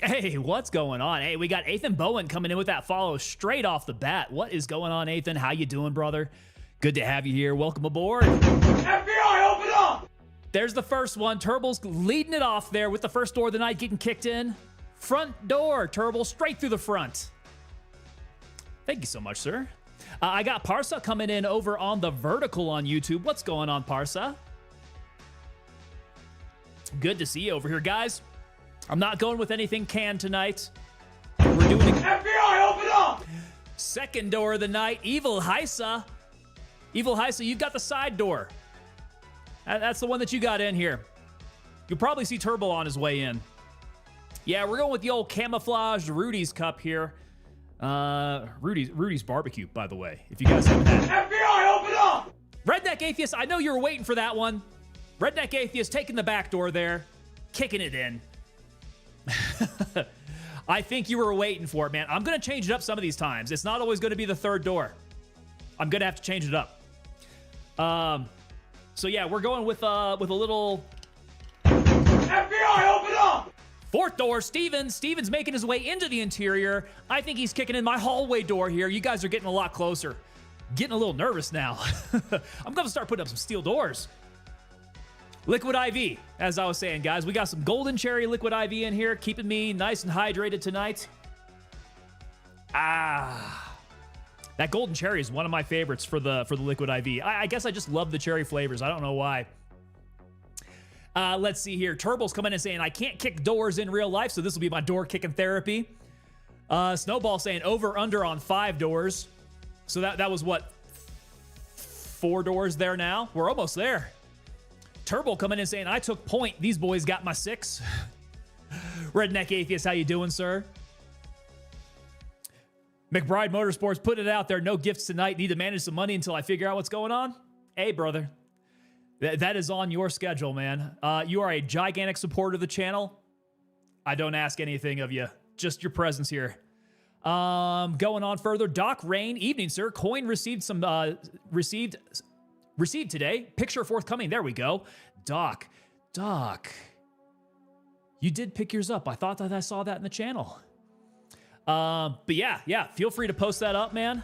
Hey, what's going on? Hey, we got Ethan Bowen coming in with that follow straight off the bat. What is going on, Ethan? How you doing, brother? Good to have you here. Welcome aboard. FBI, open up! There's the first one. Turbal's leading it off there with the first door of the night getting kicked in. Front door, Turbal, straight through the front. Thank you so much, sir. I got Parsa coming in over on the vertical on YouTube. What's going on, Parsa? Good to see you over here, guys. I'm not going with anything canned tonight. We're doing FBI, open up! second door of the night. Evil Heisa. Evil Heisa, you've got the side door. That's the one that you got in here. You'll probably see Turbo on his way in. Yeah, we're going with the old camouflaged Rudy's cup here. Rudy's barbecue, by the way, if you guys haven't had it. FBI, open up! Redneck Atheist, I know you were waiting for that one. Redneck Atheist taking the back door there, kicking it in. I think you were waiting for it, man. I'm going to change it up some of these times. It's not always going to be the third door. I'm going to have to change it up. So yeah, we're going with a little... FBI, open up! Fourth door, Steven. Steven's making his way into the interior. I think he's kicking in my hallway door here. You guys are getting a lot closer. Getting a little nervous now. I'm going to start putting up some steel doors. Liquid IV, as I was saying, guys. We got some golden cherry liquid IV in here, keeping me nice and hydrated tonight. That golden cherry is one of my favorites for the liquid IV. I guess I just love the cherry flavors. I don't know why. Let's see here. Turbo's coming in saying, I can't kick doors in real life, so this will be my door kicking therapy. Snowball saying over under on 5 doors. So that was what? 4 doors there now? We're almost there. Turbo coming in saying, I took point. These boys got my 6. Redneck Atheist, how you doing, sir? McBride Motorsports putting it out there. No gifts tonight. Need to manage some money until I figure out what's going on. Hey, brother. That is on your schedule, man. You are a gigantic supporter of the channel. I don't ask anything of you. Just your presence here. Going on further. Doc Rain. Evening, sir. Coin received some... Received today. Picture forthcoming. There we go. Doc. You did pick yours up. I thought that I saw that in the channel. But yeah. Feel free to post that up, man.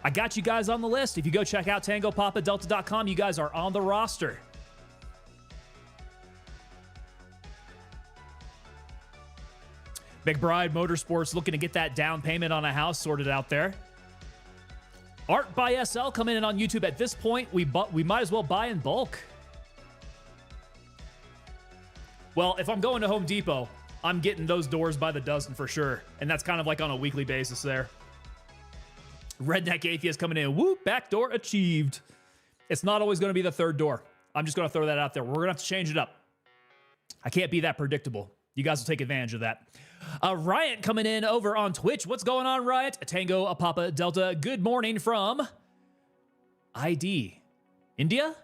I got you guys on the list. If you go check out TangoPapaDelta.com, you guys are on the roster. McBride Motorsports looking to get that down payment on a house sorted out there. Art by SL coming in on YouTube. At this point, we might as well buy in bulk. Well, if I'm going to Home Depot, I'm getting those doors by the dozen for sure. And that's kind of like on a weekly basis there. Redneck Atheist coming in. Whoop, back door achieved. It's not always going to be the third door. I'm just going to throw that out there. We're going to have to change it up. I can't be that predictable. You guys will take advantage of that. Riot coming in over on Twitch. What's going on, Riot? Tango, a Papa Delta. Good morning from ID. India?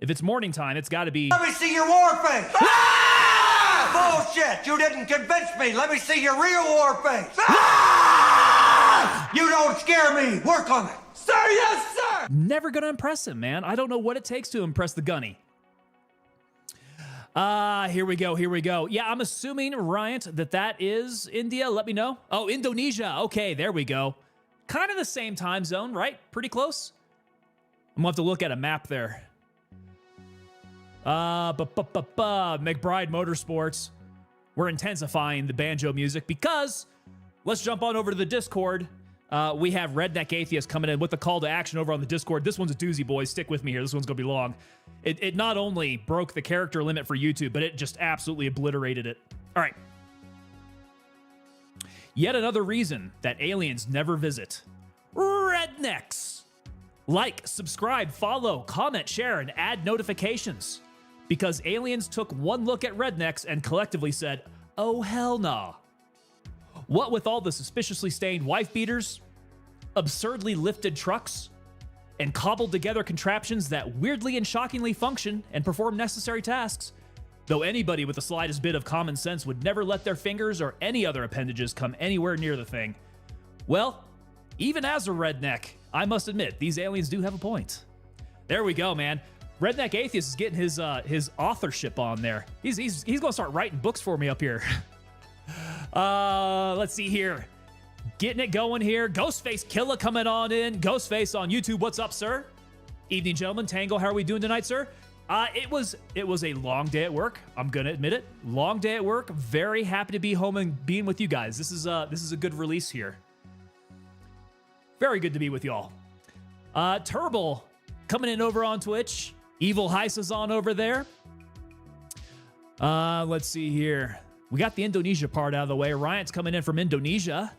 If it's morning time, it's got to be... Let me see your war face! Ah! Bullshit! You didn't convince me! Let me see your real war face! Ah! You don't scare me! Work on it! Sir, yes, sir! Never gonna impress him, man. I don't know what it takes to impress the gunny. Here we go. Yeah, I'm assuming, Riot, that is India. Let me know. Oh, Indonesia. Okay, there we go. Kind of the same time zone, right? Pretty close. I'm gonna have to look at a map there. McBride Motorsports. We're intensifying the banjo music because let's jump on over to the Discord. We have Redneck Atheist coming in with the call to action over on the Discord. This one's a doozy, boys. Stick with me here. This one's gonna be long. It not only broke the character limit for YouTube, but it just absolutely obliterated it. All right. Yet another reason that aliens never visit. Rednecks. Like, subscribe, follow, comment, share, and add notifications. Because aliens took one look at rednecks and collectively said, oh, hell nah. What with all the suspiciously stained wife beaters, absurdly lifted trucks, and cobbled together contraptions that weirdly and shockingly function and perform necessary tasks, though anybody with the slightest bit of common sense would never let their fingers or any other appendages come anywhere near the thing. Well, even as a redneck, I must admit, these aliens do have a point. There we go, man. Redneck Atheist is getting his authorship on there. He's going to start writing books for me up here. Let's see here. Getting it going here. Ghostface Killa coming on in. Ghostface on YouTube. What's up, sir? Evening, gentlemen. Tango, how are we doing tonight, sir? It was a long day at work. I'm gonna admit it. Long day at work. Very happy to be home and being with you guys. This is a good release here. Very good to be with y'all. Turble coming in over on Twitch. Evil Heis is on over there. Let's see here. We got the Indonesia part out of the way. Ryan's coming in from Indonesia.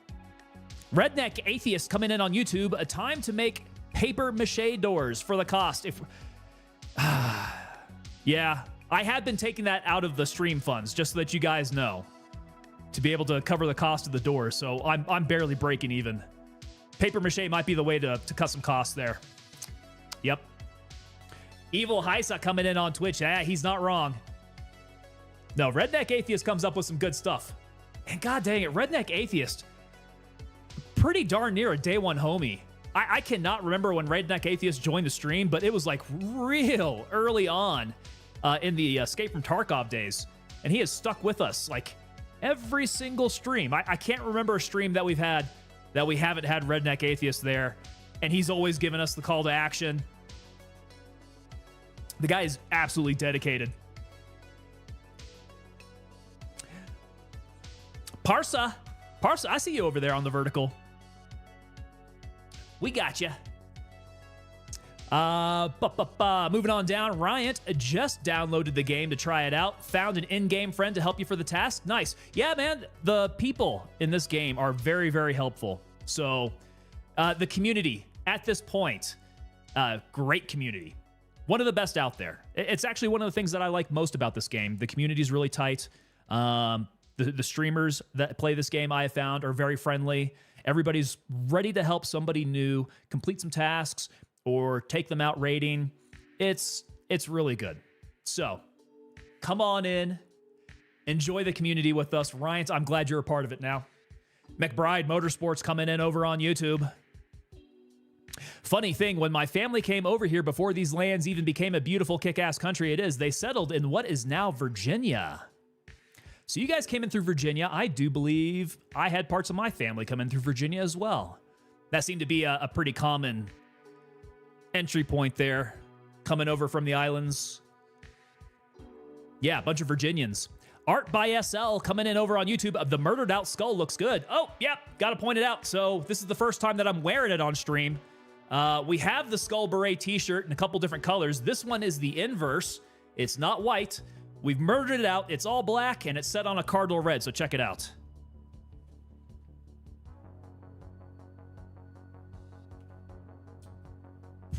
Redneck Atheist coming in on YouTube. A time to make paper mache doors for the cost. Yeah, I had been taking that out of the stream funds just so that you guys know, to be able to cover the cost of the doors. So I'm barely breaking even. Paper mache might be the way to cut some costs there. Yep. Evil Heisa coming in on Twitch. Yeah, he's not wrong. No, Redneck Atheist comes up with some good stuff. And god dang it, Redneck Atheist, pretty darn near a day one homie. I cannot remember when Redneck Atheist joined the stream, but it was like real early on in the Escape from Tarkov days. And he has stuck with us like every single stream. I can't remember a stream that we've had that we haven't had Redneck Atheist there. And he's always given us the call to action. The guy is absolutely dedicated. Parsa, I see you over there on the vertical. We got you. Moving on down. Ryan just downloaded the game to try it out. Found an in-game friend to help you for the task. Nice. Yeah, man, the people in this game are very, very helpful. So the community at this point, great community. One of the best out there. It's actually one of the things that I like most about this game. The community is really tight. The streamers that play this game I have found are very friendly. Everybody's ready to help somebody new complete some tasks or take them out raiding. It's really good. So come on in, enjoy the community with us. Ryan, I'm glad you're a part of it now. McBride Motorsports coming in over on YouTube. Funny thing, when my family came over here before these lands even became a beautiful kick-ass country it is, they settled in what is now Virginia. So you guys came in through Virginia. I do believe I had parts of my family come in through Virginia as well. That seemed to be a pretty common entry point there, coming over from the islands. Yeah, a bunch of Virginians. Art by SL coming in over on YouTube. The murdered out skull looks good. Oh, yep, gotta point it out. So this is the first time that I'm wearing it on stream. We have the Skull Beret t-shirt in a couple different colors. This one is the inverse. It's not white. We've murdered it out. It's all black, and it's set on a cardinal red, so check it out.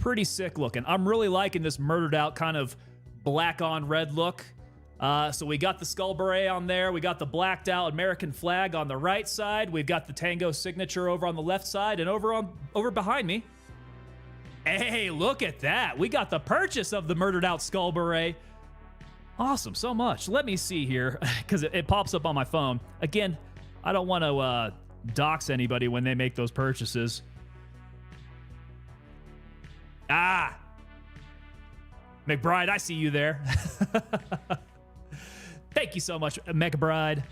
Pretty sick looking. I'm really liking this murdered out kind of black on red look. So we got the Skull Beret on there. We got the blacked out American flag on the right side. We've got the Tango signature over on the left side, and over behind me. Hey, look at that. We got the purchase of the murdered out Skull Beret. Awesome, so much. Let me see here, because it pops up on my phone. Again, I don't want to dox anybody when they make those purchases. Ah! McBride, I see you there. Thank you so much, McBride.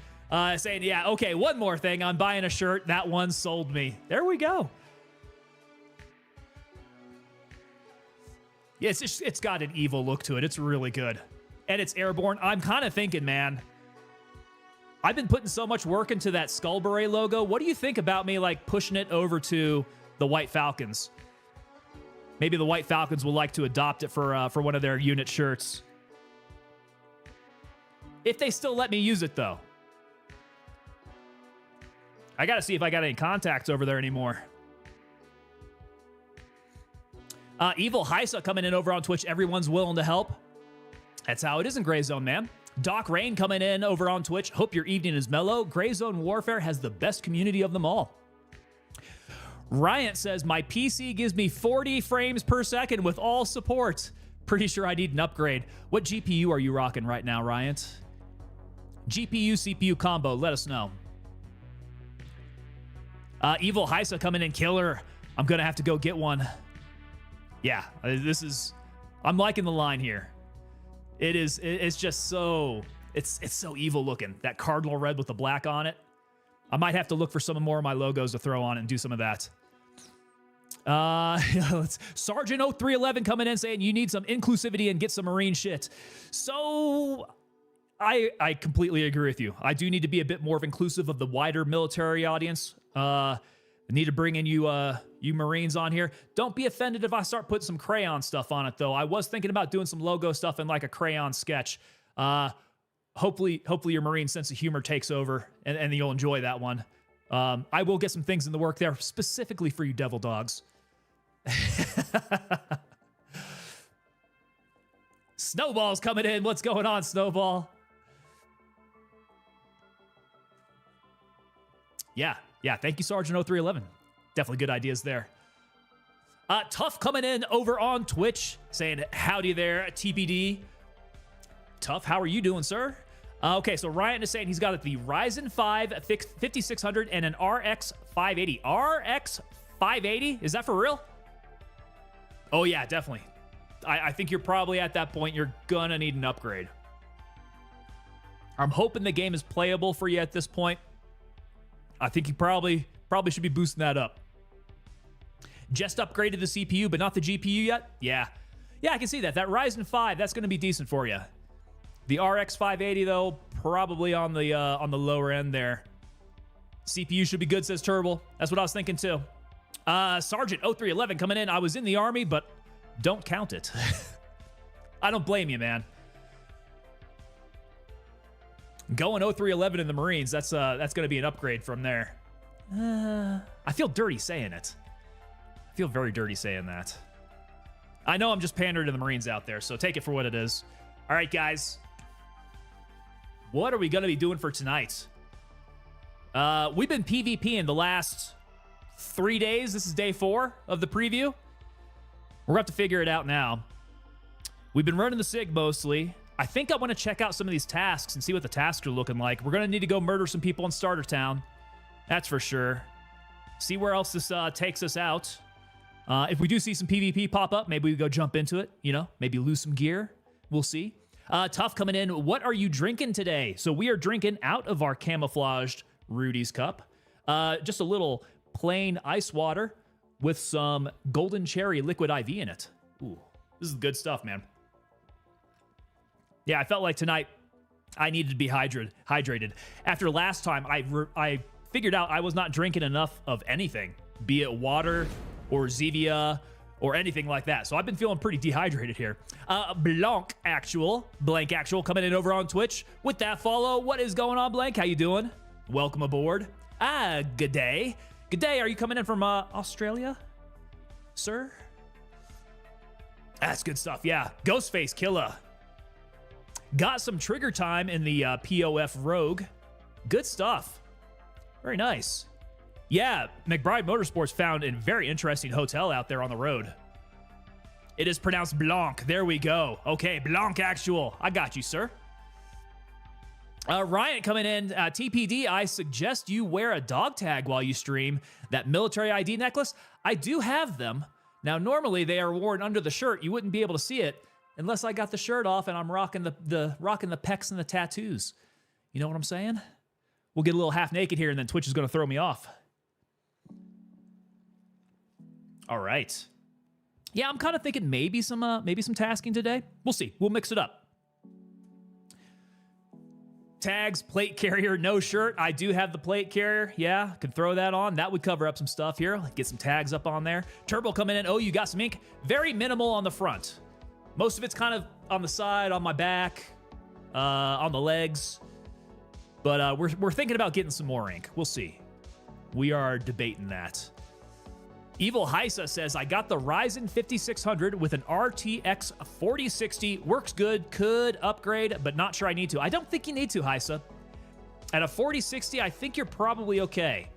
Saying, yeah, okay, one more thing. I'm buying a shirt. That one sold me. There we go. Yeah, it's got an evil look to it. It's really good. And it's airborne. I'm kind of thinking, man, I've been putting so much work into that Skull Beret logo. What do you think about me, like, pushing it over to the White Falcons? Maybe the White Falcons will like to adopt it for one of their unit shirts. If they still let me use it, though. I got to see if I got any contacts over there anymore. Evil Heisa coming in over on Twitch. Everyone's willing to help. That's how it is in Gray Zone, man. Doc Rain coming in over on Twitch. Hope your evening is mellow. Gray Zone Warfare has the best community of them all. Ryan says, my PC gives me 40 frames per second with all support. Pretty sure I need an upgrade. What GPU are you rocking right now, Ryan? GPU, CPU combo, let us know. Evil Heisa coming in killer. I'm going to have to go get one. Yeah, I'm liking the line here. It's just so It's so evil looking. That cardinal red with the black on it. I might have to look for some more of my logos to throw on it and do some of that. Sergeant 0311 coming in saying you need some inclusivity and get some Marine shit. So I completely agree with you. I do need to be a bit more of inclusive of the wider military audience. I need to bring in you Marines on here. Don't be offended if I start putting some crayon stuff on it, though. I was thinking about doing some logo stuff in like a crayon sketch. Hopefully your Marine sense of humor takes over and you'll enjoy that one. I will get some things in the work there specifically for you devil dogs. Snowball's coming in. What's going on, Snowball? Yeah. Thank you, Sergeant 0311. Definitely good ideas there. Tough coming in over on Twitch saying, howdy there, TBD. Tough, how are you doing, sir? Okay, so Ryan is saying he's got the Ryzen 5 5600 and an RX 580. RX 580? Is that for real? Oh, yeah, definitely. I think you're probably at that point. You're gonna need an upgrade. I'm hoping the game is playable for you at this point. I think you probably should be boosting that up. Just upgraded the CPU, but not the GPU yet? Yeah, I can see that. That Ryzen 5, that's going to be decent for you. The RX 580, though, probably on the lower end there. CPU should be good, says Turble. That's what I was thinking, too. Sergeant 0311 coming in. I was in the Army, but don't count it. I don't blame you, man. Going 0311 in the Marines, that's going to be an upgrade from there. I feel dirty saying it. I feel very dirty saying that. I know I'm just pandering to the Marines out there, so take it for what it is. All right, guys. What are we going to be doing for tonight? We've been PvPing the last 3 days. This is day 4 of the preview. We're going to have to figure it out now. We've been running the SIG mostly. I think I want to check out some of these tasks and see what the tasks are looking like. We're going to need to go murder some people in Starter Town. That's for sure. See where else this takes us out. If we do see some PvP pop up, maybe we go jump into it. You know, maybe lose some gear. We'll see. Tough coming in. What are you drinking today? So we are drinking out of our camouflaged Rudy's cup. Just a little plain ice water with some golden cherry liquid IV in it. Ooh, this is good stuff, man. Yeah, I felt like tonight I needed to be hydrated. After last time, I figured out I was not drinking enough of anything, be it water or Zevia or anything like that. So I've been feeling pretty dehydrated here. Blank Actual coming in over on Twitch with that follow. What is going on, Blank? How you doing? Welcome aboard. Good day. Good day. Are you coming in from Australia, sir? That's good stuff. Yeah. Ghostface Killer. Got some trigger time in the POF Rogue. Good stuff. Very nice. Yeah, McBride Motorsports found a very interesting hotel out there on the road. It is pronounced Blanc. There we go. Okay, Blanc Actual. I got you, sir. Ryan coming in. TPD, I suggest you wear a dog tag while you stream. That military ID necklace, I do have them. Now, normally they are worn under the shirt. You wouldn't be able to see it unless I got the shirt off and I'm rocking the pecs and the tattoos. You know what I'm saying? We'll get a little half naked here and then Twitch is going to throw me off. All right. Yeah, I'm kind of thinking maybe some tasking today. We'll see. We'll mix it up. Tags, plate carrier, no shirt. I do have the plate carrier. Yeah, can throw that on. That would cover up some stuff here. Get some tags up on there. Turbo coming in. Oh, you got some ink. Very minimal on the front. Most of it's kind of on the side, on my back, on the legs. But we're thinking about getting some more ink. We'll see. We are debating that. Evil Heisa says, I got the Ryzen 5600 with an RTX 4060. Works good, could upgrade, but not sure I need to. I don't think you need to, Heisa. At a 4060, I think you're probably okay.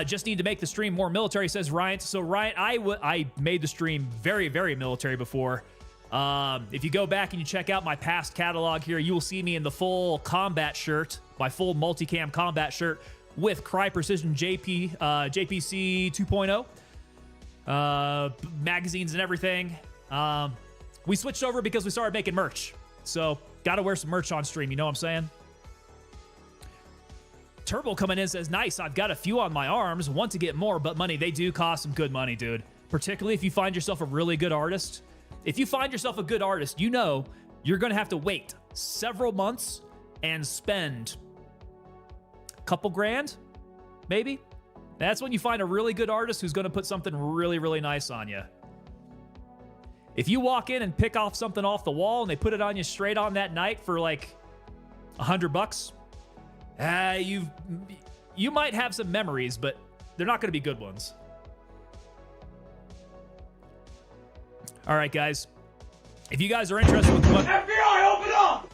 Just need to make the stream more military, says Ryan. So, Ryan, I made the stream very, very military before. If you go back and you check out my past catalog here, you will see me in the full combat shirt, my full multicam combat shirt, with Cry Precision JPC 2.0, magazines and everything. We switched over because we started making merch. So Gotta wear some merch on stream, you know what I'm saying? Turbo coming in says, nice, I've got a few on my arms, want to get more, but money, they do cost some good money, dude. Particularly if you find yourself a really good artist. If you find yourself a good artist, you know you're gonna have to wait several months and spend a couple grand, maybe. That's when you find a really good artist who's gonna put something really, really nice on you. If you walk in and pick off something off the wall and they put it on you straight on that night for like $100, you might have some memories, but they're not going to be good ones. All right, guys. If you guys are interested with what FBI, open up!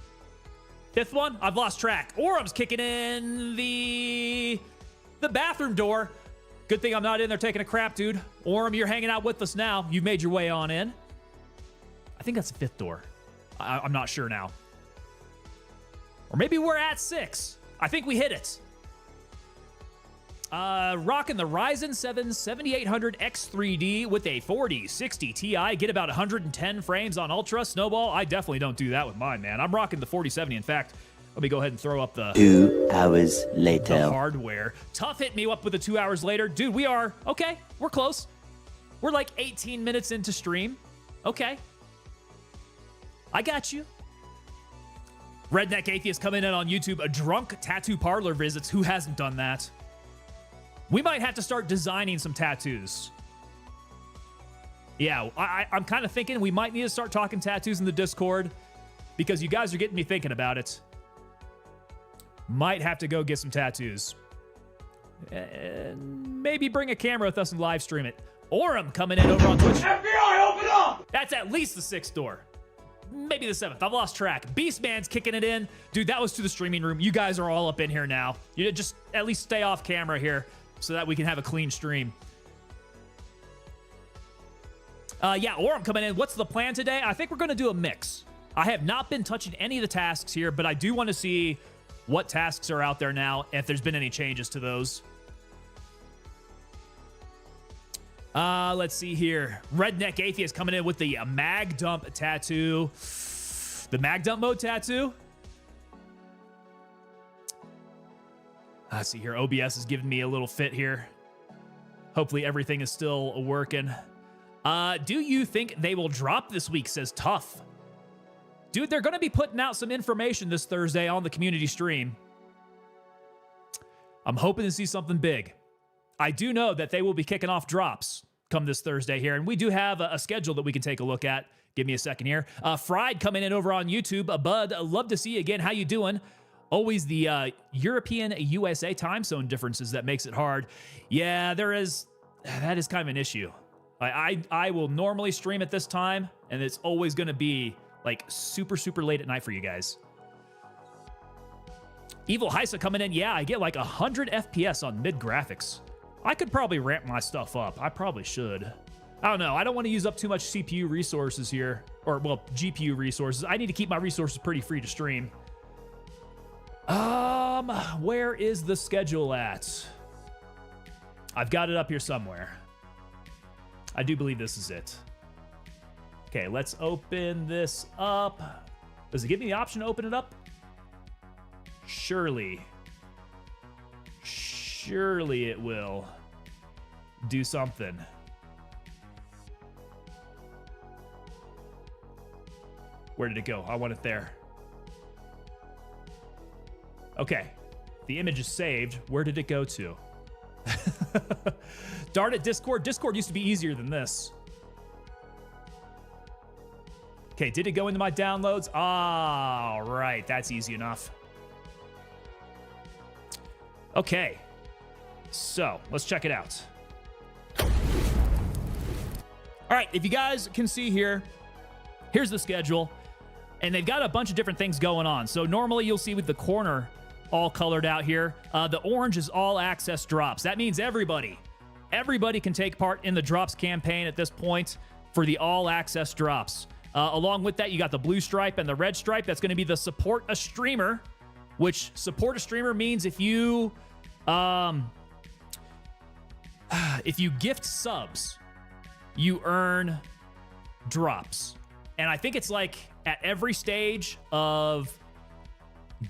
fifth one, I've lost track. Orum's kicking in the bathroom door. Good thing I'm not in there taking a crap, dude. Orum, you're hanging out with us now. You've made your way on in. I think that's the fifth door. I'm not sure now. Or maybe we're at 6. I think we hit it. Rocking the Ryzen 7 7800 X3D with a 4060 Ti. Get about 110 frames on Ultra. Snowball, I definitely don't do that with mine, man. I'm rocking the 4070. In fact, let me go ahead and throw up the 2 hours later. the hardware. Tough hit me up with the 2 hours later. Dude, we are, okay, we're close. We're like 18 minutes into stream. Okay. I got you. Redneck Atheist coming in on YouTube. A drunk tattoo parlor visits. Who hasn't done that? We might have to start designing some tattoos. Yeah, I'm kind of thinking we might need to start talking tattoos in the Discord because you guys are getting me thinking about it. Might have to go get some tattoos. And maybe bring a camera with us and live stream it. Orem coming in over on Twitch. FBI, open up! That's at least the 6th door. Maybe the 7th. I've lost track. Beastman's kicking it in. Dude, that was to the streaming room. You guys are all up in here now. You just at least stay off camera here so that we can have a clean stream. Yeah, Orem coming in. What's the plan today? I think we're going to do a mix. I have not been touching any of the tasks here, but I do want to see what tasks are out there now, if there's been any changes to those. Let's see here. Redneck Atheist coming in with the mag dump tattoo. The mag dump mode tattoo. Let's see here. OBS is giving me a little fit here. Hopefully everything is still working. Do you think they will drop this week, says Tough. Dude, they're going to be putting out some information this Thursday on the community stream. I'm hoping to see something big. I do know that they will be kicking off drops come this Thursday here, and we do have a schedule that we can take a look at. Give me a second here. Fried coming in over on YouTube. Bud, love to see you again. How you doing? Always the European USA time zone differences that makes it hard. Yeah, that is kind of an issue. I will normally stream at this time, and it's always going to be like super, super late at night for you guys. Evil Heisa coming in. Yeah, I get like 100 FPS on mid graphics. I could probably ramp my stuff up. I probably should. I don't know. I don't want to use up too much CPU resources here. Or, well, GPU resources. I need to keep my resources pretty free to stream. Where is the schedule at? I've got it up here somewhere. I do believe this is it. Okay, let's open this up. Does it give me the option to open it up? Surely it will do something. Where did it go? I want it there. Okay. The image is saved. Where did it go to? Darn it, Discord. Discord used to be easier than this. Okay, did it go into my downloads? All right, that's easy enough. Okay. So, let's check it out. All right, if you guys can see here, here's the schedule. And they've got a bunch of different things going on. So normally you'll see with the corner all colored out here. The orange is all access drops. That means everybody can take part in the drops campaign at this point for the all access drops. Along with that, you got the blue stripe and the red stripe. That's going to be the support a streamer, which support a streamer means if you gift subs, you earn drops. And I think it's like at every stage of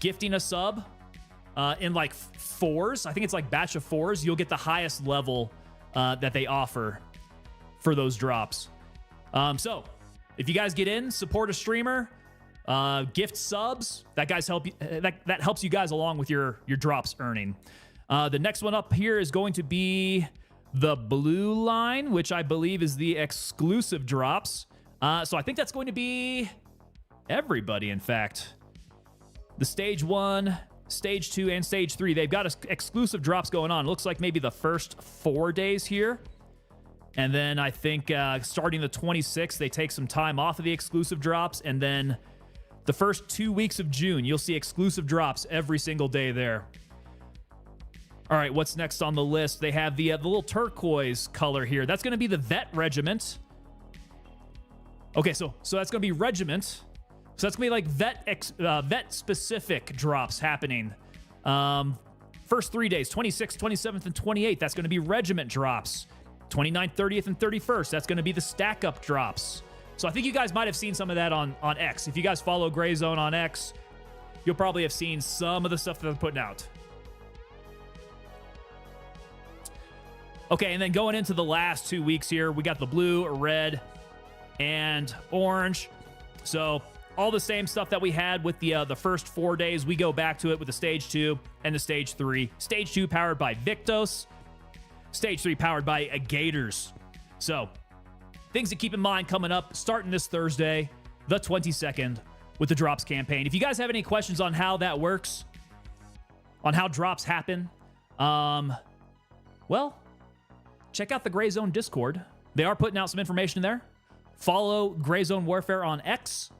gifting a sub in like fours, I think it's like batch of fours, you'll get the highest level that they offer for those drops. So if you guys get in, support a streamer, gift subs, that helps you guys along with your drops earning. The next one up here is going to be the blue line, which I believe is the exclusive drops. So I think that's going to be everybody, in fact. The stage 1, stage 2, and stage 3, they've got exclusive drops going on. It looks like maybe the first 4 days here. And then I think starting the 26th, they take some time off of the exclusive drops. And then the first 2 weeks of June, you'll see exclusive drops every single day there. All right, what's next on the list? They have the little turquoise color here. That's going to be the Vet Regiment. Okay, so that's going to be Regiment. So that's going to be like vet-specific drops happening. First 3 days, 26th, 27th, and 28th, that's going to be Regiment drops. 29th, 30th, and 31st, that's going to be the stack-up drops. So I think you guys might have seen some of that on X. If you guys follow Gray Zone on X, you'll probably have seen some of the stuff that they're putting out. Okay, and then going into the last 2 weeks here, we got the blue, red, and orange. So all the same stuff that we had with the first 4 days, we go back to it with the stage 2 and the stage 3. Stage 2 powered by Victos. Stage 3 powered by Gators. So things to keep in mind coming up starting this Thursday, the 22nd, with the drops campaign. If you guys have any questions on how that works, on how drops happen, well, check out the Gray Zone Discord. They are putting out some information there. Follow Gray Zone Warfare on X,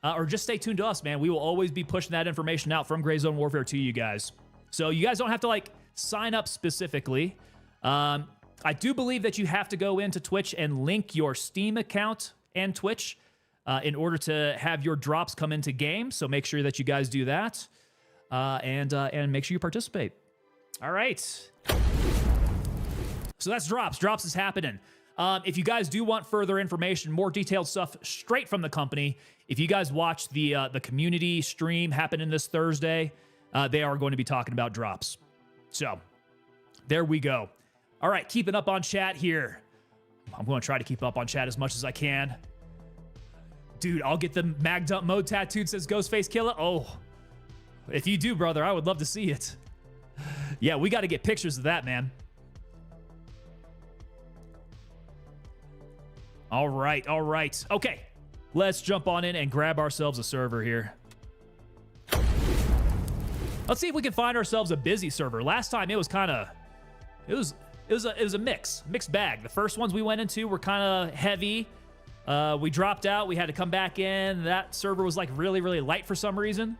or just stay tuned to us, man. We will always be pushing that information out from Gray Zone Warfare to you guys. So you guys don't have to like sign up specifically. I do believe that you have to go into Twitch and link your Steam account and Twitch in order to have your drops come into game. So make sure that you guys do that, and make sure you participate. All right. So that's drops. Drops is happening. If you guys do want further information, more detailed stuff straight from the company, if you guys watch the community stream happening this Thursday, they are going to be talking about drops. So there we go. All right, keeping up on chat here. I'm going to try to keep up on chat as much as I can. Dude, I'll get the mag dump mode tattooed, says Ghostface Killer. Oh, if you do, brother, I would love to see it. Yeah, we got to get pictures of that, man. All right. Okay, let's jump on in and grab ourselves a server here. Let's see if we can find ourselves a busy server. Last time it was kind of, it was a mixed bag. The first ones we went into were kind of heavy. We dropped out. We had to come back in. That server was like really, really light for some reason.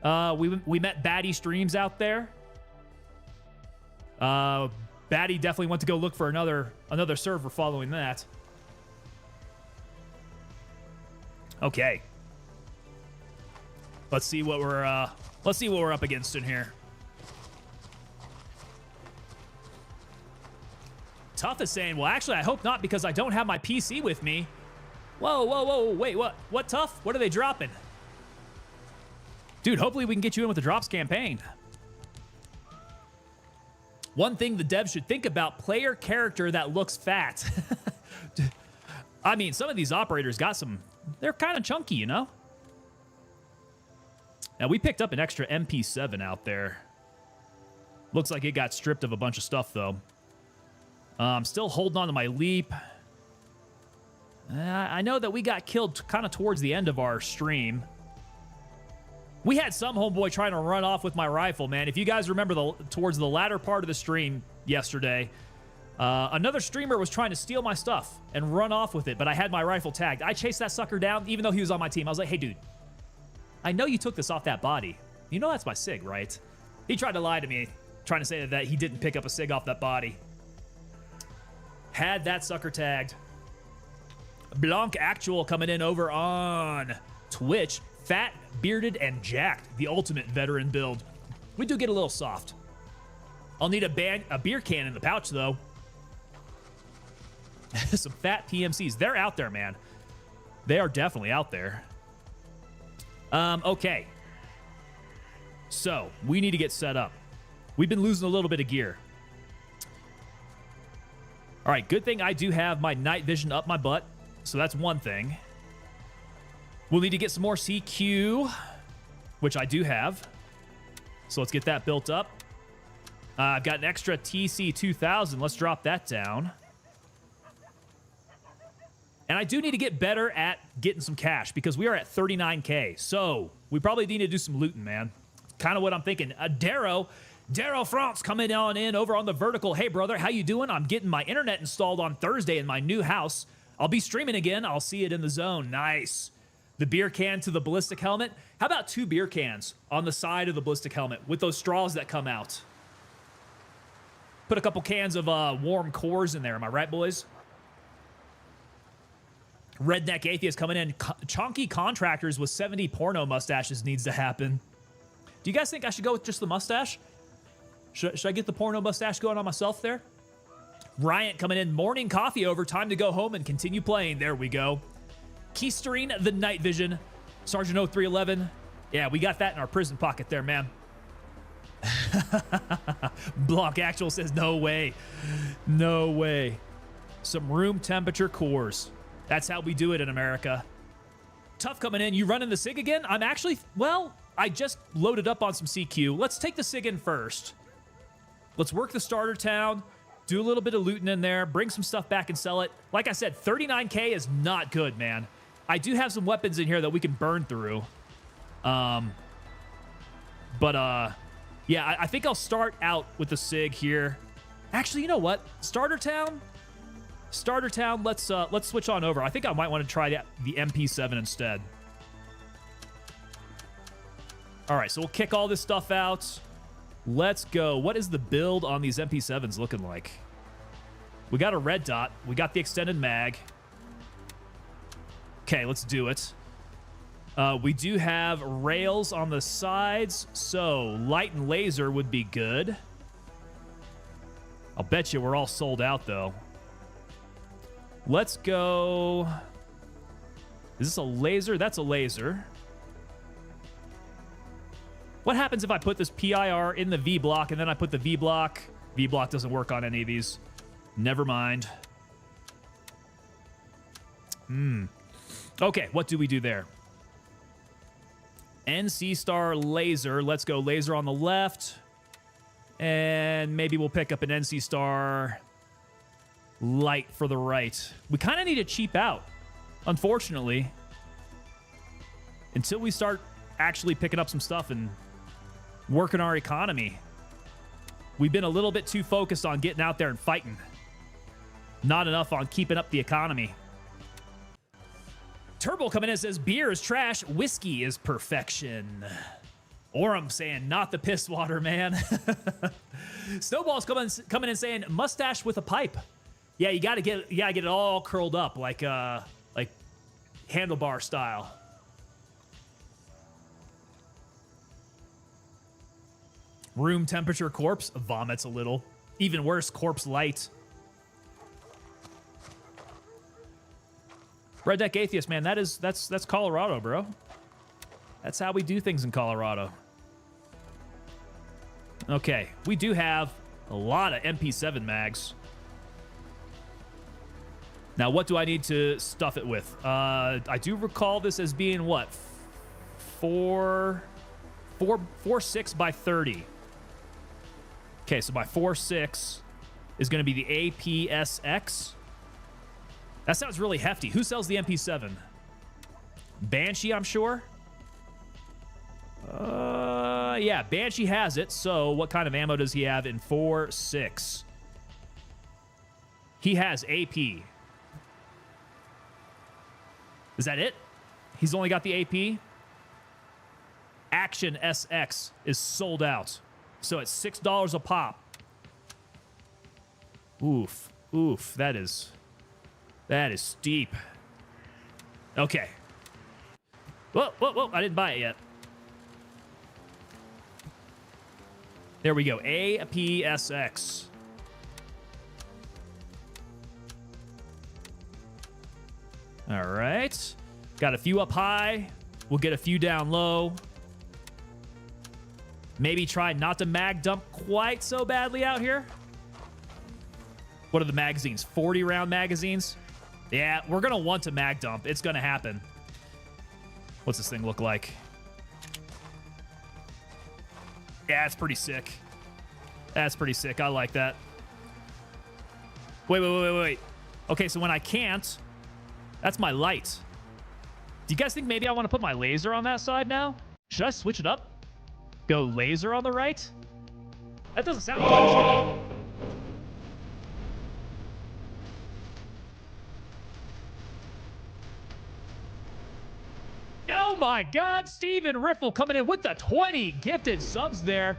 We met Batty Streams out there. Batty definitely went to go look for another server following that. Okay. Let's see what we're up against in here. Tough is saying, well, actually, I hope not, because I don't have my PC with me. Whoa, wait, what? What, Tough? What are they dropping? Dude, hopefully we can get you in with the drops campaign. One thing the devs should think about, player character that looks fat. I mean, some of these operators got some, they're kind of chunky, you know? Now, we picked up an extra MP7 out there. Looks like it got stripped of a bunch of stuff, though. I'm still holding on to my leap. I know that we got killed kind of towards the end of our stream. We had some homeboy trying to run off with my rifle, man. If you guys remember towards the latter part of the stream yesterday, another streamer was trying to steal my stuff and run off with it, but I had my rifle tagged. I chased that sucker down, even though he was on my team. I was like, hey, dude, I know you took this off that body. You know that's my SIG, right? He tried to lie to me, trying to say that he didn't pick up a SIG off that body. Had that sucker tagged. Blanc Actual coming in over on Twitch. Fat, bearded, and jacked. The ultimate veteran build. We do get a little soft. I'll need a beer can in the pouch, though. Some fat PMCs. They're out there, man. They are definitely out there. Okay. So, we need to get set up. We've been losing a little bit of gear. All right, good thing I do have my night vision up my butt. So that's one thing. We'll need to get some more CQ, which I do have. So let's get that built up. I've got an extra TC2000. Let's drop that down. And I do need to get better at getting some cash because we are at 39K. So we probably need to do some looting, man. Kind of what I'm thinking. Darrow France coming on in over on the vertical. Hey, brother, how you doing? I'm getting my internet installed on Thursday in my new house. I'll be streaming again. I'll see it in the zone. Nice. The beer can to the ballistic helmet. How about 2 beer cans on the side of the ballistic helmet with those straws that come out? Put a couple cans of warm cores in there. Am I right, boys? Redneck Atheist coming in. Chonky Contractors with 70 porno mustaches needs to happen. Do you guys think I should go with just the mustache? Should I get the porno mustache going on myself there? Riot coming in. Morning coffee over. Time to go home and continue playing. There we go. Keystering the night vision. Sergeant 0311. Yeah, we got that in our prison pocket there, man. Block Actual says, no way. No way. Some room temperature cores. That's how we do it in America. Tough coming in. You running the SIG again? I'm actually, well, I just loaded up on some CQ. Let's take the SIG in first. Let's work the starter town. Do a little bit of looting in there. Bring some stuff back and sell it. Like I said, 39K is not good, man. I do have some weapons in here that we can burn through. Yeah, I think I'll start out with the SIG here. Actually, you know what? Starter town, let's switch on over. I think I might want to try the MP7 instead. All right, so we'll kick all this stuff out. Let's go. What is the build on these MP7s looking like? We got a red dot. We got the extended mag. Okay, let's do it. We do have rails on the sides, so light and laser would be good. I'll bet you we're all sold out, though. Let's go... Is this a laser? That's a laser. What happens if I put this PIR in the V block and then I put the V block? V block doesn't work on any of these. Never mind. Okay, what do we do there? NC Star laser. Let's go laser on the left. And maybe we'll pick up an NC Star light for the right. We kind of need to cheap out, unfortunately, until we start actually picking up some stuff and working our economy. We've been a little bit too focused on getting out there and fighting. Not enough on keeping up the economy. Turbo coming in says, beer is trash, whiskey is perfection. Or I'm saying, not the piss water, man. Snowball's coming in saying, mustache with a pipe. Yeah, you gotta get it all curled up like handlebar style. Room temperature corpse vomits a little. Even worse, corpse light. Redneck Atheist, man, that's Colorado, bro. That's how we do things in Colorado. Okay, we do have a lot of MP7 mags. Now, what do I need to stuff it with? I do recall this as being what? 4.6 by 30. Okay, so my 4.6 is going to be the APSX. That sounds really hefty. Who sells the MP7? Banshee, I'm sure. Yeah, Banshee has it. So what kind of ammo does he have in 4.6? He has AP. Is that it? He's only got the AP? Action SX is sold out. So it's $6 a pop. Oof. Oof. That is steep. Okay. Whoa. I didn't buy it yet. There we go. APSX. All right. Got a few up high. We'll get a few down low. Maybe try not to mag dump quite so badly out here. What are the magazines? 40 round magazines? Yeah, we're going to want to mag dump. It's going to happen. What's this thing look like? Yeah, it's pretty sick. That's pretty sick. I like that. Wait. Okay, so when I can't, that's my light. Do you guys think maybe I want to put my laser on that side now? Should I switch it up? Go laser on the right? That doesn't sound good. Oh my God, Steven Riffle coming in with the 20 gifted subs there.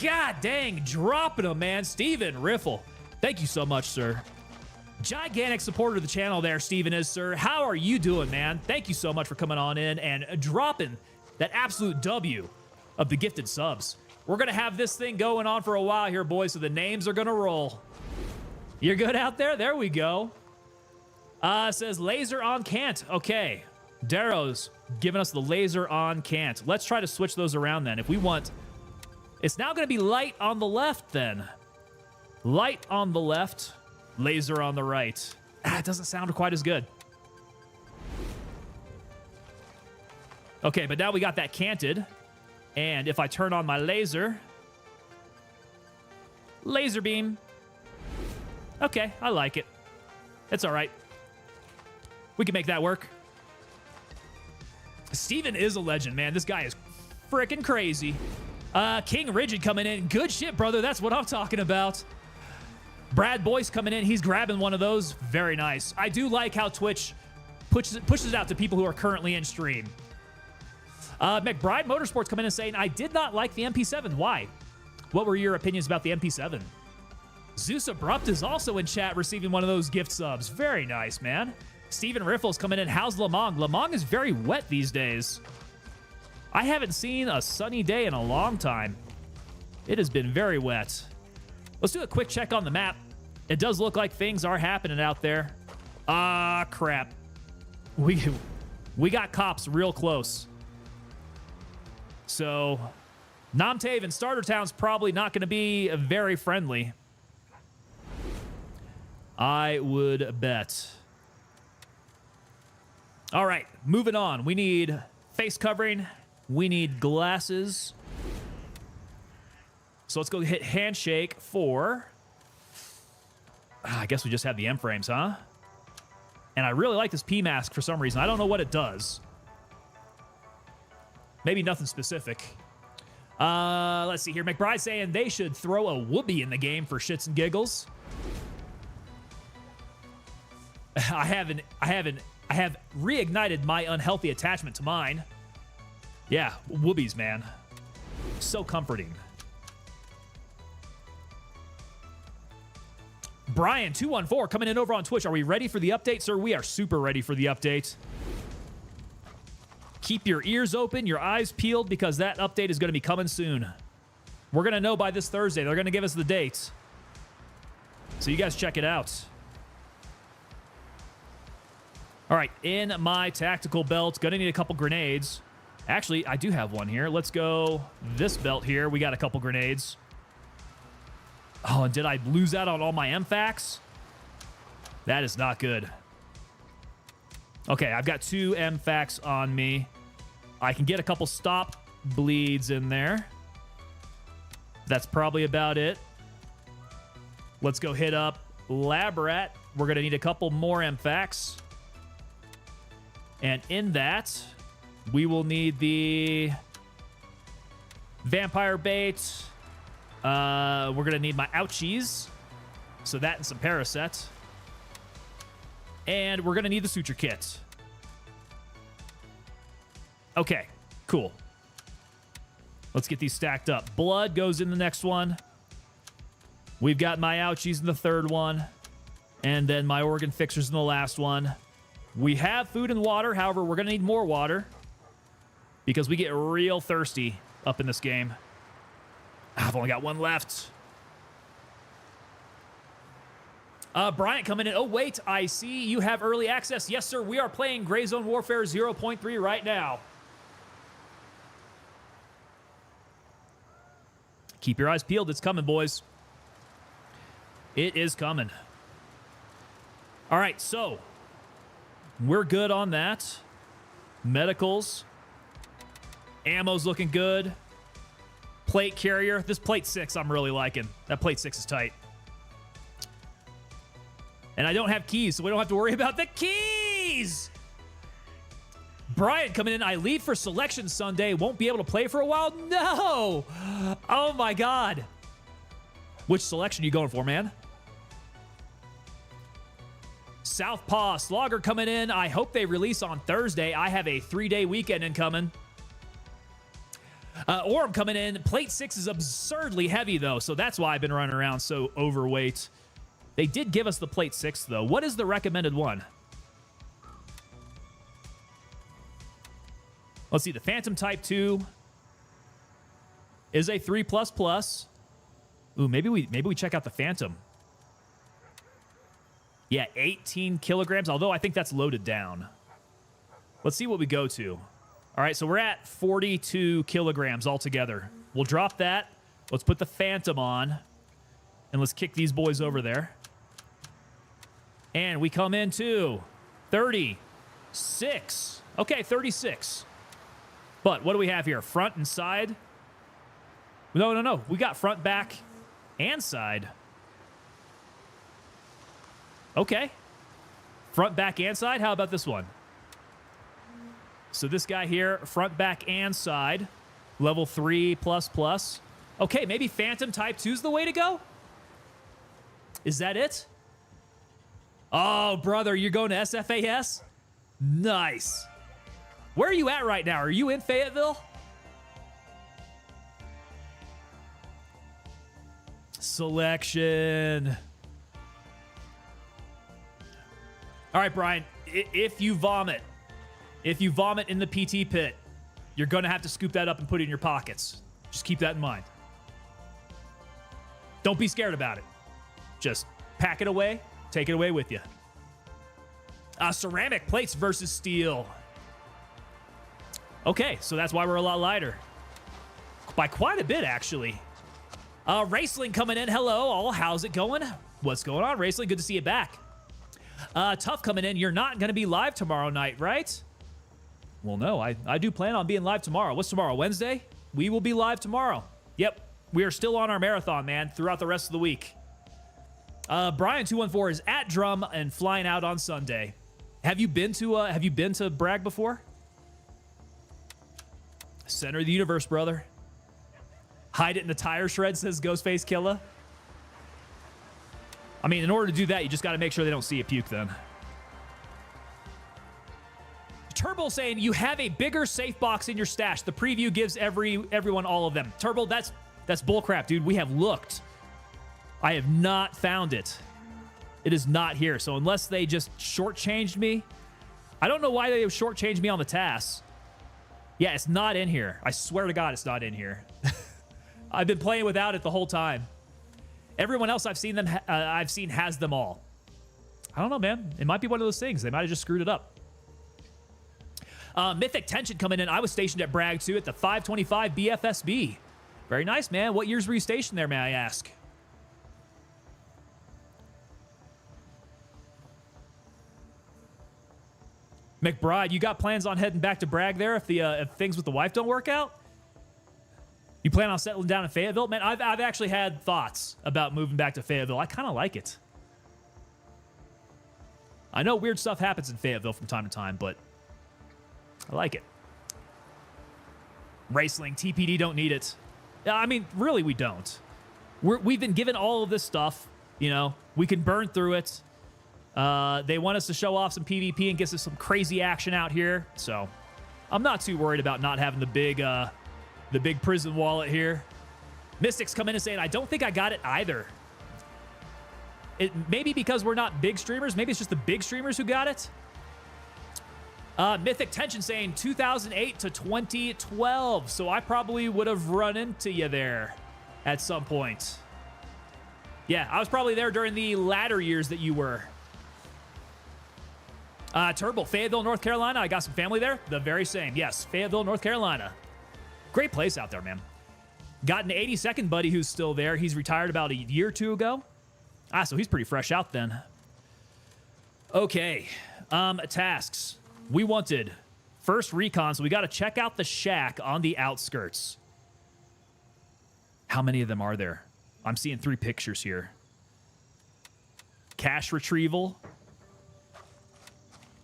God dang, dropping them, man. Steven Riffle, thank you so much, sir. Gigantic supporter of the channel there, Steven is, sir. How are you doing, man? Thank you so much for coming on in and dropping that absolute W of the gifted subs. We're going to have this thing going on for a while here, boys, so the names are going to roll. You're good out there? There we go. Says laser on can't. Okay. Darrow's giving us the laser on can't. Let's try to switch those around then. If we want... It's now going to be light on the left then. Light on the left, laser on the right. It doesn't sound quite as good. Okay, but now we got that canted. And if I turn on my laser... Laser beam. Okay, I like it. It's all right. We can make that work. Steven is a legend, man. This guy is freaking crazy. King Rigid coming in. Good shit, brother. That's what I'm talking about. Brad Boyce coming in. He's grabbing one of those. Very nice. I do like how Twitch pushes it out to people who are currently in stream. McBride Motorsports coming in and saying, I did not like the MP7. Why? What were your opinions about the MP7? Zeus Abrupt is also in chat receiving one of those gift subs. Very nice, man. Steven Riffles coming in. How's Lamong? Lamong is very wet these days. I haven't seen a sunny day in a long time. It has been very wet. Let's do a quick check on the map. It does look like things are happening out there. Ah, crap. We got cops real close. So, Namtaven Starter Town's probably not going to be very friendly. I would bet. All right, moving on. We need face covering. We need glasses. So let's go hit handshake for... I guess we just have the M-frames, huh? And I really like this P-mask for some reason. I don't know what it does. Maybe nothing specific. Let's see here. McBride saying they should throw a whoopee in the game for shits and giggles. I have reignited my unhealthy attachment to mine. Yeah, whoopies, man. So comforting. Brian214 coming in over on Twitch. Are we ready for the update, sir? We are super ready for the update. Keep your ears open, your eyes peeled, because that update is going to be coming soon. We're going to know by this Thursday. They're going to give us the date. So you guys check it out. All right, in my tactical belt, gonna need a couple grenades. Actually, I do have one here. Let's go this belt here. We got a couple grenades. Oh, and did I lose out on all my MFACs? That is not good. Okay, I've got 2 MFACs on me. I can get a couple stop bleeds in there. That's probably about it. Let's go hit up Lab Rat. We're gonna need a couple more MFACs. And in that, we will need the vampire bait. We're going to need my ouchies. So that and some Paracet. And we're going to need the suture kit. Okay, cool. Let's get these stacked up. Blood goes in the next one. We've got my ouchies in the third one. And then my organ fixers in the last one. We have food and water. However, we're going to need more water because we get real thirsty up in this game. I've only got one left. Bryant coming in. Oh, wait, I see you have early access. Yes, sir. We are playing Gray Zone Warfare 0.3 right now. Keep your eyes peeled. It's coming, boys. It is coming. All right, so we're good on that. Medicals. Ammo's looking good. Plate carrier. This plate 6 I'm really liking. That plate 6 is tight. And I don't have keys, so we don't have to worry about the keys. Brian coming in. I leave for selection Sunday. Won't be able to play for a while? No. Oh, my God. Which selection are you going for, man? Southpaw Slogger coming in. I hope they release on Thursday. I have a 3-day weekend incoming. Orem coming in. Plate 6 is absurdly heavy, though, so that's why I've been running around so overweight. They did give us the plate 6, though. What is the recommended one? Let's see. The Phantom Type 2 is a 3++. Ooh, maybe we check out the Phantom. Yeah, 18 kilograms, although I think that's loaded down. Let's see what we go to. All right, so we're at 42 kilograms altogether. We'll drop that. Let's put the Phantom on, and let's kick these boys over there. And we come into 36. Okay, 36. But what do we have here? Front and side? No. We got front, back, and side. Okay. Front, back, and side. How about this one? So this guy here, front, back, and side. Level 3++. Okay, maybe Phantom Type 2 is the way to go? Is that it? Oh, brother, you're going to SFAS? Nice. Where are you at right now? Are you in Fayetteville? Selection. All right, Brian, if you vomit in the PT pit, you're going to have to scoop that up and put it in your pockets. Just keep that in mind. Don't be scared about it. Just pack it away, take it away with you. Ceramic plates versus steel. Okay, so that's why we're a lot lighter. By quite a bit, actually. Raceling coming in. Hello, all. How's it going? What's going on, Raceling? Good to see you back. Tough coming in. You're not going to be live tomorrow night, right? Well, no, I do plan on being live tomorrow. What's tomorrow, Wednesday? We will be live tomorrow. Yep, we are still on our marathon, man, throughout the rest of the week. Brian214 is at Drum and flying out on Sunday. Have you been to Bragg before? Center of the universe, brother. Hide it in the tire shred, says Ghostface Killa. I mean, in order to do that, you just got to make sure they don't see you puke then. Turbo saying, you have a bigger safe box in your stash. The preview gives everyone all of them. Turbo, that's bullcrap, dude. We have looked. I have not found it. It is not here. So unless they just shortchanged me, I don't know why they shortchanged me on the TAS. Yeah, it's not in here. I swear to God, it's not in here. I've been playing without it the whole time. Everyone else I've seen has them all. I don't know, man. It might be one of those things. They might have just screwed it up. Mythic Tension coming in. I was stationed at Bragg, too, at the 525 BFSB. Very nice, man. What years were you stationed there, may I ask? McBride, you got plans on heading back to Bragg there if things with the wife don't work out? You plan on settling down in Fayetteville? Man, I've actually had thoughts about moving back to Fayetteville. I kind of like it. I know weird stuff happens in Fayetteville from time to time, but I like it. Raceling, TPD don't need it. I mean, really, we don't. We've been given all of this stuff. You know, we can burn through it. They want us to show off some PvP and get us some crazy action out here. So I'm not too worried about not having the big prison wallet here. Mystics come in and saying, I don't think I got it either. It maybe because we're not big streamers. Maybe it's just the big streamers who got it. Mythic Tension saying 2008 to 2012. So I probably would have run into you there at some point. Yeah, I was probably there during the latter years that you were. Turbo, Fayetteville, North Carolina. I got some family there. The very same. Yes, Fayetteville, North Carolina. Great place out there, man. Got an 82nd buddy who's still there. He's retired about a year or two ago. So he's pretty fresh out then. Okay, tasks. We wanted first recon, so we got to check out the shack on the outskirts. How many of them are there? I'm seeing 3 pictures here. Cash retrieval.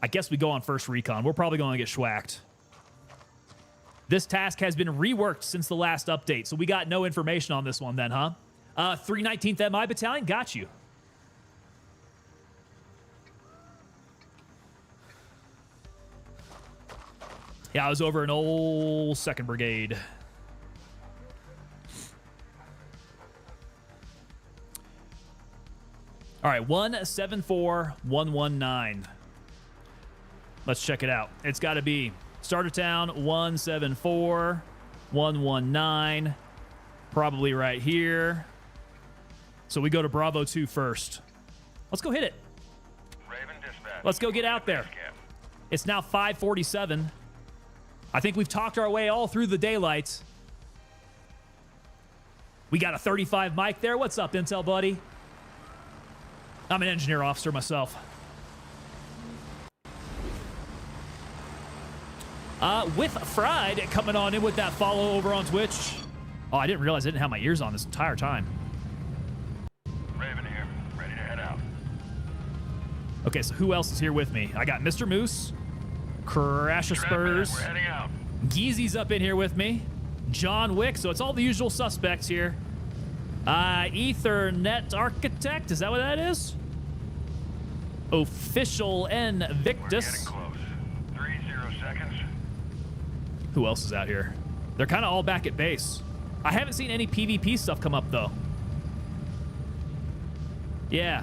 I guess we go on first recon. We're probably going to get schwacked. This task has been reworked since the last update, so we got no information on this one then, huh? 319th MI Battalion, got you. Yeah, I was over in old 2nd Brigade. All right, 174119. Let's check it out. It's got to be starter town 174119. Probably right here. So we go to Bravo 2 first. Let's go hit it. Raven dispatch. Let's go get out there. It's now 5:47. I think we've talked our way all through the daylight. We got a 35 mic there. What's up, Intel buddy? I'm an engineer officer myself. With Fried coming on in with that follow over on Twitch. Oh, I didn't realize I didn't have my ears on this entire time. Raven here, ready to head out. Okay, so who else is here with me? I got Mr. Moose, Crash of Spurs, We're heading out. Geezy's up in here with me, John Wick, so it's all the usual suspects here. Ethernet Architect, is that what that is? Official Invictus. We're getting close. 30 seconds. Who else is out here? They're kind of all back at base. I haven't seen any PvP stuff come up, though. Yeah.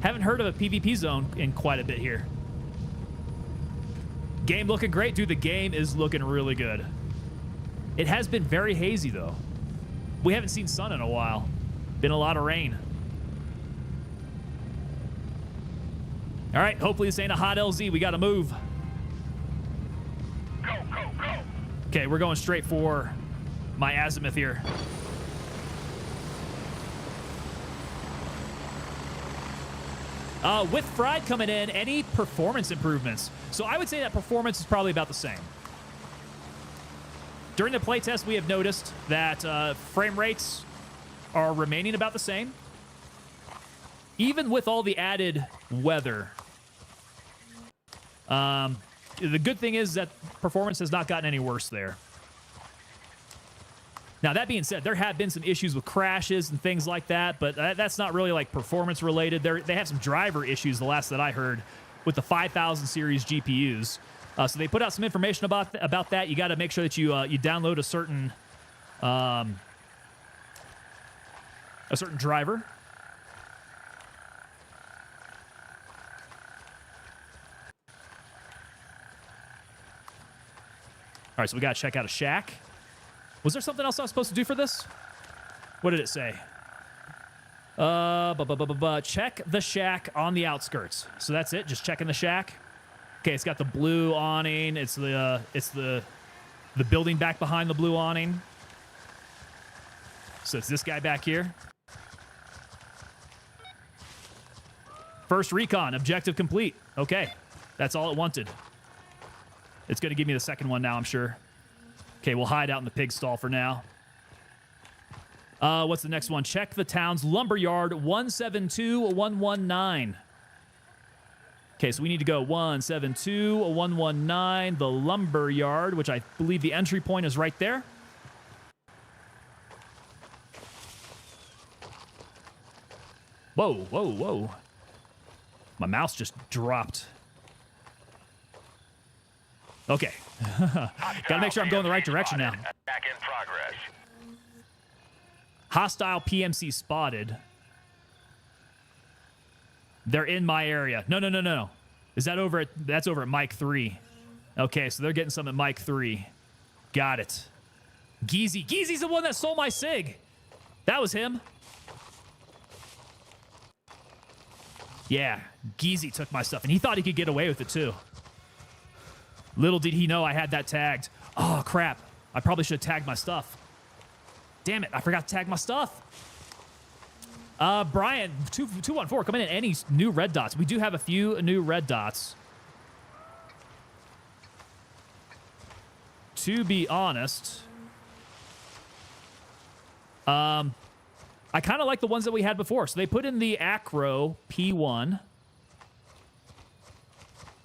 Haven't heard of a PvP zone in quite a bit here. Game looking great. Dude, the game is looking really good. It has been very hazy, though. We haven't seen sun in a while. Been a lot of rain. All right, hopefully this ain't a hot LZ. We got to move. Go, go, go. Okay, we're going straight for my azimuth here. With Fried coming in, any performance improvements? So I would say that performance is probably about the same. During the playtest, we have noticed that frame rates are remaining about the same. Even with all the added weather. The good thing is that performance has not gotten any worse there. Now, that being said, there have been some issues with crashes and things like that, but that's not really like performance related. They have some driver issues, the last that I heard, with the 5000 series GPUs. So they put out some information about that. You got to make sure that you download a certain driver. All right, so we got to check out a shack. Was there something else I was supposed to do for this? What did it say? Check the shack on the outskirts. So that's it, just checking the shack. Okay, it's got the blue awning. It's the building back behind the blue awning. So it's this guy back here. First recon, objective complete. Okay, that's all it wanted. It's going to give me the second one now, I'm sure. Okay, we'll hide out in the pig stall for now. What's the next one? Check the town's lumberyard, 172119. Okay, so we need to go 172119, the lumberyard, which I believe the entry point is right there. Whoa, whoa, whoa. My mouse just dropped. Okay. Gotta make sure I'm going the right direction now. Attack in progress. Hostile PMC spotted. They're in my area. No. Is that over at... That's over at Mike 3. Okay, so they're getting some at Mike 3. Got it. Geezy. Geezy's the one that stole my SIG. That was him. Yeah, Geezy took my stuff, and he thought he could get away with it, too. Little did he know I had that tagged. Oh, crap. I probably should have tagged my stuff. Damn it, I forgot to tag my stuff. Brian, 214, come in any new red dots. We do have a few new red dots. To be honest, I kind of like the ones that we had before. So they put in the Acro P1.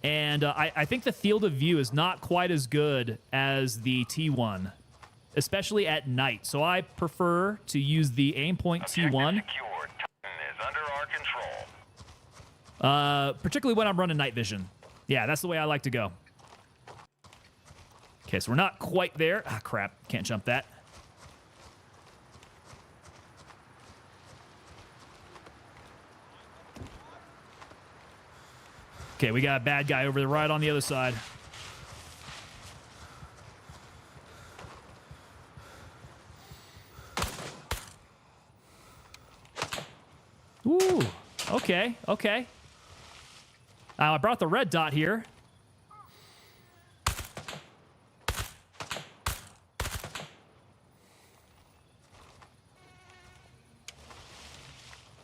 And I think the field of view is not quite as good as the T1, especially at night. So I prefer to use the Aimpoint T1. Secured. Titan is under our control. Particularly when I'm running night vision. Yeah, that's the way I like to go. Okay, so we're not quite there. Ah, crap. Can't jump that. Okay, we got a bad guy over the right on the other side. Ooh, okay, okay. I brought the red dot here.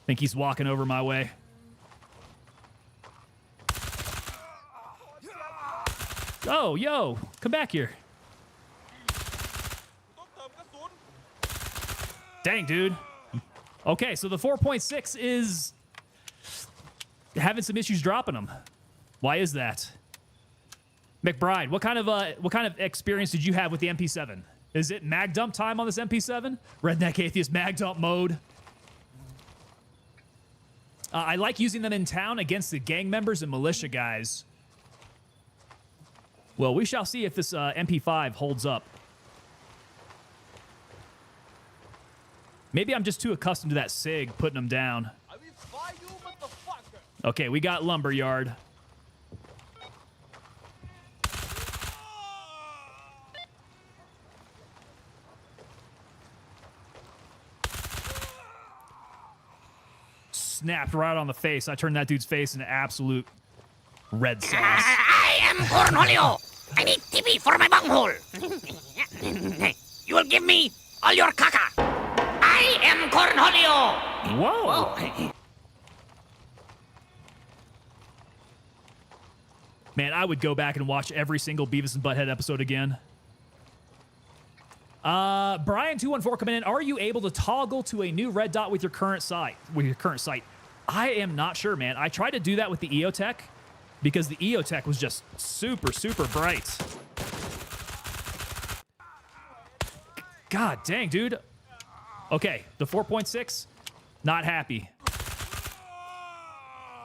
Think he's walking over my way. Oh, yo, come back here. Dang, dude. Okay, so the 4.6 is having some issues dropping them. Why is that? McBride, what kind of experience did you have with the MP7? Is it mag dump time on this MP7? Redneck Atheist mag dump mode. I like using them in town against the gang members and militia guys. Well, we shall see if this MP5 holds up. Maybe I'm just too accustomed to that SIG putting them down. Okay, we got Lumberyard. Snapped right on the face. I turned that dude's face into absolute red sauce. I am Cornholio. I need TP for my bunghole. You will give me all your caca. I am Cornholio. Whoa. Man, I would go back and watch every single Beavis and Butthead episode again. Brian214 coming in. Are you able to toggle to a new red dot with your current sight? I am not sure, man. I tried to do that with the EOTech because the EOTech was just super, super bright. God dang, dude. Okay, the 4.6, not happy.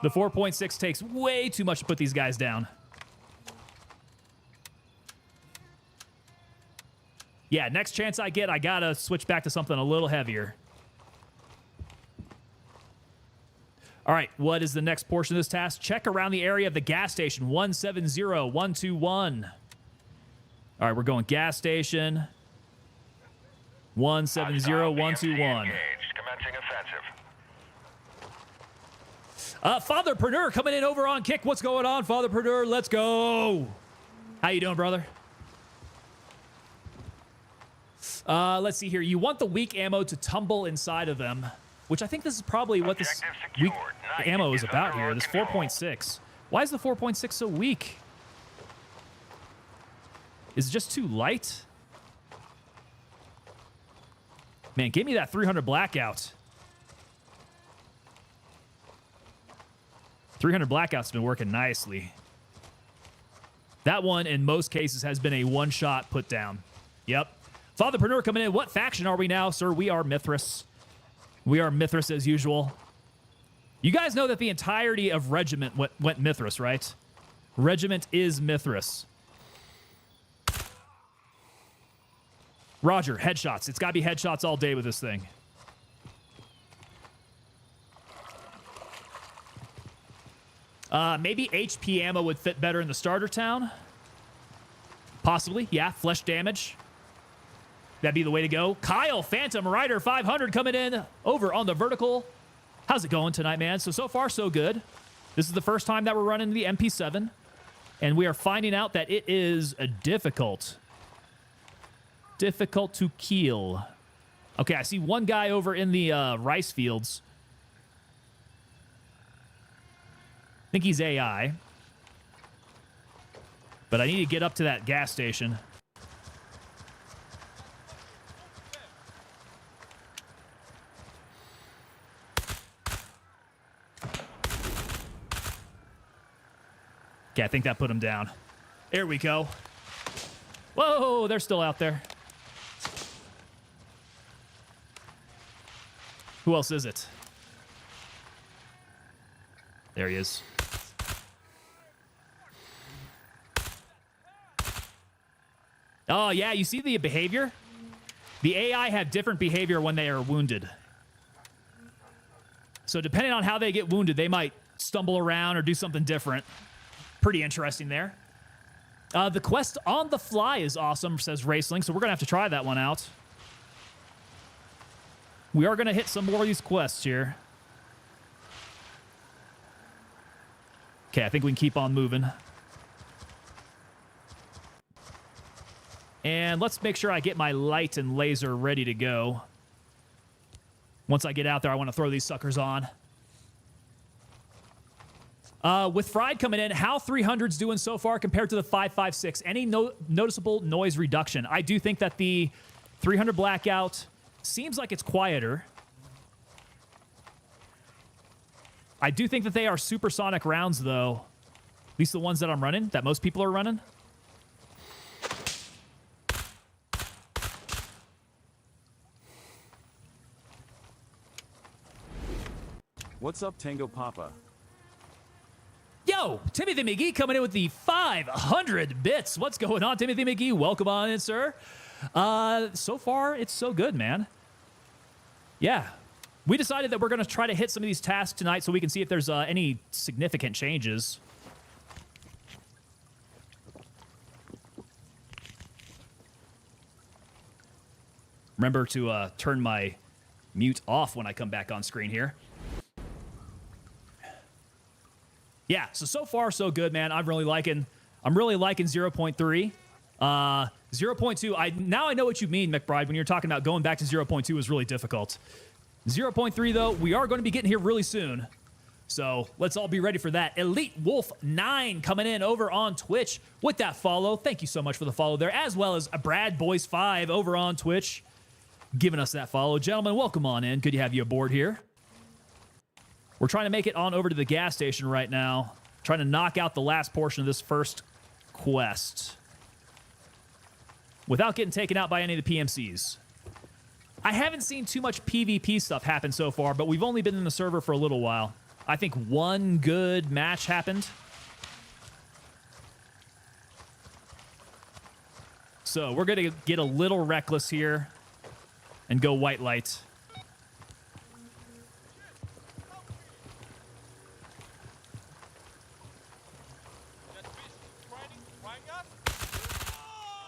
The 4.6 takes way too much to put these guys down. Yeah, next chance I get, I gotta switch back to something a little heavier. All right, what is the next portion of this task? Check around the area of the gas station, 170121. All right, we're going gas station, 170121. Engaged. Commencing offensive. Fatherpreneur coming in over on Kick. What's going on, Fatherpreneur? Let's go. How you doing, brother? Let's see here. You want the weak ammo to tumble inside of them, which I think this is probably what this weak ammo is about here. This 4.6. Why is the 4.6 so weak? Is it just too light? Man, give me that 300 blackout. 300 blackouts been working nicely. That one, in most cases, has been a one-shot put down. Yep. Fatherpreneur coming in. What faction are we now, sir? We are Mithras. We are Mithras as usual. You guys know that the entirety of Regiment went Mithras, right? Regiment is Mithras. Roger, headshots. It's got to be headshots all day with this thing. Maybe HP ammo would fit better in the starter town. Possibly, yeah. Flesh damage. That'd be the way to go. Kyle, Phantom Rider 500 coming in over on the vertical. How's it going tonight, man? So far, so good. This is the first time that we're running the MP7, and we are finding out that it is difficult. Difficult to kill. Okay, I see one guy over in the rice fields. I think he's AI. But I need to get up to that gas station. Okay, I think that put him down. There we go. Whoa, they're still out there. Who else is it? There he is. Oh, yeah, you see the behavior? The AI have different behavior when they are wounded. So depending on how they get wounded, they might stumble around or do something different. Pretty interesting there. The quest on the fly is awesome, says Raceling, so we're going to have to try that one out. We are going to hit some more of these quests here. Okay, I think we can keep on moving. And let's make sure I get my light and laser ready to go. Once I get out there, I want to throw these suckers on. With Fried coming in, how 300's doing so far compared to the 556? Any noticeable noise reduction? I do think that the 300 Blackout seems like it's quieter. I do think that they are supersonic rounds, though. At least the ones that I'm running, that most people are running. What's up, Tango Papa? Yo, Timothy McGee coming in with the 500 bits. What's going on, Timothy McGee? Welcome on in, sir. So far, it's so good, man. Yeah. We decided that we're going to try to hit some of these tasks tonight so we can see if there's any significant changes. Remember to turn my mute off when I come back on screen here. Yeah, so far so good, man. I'm really liking 0.3. 0.2, now I know what you mean, McBride, when you're talking about going back to 0.2 is really difficult. 0.3, though, we are going to be getting here really soon. So let's all be ready for that. Elite Wolf 9 coming in over on Twitch with that follow. Thank you so much for the follow there, as well as a Brad Boys 5 over on Twitch giving us that follow. Gentlemen, welcome on in. Good to have you aboard here. We're trying to make it on over to the gas station right now. Trying to knock out the last portion of this first quest without getting taken out by any of the PMCs. I haven't seen too much PvP stuff happen so far, but we've only been in the server for a little while. I think one good match happened. So we're going to get a little reckless here and go white light.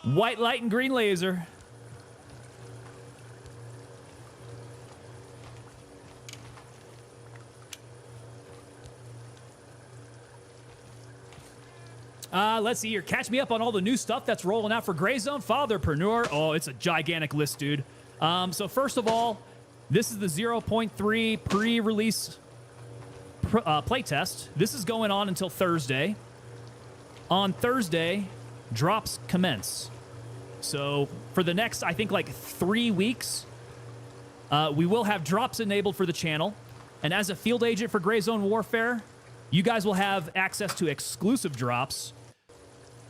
White light and green laser. Let's see here. Catch me up on all the new stuff that's rolling out for Gray Zone Fatherpreneur. Oh, it's a gigantic list, dude. So first of all, this is the 0.3 pre-release playtest. This is going on until Thursday. On Thursday, drops commence. So for the next, I think, like 3 weeks, we will have drops enabled for the channel. And as a field agent for Gray Zone Warfare, you guys will have access to exclusive drops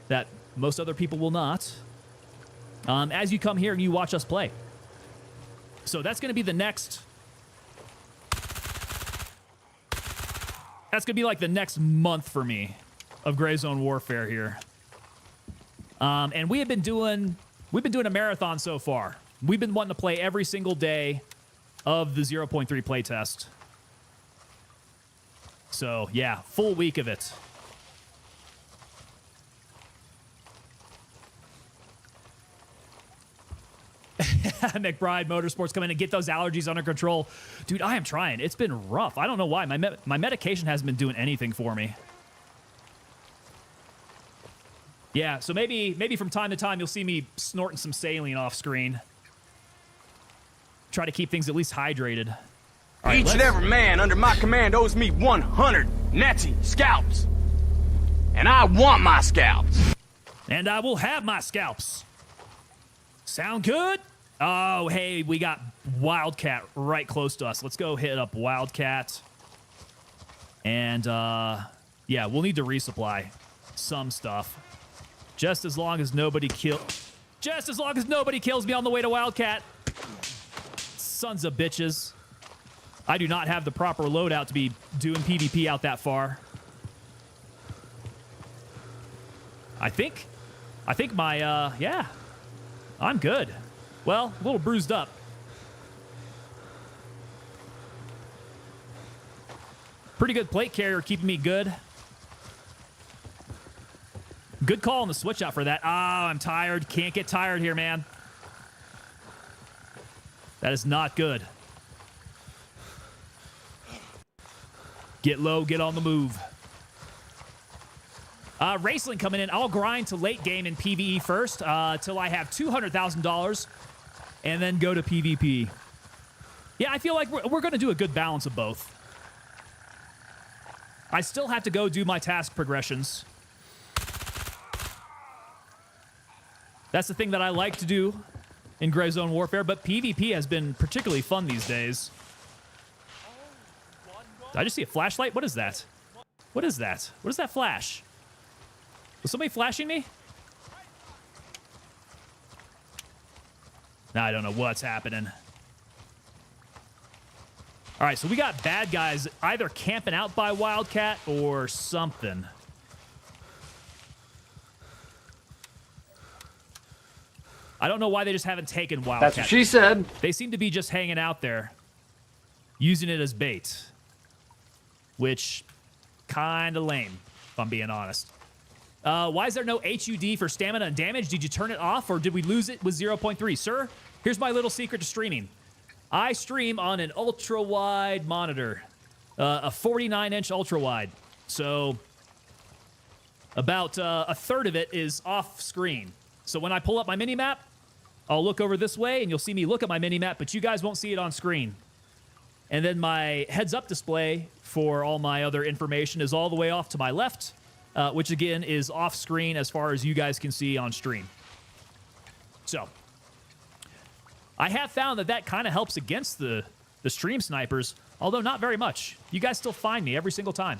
that most other people will not, as you come here and you watch us play. So that's going to be the next... That's going to be like the next month for me of Gray Zone Warfare here. And we've been doing a marathon so far. We've been wanting to play every single day of the 0.3 playtest. So, yeah, full week of it. McBride Motorsports come in and get those allergies under control. Dude, I am trying. It's been rough. I don't know why. My medication hasn't been doing anything for me. Yeah, so maybe from time to time you'll see me snorting some saline off screen. Try to keep things at least hydrated. All right, Each and every man under my command owes me 100 Nazi scalps. And I want my scalps. And I will have my scalps. Sound good? Oh, hey, we got Wildcat right close to us. Let's go hit up Wildcat. And, yeah, we'll need to resupply some stuff. Just as long as nobody kills me on the way to Wildcat. Sons of bitches. I do not have the proper loadout to be doing PvP out that far. I think my, yeah, I'm good. Well, a little bruised up. Pretty good plate carrier keeping me good. Good call on the switch out for that. Ah, I'm tired. Can't get tired here, man. That is not good. Get low, get on the move. Raceling coming in. I'll grind to late game in PvE first till I have $200,000 and then go to PvP. Yeah, I feel like we're going to do a good balance of both. I still have to go do my task progressions. That's the thing that I like to do in Gray Zone Warfare, but PvP has been particularly fun these days. Did I just see a flashlight? What is that? What is that? What is that flash? Was somebody flashing me? Now I don't know what's happening. All right, so we got bad guys either camping out by Wildcat or something. I don't know why they just haven't taken Wildcat. That's what she said. They seem to be just hanging out there, using it as bait. Which, kind of lame, if I'm being honest. Why is there no HUD for stamina and damage? Did you turn it off, or did we lose it with 0.3? Sir, here's my little secret to streaming. I stream on an ultra-wide monitor. A 49-inch ultra-wide. So, about a third of it is off-screen. So when I pull up my mini-map, I'll look over this way, and you'll see me look at my mini-map, but you guys won't see it on screen. And then my heads-up display for all my other information is all the way off to my left, which, again, is off-screen as far as you guys can see on stream. So, I have found that kind of helps against the stream snipers, although not very much. You guys still find me every single time.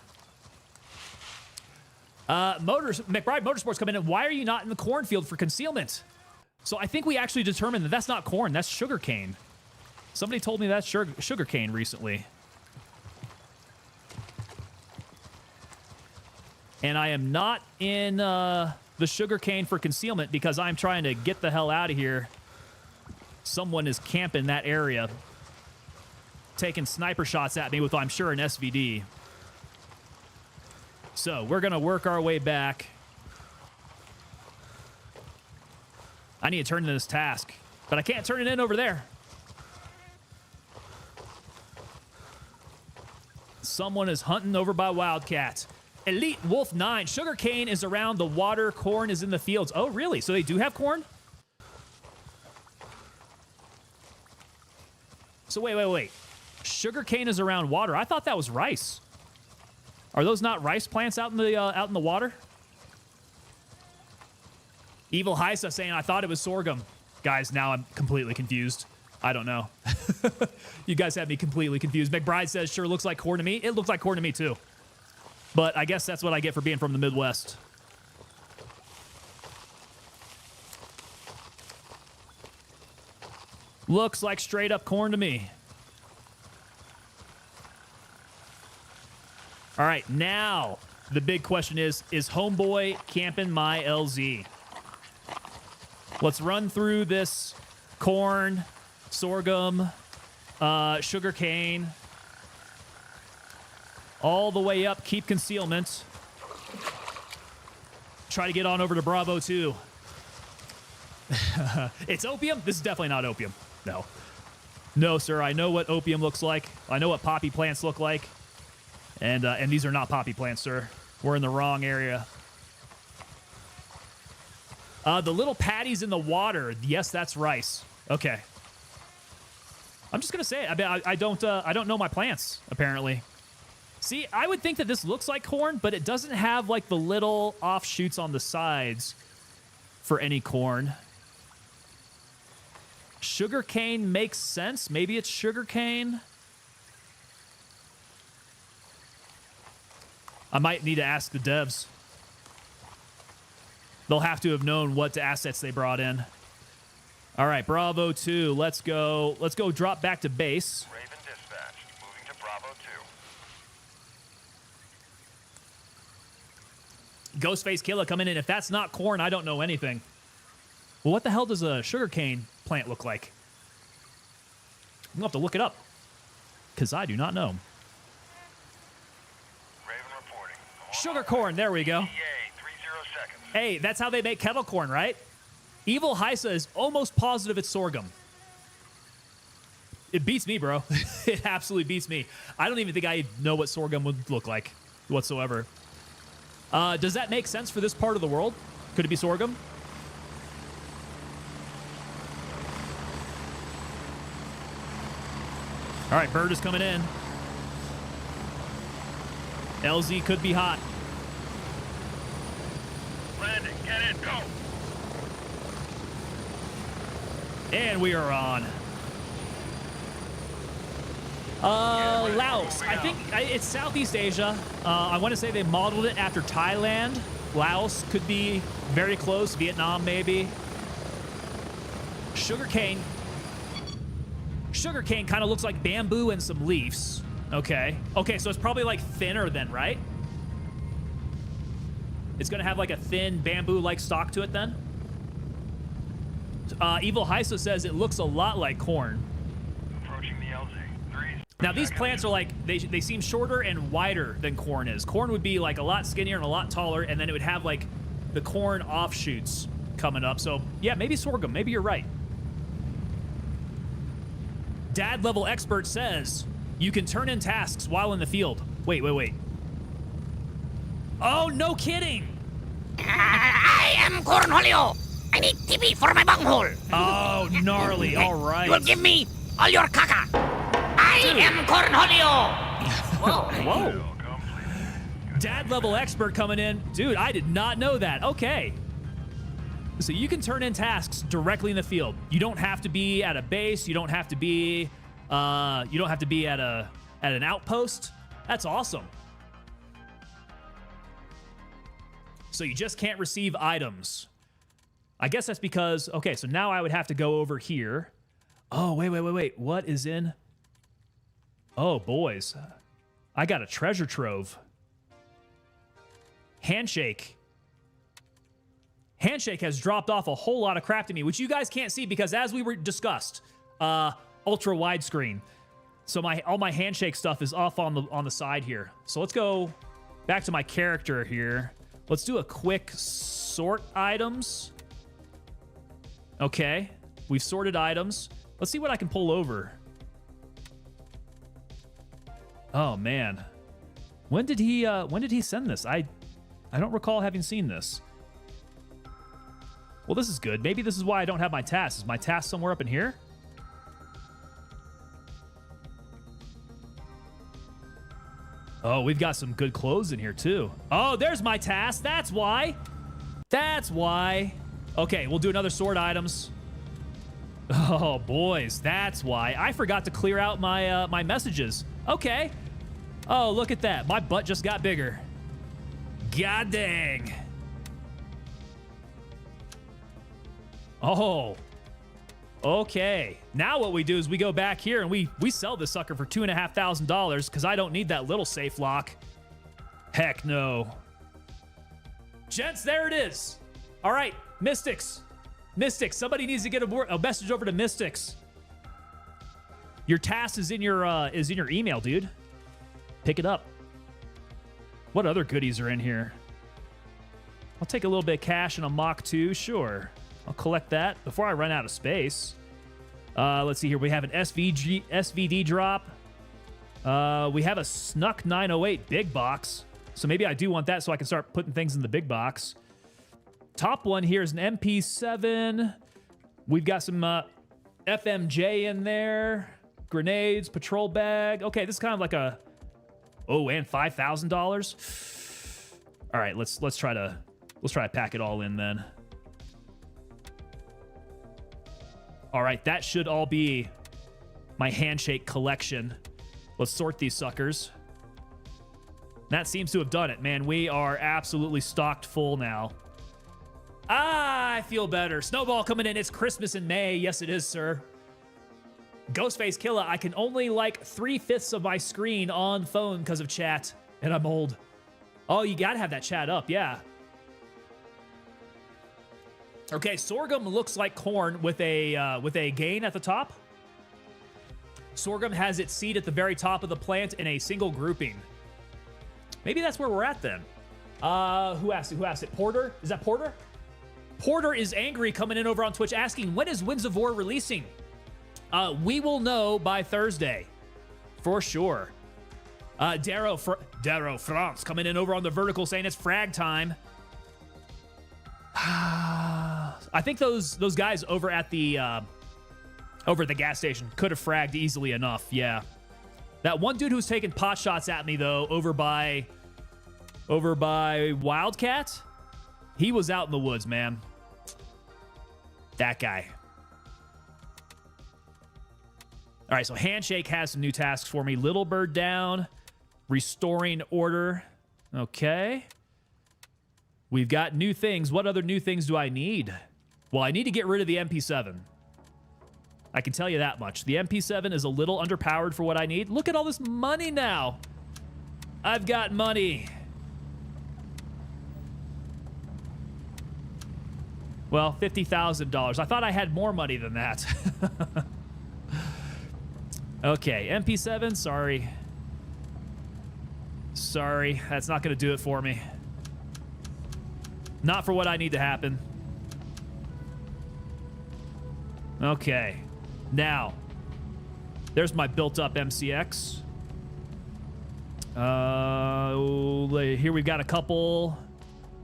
McBride Motorsports coming in. Why are you not in the cornfield for concealment? So I think we actually determined that that's not corn, that's sugarcane. Somebody told me that's sugarcane recently. And I am not in the sugarcane for concealment because I'm trying to get the hell out of here. Someone is camping that area, taking sniper shots at me with, I'm sure, an SVD. So we're going to work our way back. I need to turn in this task, but I can't turn it in over there. Someone is hunting over by Wildcat. Elite Wolf 9. Sugarcane is around the water. Corn is in the fields. Oh, really? So they do have corn? So wait. Sugarcane is around water. I thought that was rice. Are those not rice plants out in the water? Evil Heisa saying, I thought it was sorghum. Guys, now I'm completely confused. I don't know. You guys have me completely confused. McBride says, sure looks like corn to me. It looks like corn to me, too. But I guess that's what I get for being from the Midwest. Looks like straight up corn to me. All right, now the big question is Homeboy camping my LZ? Let's run through this corn, sorghum, sugar cane, all the way up, keep concealment. Try to get on over to Bravo 2. It's opium? This is definitely not opium. No. No, sir. I know what opium looks like. I know what poppy plants look like. And these are not poppy plants, sir. We're in the wrong area. The little patties in the water. Yes, that's rice. Okay. I'm just gonna say it. I don't know my plants, apparently. See, I would think that this looks like corn, but it doesn't have like the little offshoots on the sides for any corn. Sugarcane makes sense. Maybe it's sugarcane. I might need to ask the devs. They'll have to have known what assets they brought in. All right, Bravo 2. Let's go. Let's go drop back to base. Raven dispatched. Moving to Bravo 2. Ghostface Killer coming in. If that's not corn, I don't know anything. Well, what the hell does a sugarcane plant look like? We'll have to look it up, because I do not know. Raven reporting. Sugar corn. There we go. Yay, 30 seconds. Hey, that's how they make kettle corn, right? Evil Hysa is almost positive it's sorghum. It beats me, bro. It absolutely beats me. I don't even think I know what sorghum would look like whatsoever. Does that make sense for this part of the world? Could it be sorghum? All right, bird is coming in. LZ could be hot. Landing, get in, go! And we are on. Laos. I think it's Southeast Asia. I want to say they modeled it after Thailand. Laos could be very close. Vietnam, maybe. Sugarcane. Sugarcane kind of looks like bamboo and some leaves. Okay. Okay, so it's probably like thinner then, right? It's going to have like a thin bamboo-like stalk to it then? Evil Hysa says it looks a lot like corn. Approaching the LZ. 3 Now, these plants are like, they seem shorter and wider than corn is. Corn would be like a lot skinnier and a lot taller, and then it would have like the corn offshoots coming up. So, yeah, maybe sorghum. Maybe you're right. Dad level expert says you can turn in tasks while in the field. Wait. Oh, no kidding. I am Cornholio. I need TP for my bunghole. Oh, gnarly. All right. You will give me all your caca. I am Cornholio. Whoa. Dad level expert coming in. Dude, I did not know that. Okay. So you can turn in tasks directly in the field. You don't have to be at a base. You don't have to be at an outpost. That's awesome. So you just can't receive items. I guess that's because, okay, so now I would have to go over here. Oh, wait. What is in? Oh, boys. I got a treasure trove. Handshake. Handshake has dropped off a whole lot of crap to me, which you guys can't see because as we were discussed, ultra widescreen. So all my handshake stuff is off on the side here. So let's go back to my character here. Let's do a quick sort items. Okay, we've sorted items. Let's see what I can pull over. Oh man, when did he send this? I don't recall having seen this. Well, this is good. Maybe this is why I don't have my task. Is my task somewhere up in here? Oh, we've got some good clothes in here too. Oh, there's my task. That's why. That's why. Okay, we'll do another sort items. Oh, boys, that's why. I forgot to clear out my my messages. Okay. Oh, look at that. My butt just got bigger. God dang. Oh. Okay. Now what we do is we go back here and we sell this sucker for $2,500 because I don't need that little safe lock. Heck no. Gents, there it is. All right, Mystics. Mystics, somebody needs to get a message over to Mystics. Your task is in your email, dude. Pick it up. What other goodies are in here? I'll take a little bit of cash and a Mach 2, sure. I'll collect that before I run out of space. Let's see here. We have an SVD drop. We have a Snuck 908 big box. So maybe I do want that so I can start putting things in the big box. Top one here is an MP7. We've got some FMJ in there. Grenades, patrol bag. Okay, this is kind of like a... Oh, and $5,000. All right, let's try to pack it all in then. All right, that should all be my handshake collection. Let's sort these suckers. That seems to have done it, man. We are absolutely stocked full now. I feel better. Snowball coming in. It's Christmas in May. Yes, it is, sir. Ghostface Killer. I can only like 3/5 of my screen on phone because of chat, and I'm old. Oh, you gotta have that chat up, yeah. Okay, sorghum looks like corn with a gain at the top. Sorghum has its seed at the very top of the plant in a single grouping. Maybe that's where we're at then. Who asked it? Who asked it? Porter? Is that Porter? Porter is angry coming in over on Twitch asking, when is Winds of War releasing? We will know by Thursday. For sure. Darrow France coming in over on the vertical saying it's frag time. I think those guys over at the gas station could have fragged easily enough. Yeah, that one dude who's taking pot shots at me though over by Wildcat, he was out in the woods, man. That guy. All right, so Handshake has some new tasks for me. Little Bird down, restoring order. Okay. We've got new things. What other new things do I need? Well, I need to get rid of the MP7. I can tell you that much. The MP7 is a little underpowered for what I need. Look at all this money now. I've got money. Well, $50,000. I thought I had more money than that. Okay, MP7, sorry. Sorry, that's not going to do it for me. Not for what I need to happen. Okay. Now, there's my built-up MCX. Here we've got a couple.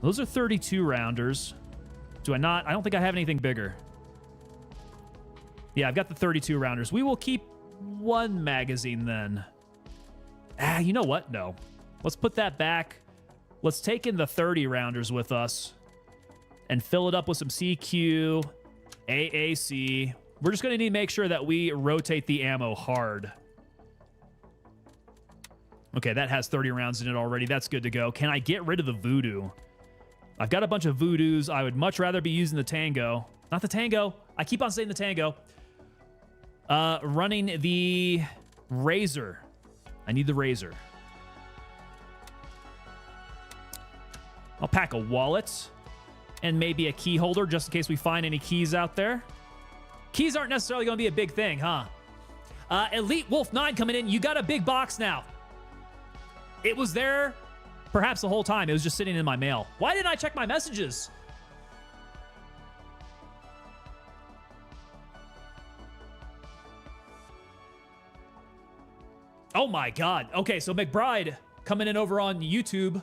Those are 32 rounders. Do I not? I don't think I have anything bigger. Yeah, I've got the 32 rounders. We will keep one magazine then. You know what? No. Let's put that back. Let's take in the 30 rounders with us and fill it up with some CQ, AAC. We're just going to need to make sure that we rotate the ammo hard. Okay, that has 30 rounds in it already. That's good to go. Can I get rid of the Voodoo? I've got a bunch of Voodoos. I would much rather be using the Tango. Not the Tango. I keep on saying the Tango. Running the Razor. I need the Razor. I'll pack a wallet and maybe a key holder just in case we find any keys out there. Keys aren't necessarily going to be a big thing, huh? Elite Wolf 9 coming in. You got a big box now. It was there perhaps the whole time. It was just sitting in my mail. Why didn't I check my messages? Oh my God. Okay, so McBride coming in over on YouTube.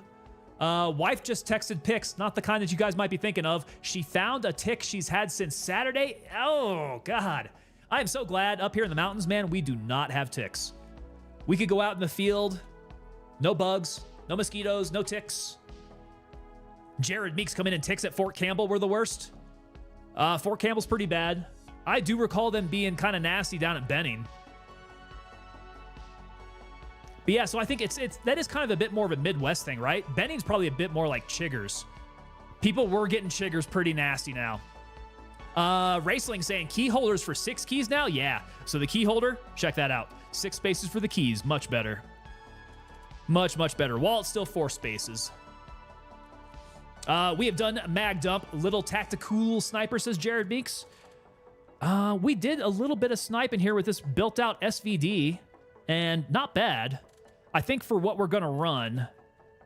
Wife just texted pics, not the kind that you guys might be thinking of. She found a tick she's had since Saturday. Oh God. I am so glad up here in the mountains, man, we do not have ticks. We could go out in the field. No bugs, no mosquitoes, no ticks. Jared Meeks come in and ticks at Fort Campbell were the worst. Fort Campbell's pretty bad. I do recall them being kind of nasty down at Benning. But yeah, so I think that is kind of a bit more of a Midwest thing, right? Benning's probably a bit more like chiggers. People were getting chiggers pretty nasty now. Raceling saying key holders for 6 keys now? Yeah. So the key holder, check that out. 6 spaces for the keys, much better. Much, much better. Wallet's still 4 spaces. We have done mag dump. Little tactical sniper, says Jared Meeks. We did a little bit of sniping here with this built-out SVD, and not bad. I think for what we're going to run,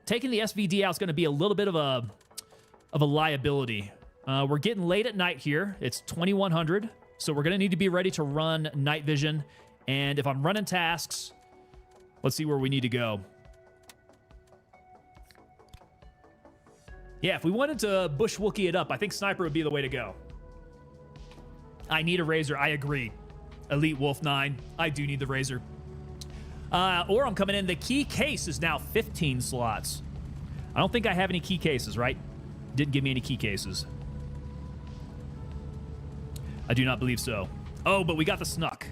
taking the SVD out is going to be a little bit of a liability. We're getting late at night here. It's 2100, so we're going to need to be ready to run night vision. And if I'm running tasks, let's see where we need to go. Yeah, if we wanted to bush Wookiee it up, I think sniper would be the way to go. I need a razor. I agree. Elite Wolf 9. I do need the razor. Or I'm coming in. The key case is now 15 slots. I don't think I have any key cases, right? Didn't give me any key cases. I do not believe so. Oh, but we got the snuck.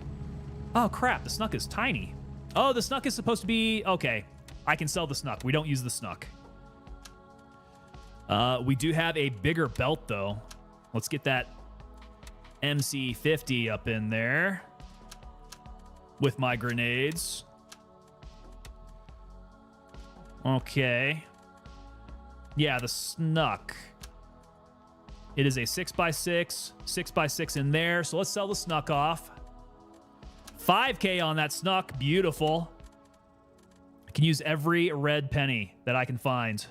Oh, crap. The snuck is tiny. Oh, the snuck is supposed to be... Okay. I can sell the snuck. We don't use the snuck. We do have a bigger belt, though. Let's get that MC50 up in there with my grenades. Okay. Yeah, the snuck. It is a 6x6, 6x6 in there. So let's sell the snuck off. 5K on that snuck. Beautiful. I can use every red penny that I can find.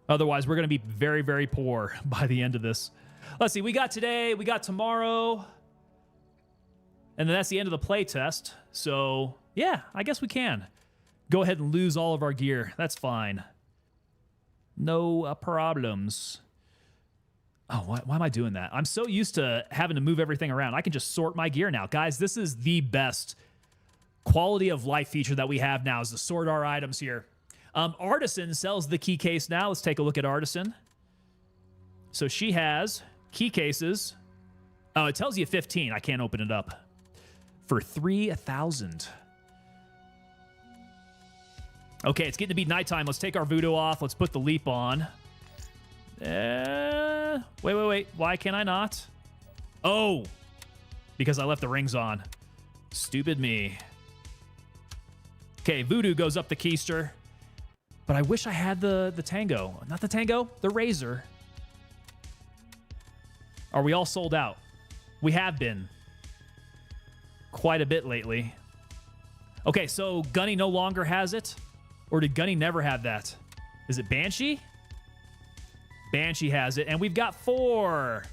Otherwise, we're going to be very, very poor by the end of this. Let's see. We got today. We got tomorrow. And then that's the end of the play test. So, yeah, I guess we can go ahead and lose all of our gear. That's fine. No problems. Oh, why am I doing that? I'm so used to having to move everything around. I can just sort my gear now. Guys, this is the best quality of life feature that we have now is to sort our items here. Artisan sells the key case now. Let's take a look at Artisan. So she has key cases. Oh, it tells you 15. I can't open it up. For 3,000. Okay, it's getting to be nighttime. Let's take our voodoo off. Let's put the leap on. Wait. Why can I not? Oh, because I left the rings on. Stupid me. Okay, voodoo goes up the keister. But I wish I had the tango. Not the tango, the razor. Are we all sold out? We have been. Quite a bit lately. Okay, so Gunny no longer has it? Or did Gunny never have that? Is it Banshee? Banshee has it, and we've got 4.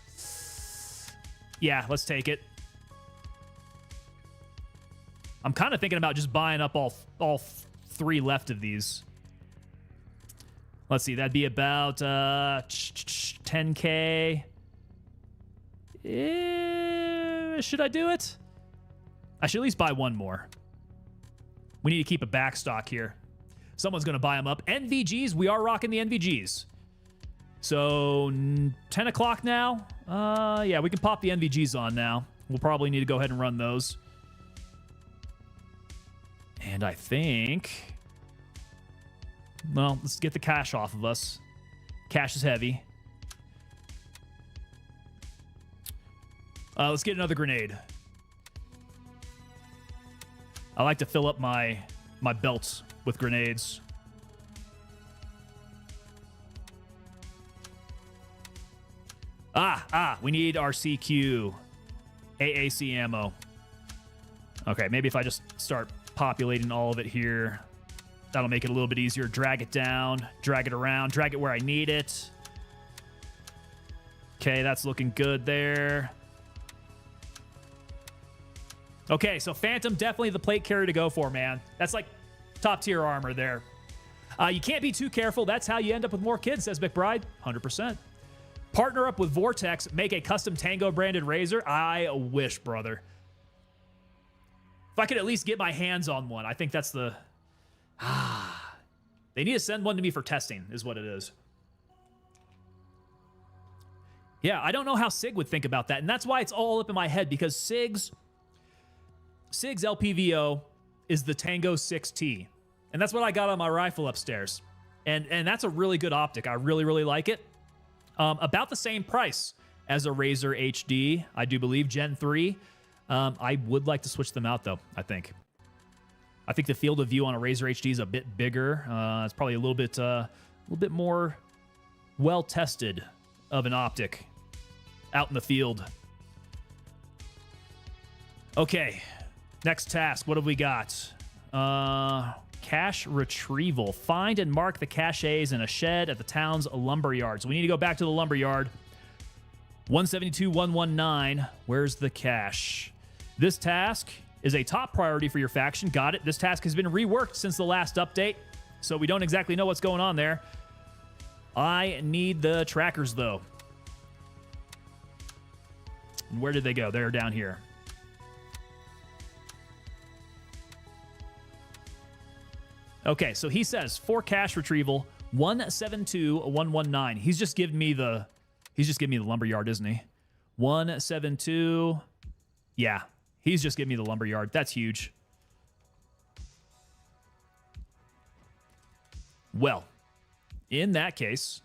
Yeah, let's take it. I'm kind of thinking about just buying up all 3 left of these. Let's see, that'd be about 10K. Should I do it? I should at least buy 1 more. We need to keep a back stock here. Someone's going to buy them up. NVGs, we are rocking the NVGs. So, 10 o'clock now? Yeah, we can pop the NVGs on now. We'll probably need to go ahead and run those. And I think... Well, let's get the cash off of us. Cash is heavy. Let's get another grenade. I like to fill up my belts with grenades. We need our CQ AAC ammo. Okay, maybe if I just start populating all of it here, that'll make it a little bit easier. Drag it down, drag it around, drag it where I need it. Okay, that's looking good there. Okay, so Phantom, definitely the plate carrier to go for, man. That's like top tier armor there. You can't be too careful. That's how you end up with more kids, says McBride. 100%. Partner up with Vortex, make a custom Tango branded razor. I wish, brother. If I could at least get my hands on one, I think that's the... They need to send one to me for testing, is what it is. Yeah, I don't know how Sig would think about that, and that's why it's all up in my head, because Sig's LPVO is the Tango 6T, and that's what I got on my rifle upstairs, and that's a really good optic. I really, really like it. About the same price as a Razor HD, I do believe, Gen 3. I would like to switch them out, though, I think the field of view on a Razor HD is a bit bigger. It's probably a little bit more well-tested of an optic out in the field. Okay, next task. What have we got? cache retrieval. Find and mark the caches in a shed at the town's lumber yard. So we need to go back to the lumber yard. 172-119. Where's the cache? This task is a top priority for your faction. Got it. This task has been reworked since the last update, so we don't exactly know what's going on there. I need the trackers, though. Where did they go? They're down here. Okay, so he says for cache retrieval 172-119. He's just giving me the lumberyard, isn't he? 172. Yeah, he's just giving me the lumberyard. That's huge. Well, in that case,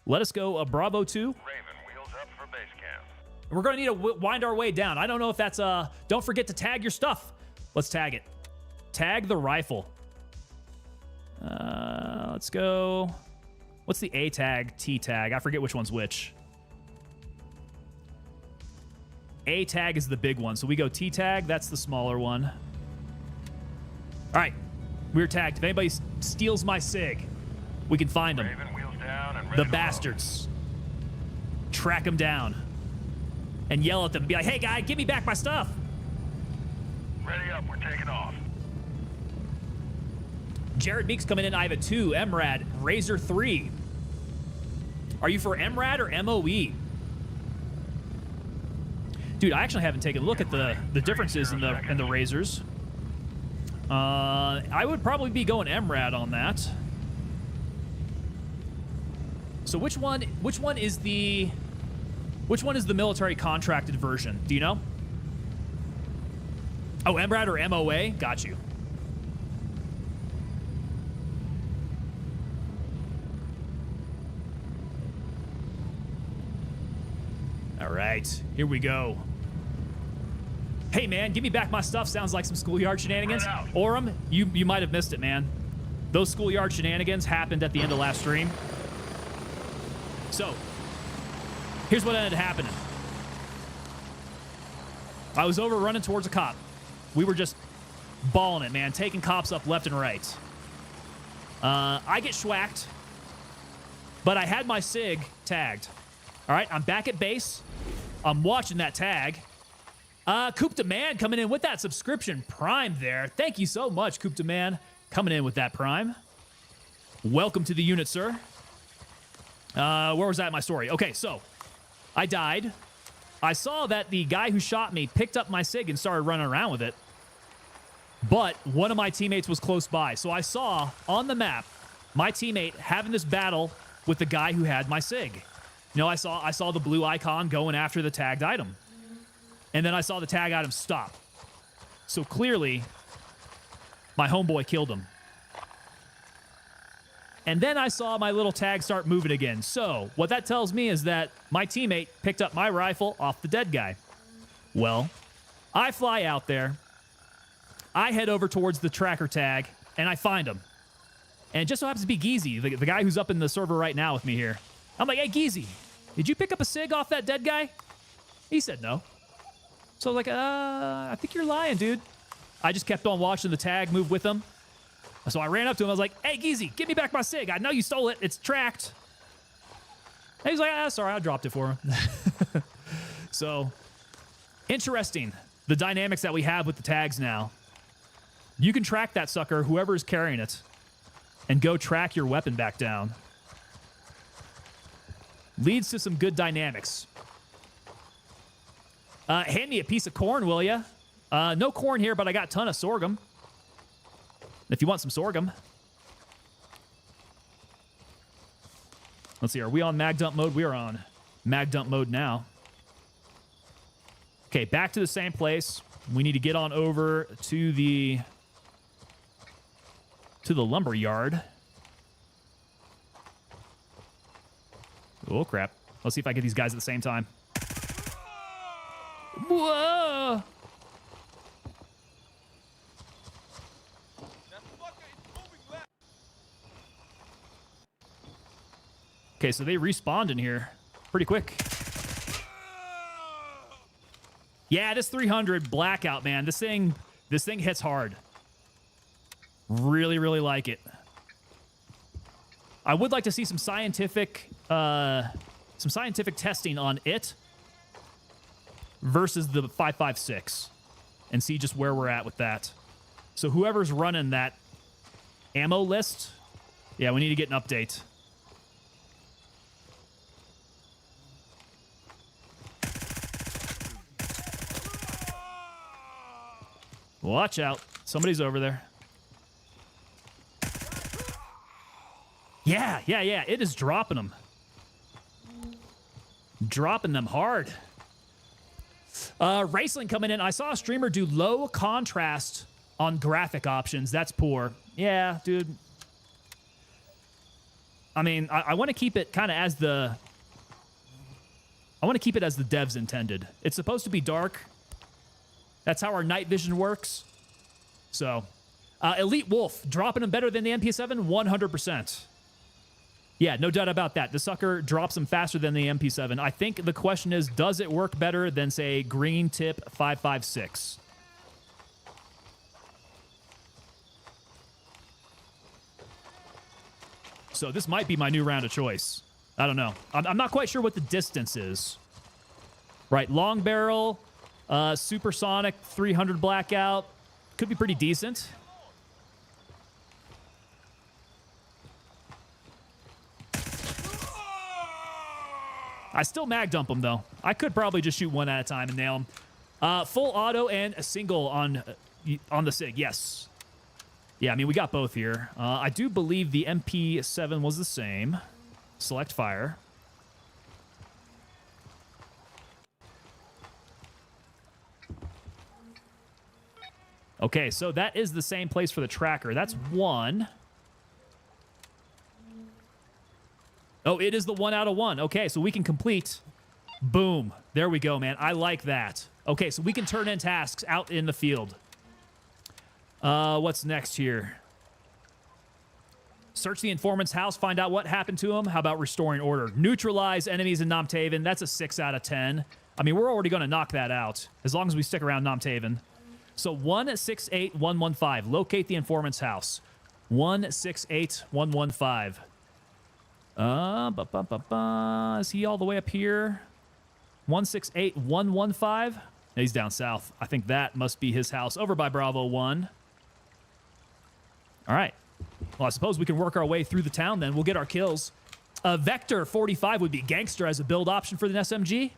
let us go Bravo 2. Raven, wheels up for base camp. We're going to need to wind our way down. I don't know if that's don't forget to tag your stuff. Let's tag it. Tag the rifle. Let's go. What's the A tag, T tag? I forget which one's which. A tag is the big one, so we go T tag. That's the smaller one. All right, we're tagged. If anybody steals my SIG, we can find them. Raven, wheels down and ready The to bastards. Track them down and yell at them and be like, hey, guy, give me back my stuff. roll. Ready up, we're taking off. Jared Meeks coming in. I have a 2, MRAD, Razor 3. Are you for MRAD or MOE? Dude, I actually haven't taken a look at the differences in the Razors. I would probably be going MRAD on that. So which one is the military contracted version? Do you know? Oh, MRAD or MOA? Got you. All right, here we go. Hey, man, give me back my stuff. Sounds like some schoolyard shenanigans. Right out. Orem, you might have missed it, man. Those schoolyard shenanigans happened at the end of last stream. So, here's what ended up happening. I was over running towards a cop. We were just balling it, man, taking cops up left and right. I get schwacked, but I had my SIG tagged. All right, I'm back at base. I'm watching that tag. Coop de Man coming in with that subscription Prime there. Thank you so much, Coop de Man, coming in with that Prime. Welcome to the unit, sir. Where was that in my story? Okay, so I died. I saw that the guy who shot me picked up my SIG and started running around with it. But one of my teammates was close by. So I saw on the map my teammate having this battle with the guy who had my SIG. You know, I saw the blue icon going after the tagged item. And then I saw the tag item stop. So clearly, my homeboy killed him. And then I saw my little tag start moving again. So what that tells me is that my teammate picked up my rifle off the dead guy. Well, I fly out there. I head over towards the tracker tag, and I find him. And it just so happens to be Geezy, the guy who's up in the server right now with me here. I'm like, hey, Geezy, did you pick up a SIG off that dead guy? He said no. So I was like, I think you're lying, dude. I just kept on watching the tag move with him. So I ran up to him. I was like, hey, Geezy, give me back my SIG. I know you stole it. It's tracked. And he's like, sorry, I dropped it for him. So, interesting. The dynamics that we have with the tags now. You can track that sucker, whoever is carrying it, and go track your weapon back down. Leads to some good dynamics. Hand me a piece of corn, will ya? No corn here, but I got a ton of sorghum. If you want some sorghum. Let's see, are we on mag dump mode? We are on mag dump mode now. Okay, back to the same place. We need to get on over to the lumber yard. Oh, crap. Let's see if I get these guys at the same time. Whoa! Okay, so they respawned in here pretty quick. Yeah, this 300 blackout, man. This thing hits hard. Really, really like it. I would like to see some scientific testing on it versus the 5.56 and see just where we're at with that. So whoever's running that ammo list, yeah, we need to get an update. Watch out. Somebody's over there. Yeah. It is dropping them. Dropping them hard. Raceling coming in. I saw a streamer do low contrast on graphic options. That's poor. Yeah, dude. I mean, I want to keep it kind of as the... I want to keep it as the devs intended. It's supposed to be dark. That's how our night vision works. So, Elite Wolf, dropping them better than the MP7? 100%. Yeah, no doubt about that. The sucker drops them faster than the MP7. I think the question is, does it work better than, say, Green Tip 5.56? So this might be my new round of choice. I don't know. I'm not quite sure what the distance is. Right, long barrel, supersonic, 300 blackout. Could be pretty decent. I still mag dump them, though. I could probably just shoot one at a time and nail them. Full auto and a single on the SIG, yes. Yeah, I mean, we got both here. I do believe the MP7 was the same. Select fire. Okay, so that is the same place for the tracker. That's one. Oh, it is the 1 out of 1. Okay, so we can complete. Boom. There we go, man. I like that. Okay, so we can turn in tasks out in the field. What's next here? Search the informant's house, find out what happened to him. How about restoring order? Neutralize enemies in Namtaven. That's a 6 out of 10. I mean, we're already going to knock that out as long as we stick around Namtaven. So 168115. Locate the informant's house. 168115. Is he all the way up here? 168115. He's down south. I think that must be his house over by Bravo 1. All right. Well, I suppose we can work our way through the town then. We'll get our kills. Vector 45 would be gangster as a build option for an SMG.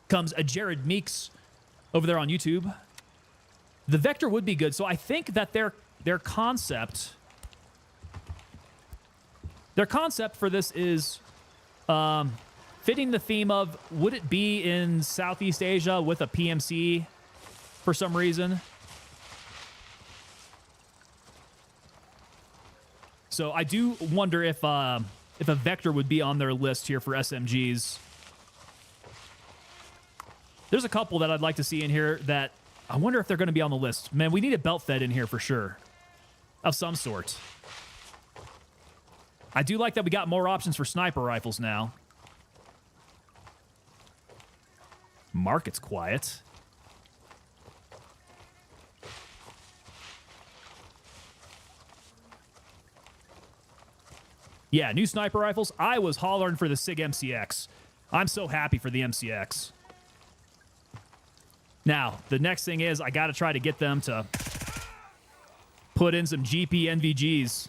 Comes a Jared Meeks over there on YouTube. The Vector would be good. So I think that their concept for this is fitting the theme of, would it be in Southeast Asia with a PMC for some reason? So I do wonder if a Vector would be on their list here for SMGs. There's a couple that I'd like to see in here that I wonder if they're going to be on the list. Man, we need a belt fed in here for sure. Of some sort. I do like that we got more options for sniper rifles now. Market's quiet. Yeah, new sniper rifles. I was hollering for the SIG MCX. I'm so happy for the MCX. Now, the next thing is I got to try to get them to put in some GP NVGs.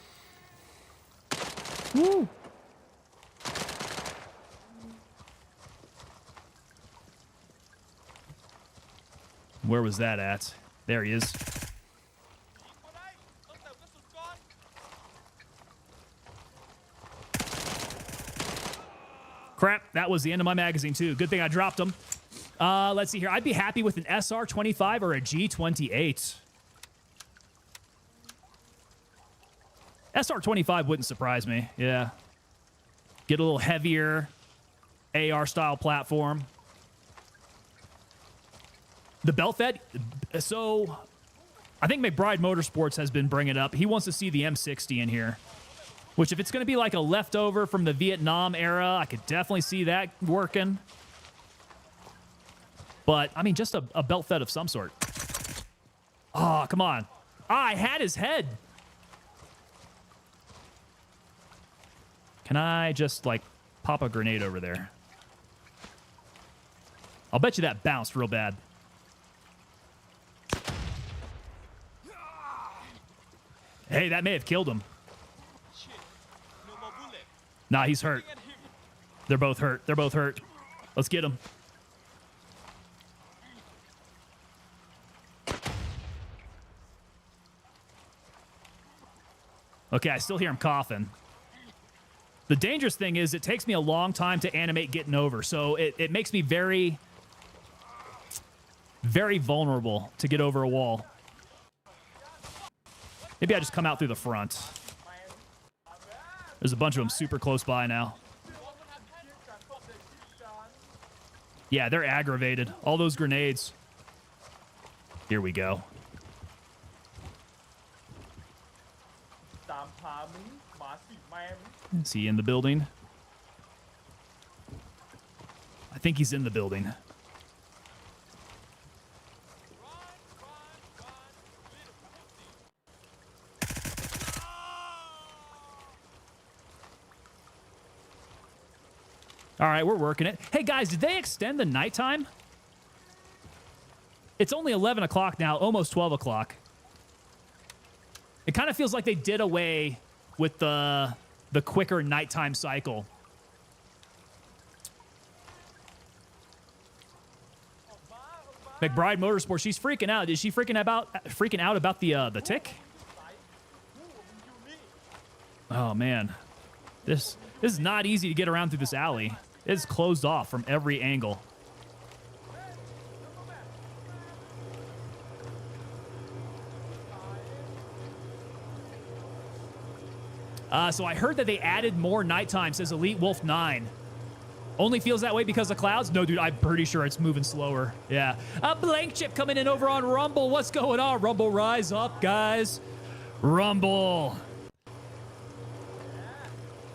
Woo! Where was that at? There he is. Crap, that was the end of my magazine too. Good thing I dropped them. Let's see here. I'd be happy with an SR-25 or a G-28. SR-25 wouldn't surprise me. Yeah. Get a little heavier AR-style platform. The belt fed. So, I think McBride Motorsports has been bringing it up. He wants to see the M60 in here. Which, if it's going to be like a leftover from the Vietnam era, I could definitely see that working. But, I mean, just a belt fed of some sort. Oh, come on. Ah, I had his head. Can I just, like, pop a grenade over there? I'll bet you that bounced real bad. Hey, that may have killed him. Nah, he's hurt. They're both hurt. They're both hurt. Let's get him. Okay, I still hear him coughing. The dangerous thing is it takes me a long time to animate getting over, so it makes me very, very vulnerable to get over a wall. Maybe I just come out through the front. There's a bunch of them super close by now. Yeah, they're aggravated. All those grenades. Here we go. Is he in the building? I think he's in the building. All right, we're working it. Hey, guys, did they extend the nighttime? It's only 11 o'clock now, almost 12 o'clock. It kind of feels like they did away with the quicker nighttime cycle. McBride Motorsport, she's freaking out. Is she freaking out about the tick? Oh man, this is not easy to get around through this alley. It's closed off from every angle. So I heard that they added more nighttime, says Elite Wolf 9. Only feels that way because of clouds? No, dude, I'm pretty sure it's moving slower. Yeah. Blank Chip coming in over on Rumble. What's going on? Rumble, rise up, guys. Rumble.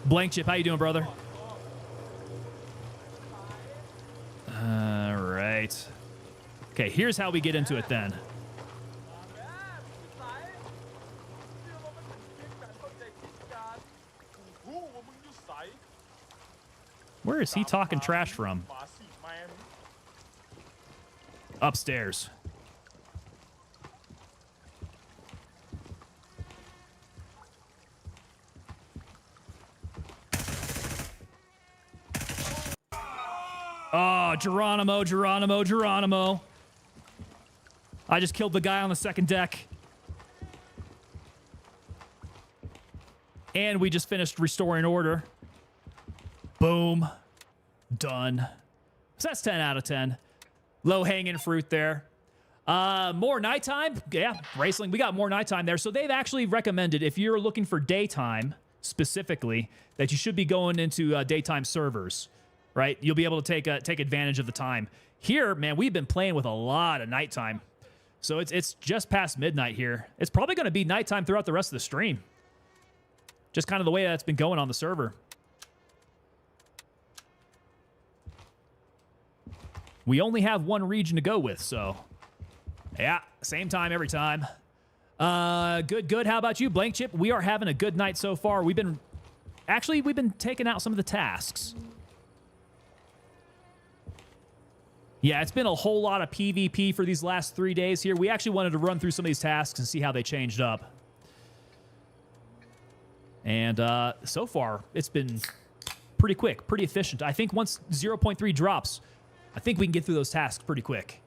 Blank Chip, how you doing, brother? All right. Okay, here's how we get into it then. Where is he talking trash from? Upstairs. Oh, Geronimo, Geronimo, Geronimo. I just killed the guy on the second deck. And we just finished restoring order. Boom. Done. So that's 10 out of 10. Low-hanging fruit there. More nighttime? Yeah, Raceling. We got more nighttime there. So they've actually recommended, if you're looking for daytime specifically, that you should be going into daytime servers, right? You'll be able to take advantage of the time. Here, man, we've been playing with a lot of nighttime. So it's just past midnight here. It's probably going to be nighttime throughout the rest of the stream. Just kind of the way that's been going on the server. We only have one region to go with, so yeah, same time every time. Good. How about you, Blank Chip? We are having a good night so far. We've been taking out some of the tasks. Yeah, it's been a whole lot of PvP for these last 3 days here. We actually wanted to run through some of these tasks and see how they changed up. And so far, it's been pretty quick, pretty efficient. I think once 0.3 drops, I think we can get through those tasks pretty quick.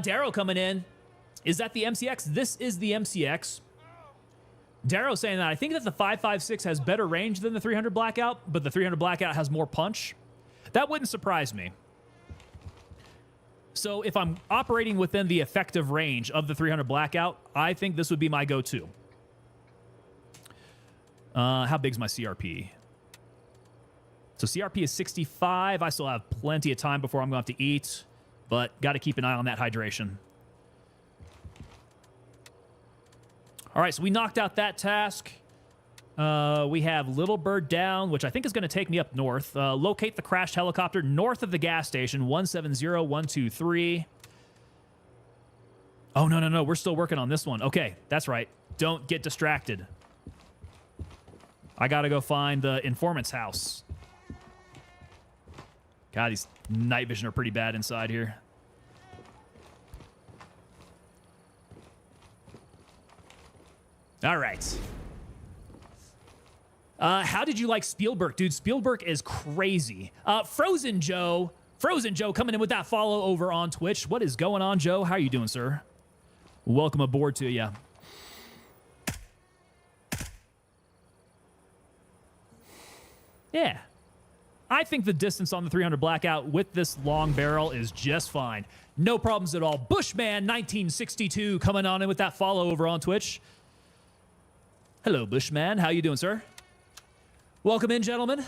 Darrow coming in. Is that the MCX? This is the MCX. Darrow saying that I think that the 5.56 has better range than the 300 Blackout, but the 300 Blackout has more punch. That wouldn't surprise me. So if I'm operating within the effective range of the 300 Blackout, I think this would be my go-to. How big's my CRP? So CRP is 65. I still have plenty of time before I'm going to have to eat, but got to keep an eye on that hydration. All right, so we knocked out that task. We have Little Bird down, which I think is going to take me up north. Locate the crashed helicopter north of the gas station, 170123. Oh, no, no, no. We're still working on this one. Okay, that's right. Don't get distracted. I got to go find the informant's house. God, these night vision are pretty bad inside here. All right. How did you like Spielberg? Dude, Spielberg is crazy. Frozen Joe coming in with that follow over on Twitch. What is going on, Joe? How are you doing, sir? Welcome aboard to you. Yeah. I think the distance on the 300 Blackout with this long barrel is just fine. No problems at all. Bushman1962 coming on in with that follow over on Twitch. Hello, Bushman. How you doing, sir? Welcome in, gentlemen.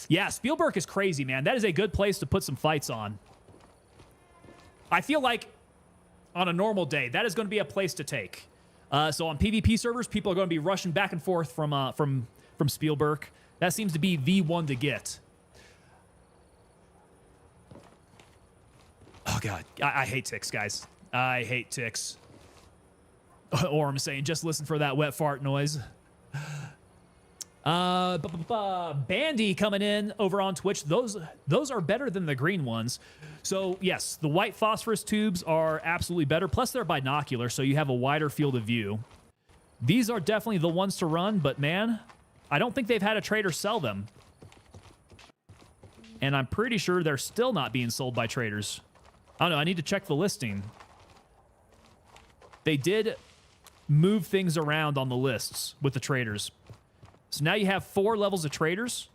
Yeah, Spielberg is crazy, man. That is a good place to put some fights on. I feel like on a normal day, that is going to be a place to take. So on PvP servers, people are going to be rushing back and forth from Spielberg. That seems to be the one to get. Oh, God. I hate ticks, guys. I hate ticks. Or I'm saying, just listen for that wet fart noise. Bandy coming in over on Twitch. Those are better than the green ones. So, yes, the white phosphorus tubes are absolutely better. Plus, they're binocular, so you have a wider field of view. These are definitely the ones to run, but, man, I don't think they've had a trader sell them. And I'm pretty sure they're still not being sold by traders. I don't know. I need to check the listing. They did move things around on the lists with the traders. So now you have 4 levels of traders.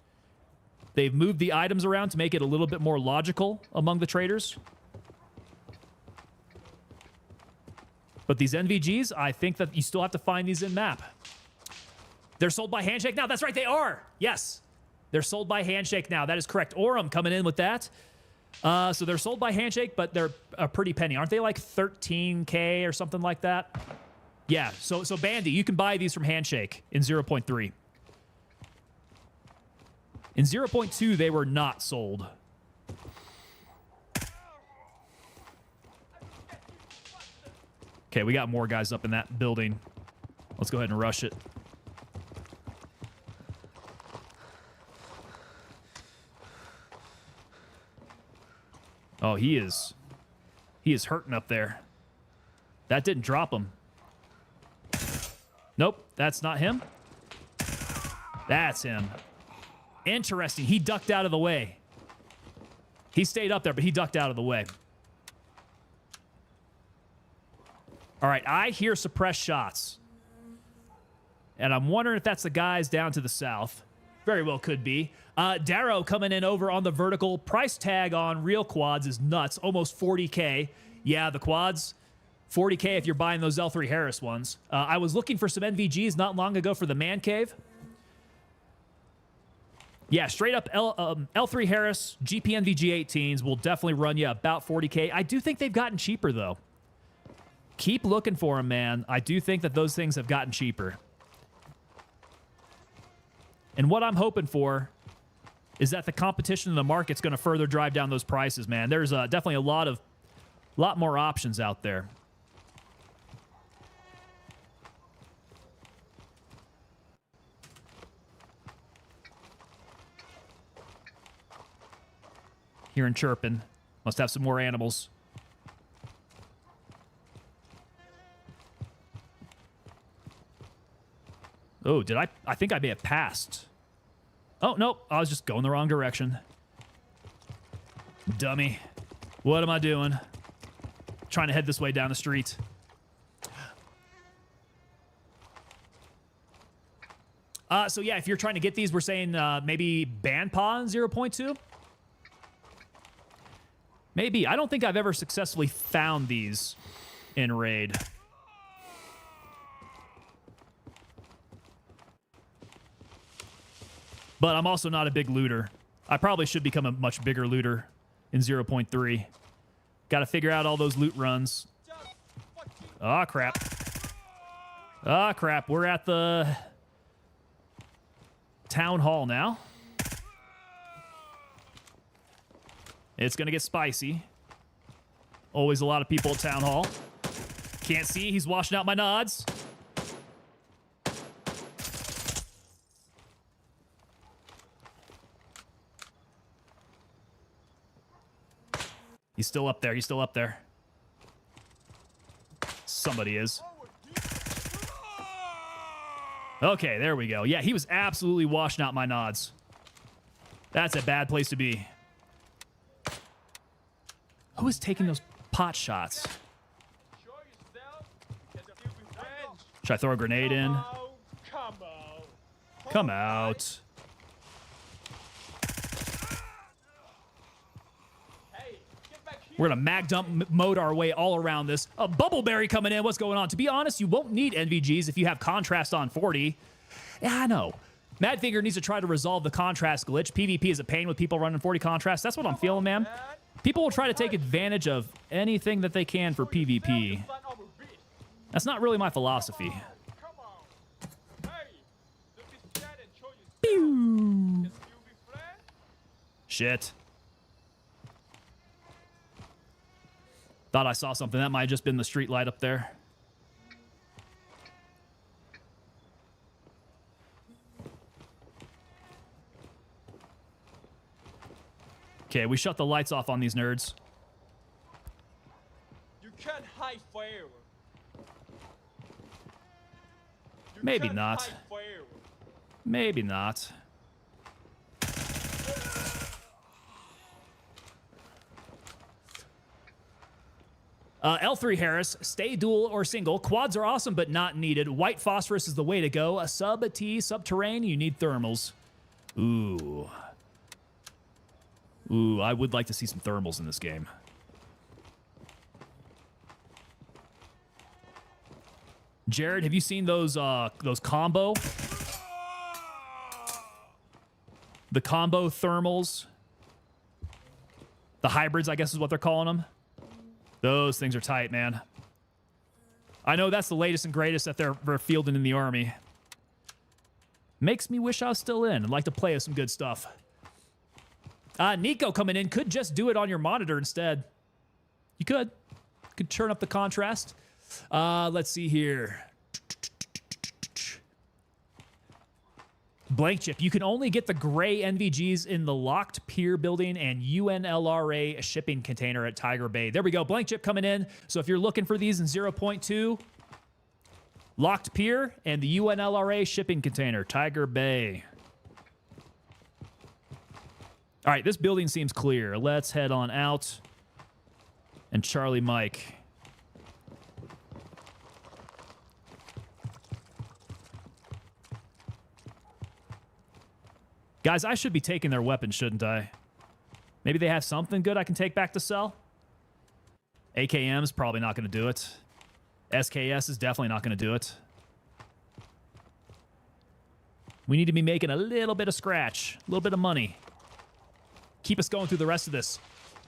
They've moved the items around to make it a little bit more logical among the traders. But these NVGs, I think that you still have to find these in map. They're sold by handshake now. That's right, they are. Yes, they're sold by handshake now. That is correct. Orem coming in with that. So they're sold by handshake, but they're a pretty penny. Aren't they like 13K or something like that? Yeah, so Bandy, you can buy these from handshake in 0.3. In 0.2, they were not sold. Okay, we got more guys up in that building. Let's go ahead and rush it. Oh, he is hurting up there. That didn't drop him. Nope, that's not him. That's him. Interesting. He ducked out of the way. He stayed up there, but he ducked out of the way. All right, I hear suppressed shots. And I'm wondering if that's the guys down to the south. Very well could be. Darrow coming in over on the vertical. Price tag on real quads is nuts. Almost 40K. Yeah, the quads, 40K if you're buying those L3 Harris ones. I was looking for some NVGs not long ago for the man cave. Yeah, straight up L3 Harris GP NVG 18s will definitely run you about 40K. I do think they've gotten cheaper, though. Keep looking for them, man. I do think that those things have gotten cheaper. And what I'm hoping for is that the competition in the market's going to further drive down those prices, man. There's definitely a lot more options out there. Hearing chirping. Must have some more animals. Oh, did I think I may have passed. Oh, nope. I was just going the wrong direction. Dummy. What am I doing? Trying to head this way down the street. So yeah, if you're trying to get these, we're saying maybe Banpaw in 0.2? Maybe. I don't think I've ever successfully found these in Raid. But I'm also not a big looter. I probably should become a much bigger looter in 0.3. Got to figure out all those loot runs. Ah, crap. Ah, crap. We're at the town hall now. It's going to get spicy. Always a lot of people at town hall. Can't see. He's washing out my nods. He's still up there. He's still up there. Somebody is. Okay, there we go. Yeah, he was absolutely washing out my nods. That's a bad place to be. Who is taking those pot shots? Should I throw a grenade in? Come out. We're gonna mag dump mode our way all around this. A Bubbleberry coming in. What's going on? To be honest, you won't need NVGs if you have contrast on 40. Yeah, I know. Madfinger needs to try to resolve the contrast glitch. PvP is a pain with people running 40 contrast. That's what I'm feeling, man. People will try to take advantage of anything that they can for PvP. That's not really my philosophy. Pew. Shit. Thought I saw something. That might have just been the street light up there. Okay, we shut the lights off on these nerds. You can't hide fire. Maybe not. Maybe not. L3 Harris, stay dual or single. Quads are awesome, but not needed. White phosphorus is the way to go. A sub T subterranean, you need thermals. Ooh. Ooh, I would like to see some thermals in this game. Jared, have you seen those combo? The combo thermals? The hybrids, I guess is what they're calling them. Those things are tight, man. I know that's the latest and greatest that they're fielding in the army. Makes me wish I was still in. I'd like to play with some good stuff. Nico coming in. Could just do it on your monitor instead. You could. Could turn up the contrast. Let's see here. Blank chip. You can only get the gray NVGs in the locked pier building and UNLRA shipping container at Tiger Bay. There we go. Blank chip coming in. So if you're looking for these in 0.2, locked pier and the UNLRA shipping container, Tiger Bay. All right, this building seems clear. Let's head on out. And Charlie Mike. Guys, I should be taking their weapons, shouldn't I? Maybe they have something good I can take back to sell? AKM's probably not going to do it. SKS is definitely not going to do it. We need to be making a little bit of scratch, a little bit of money. Keep us going through the rest of this.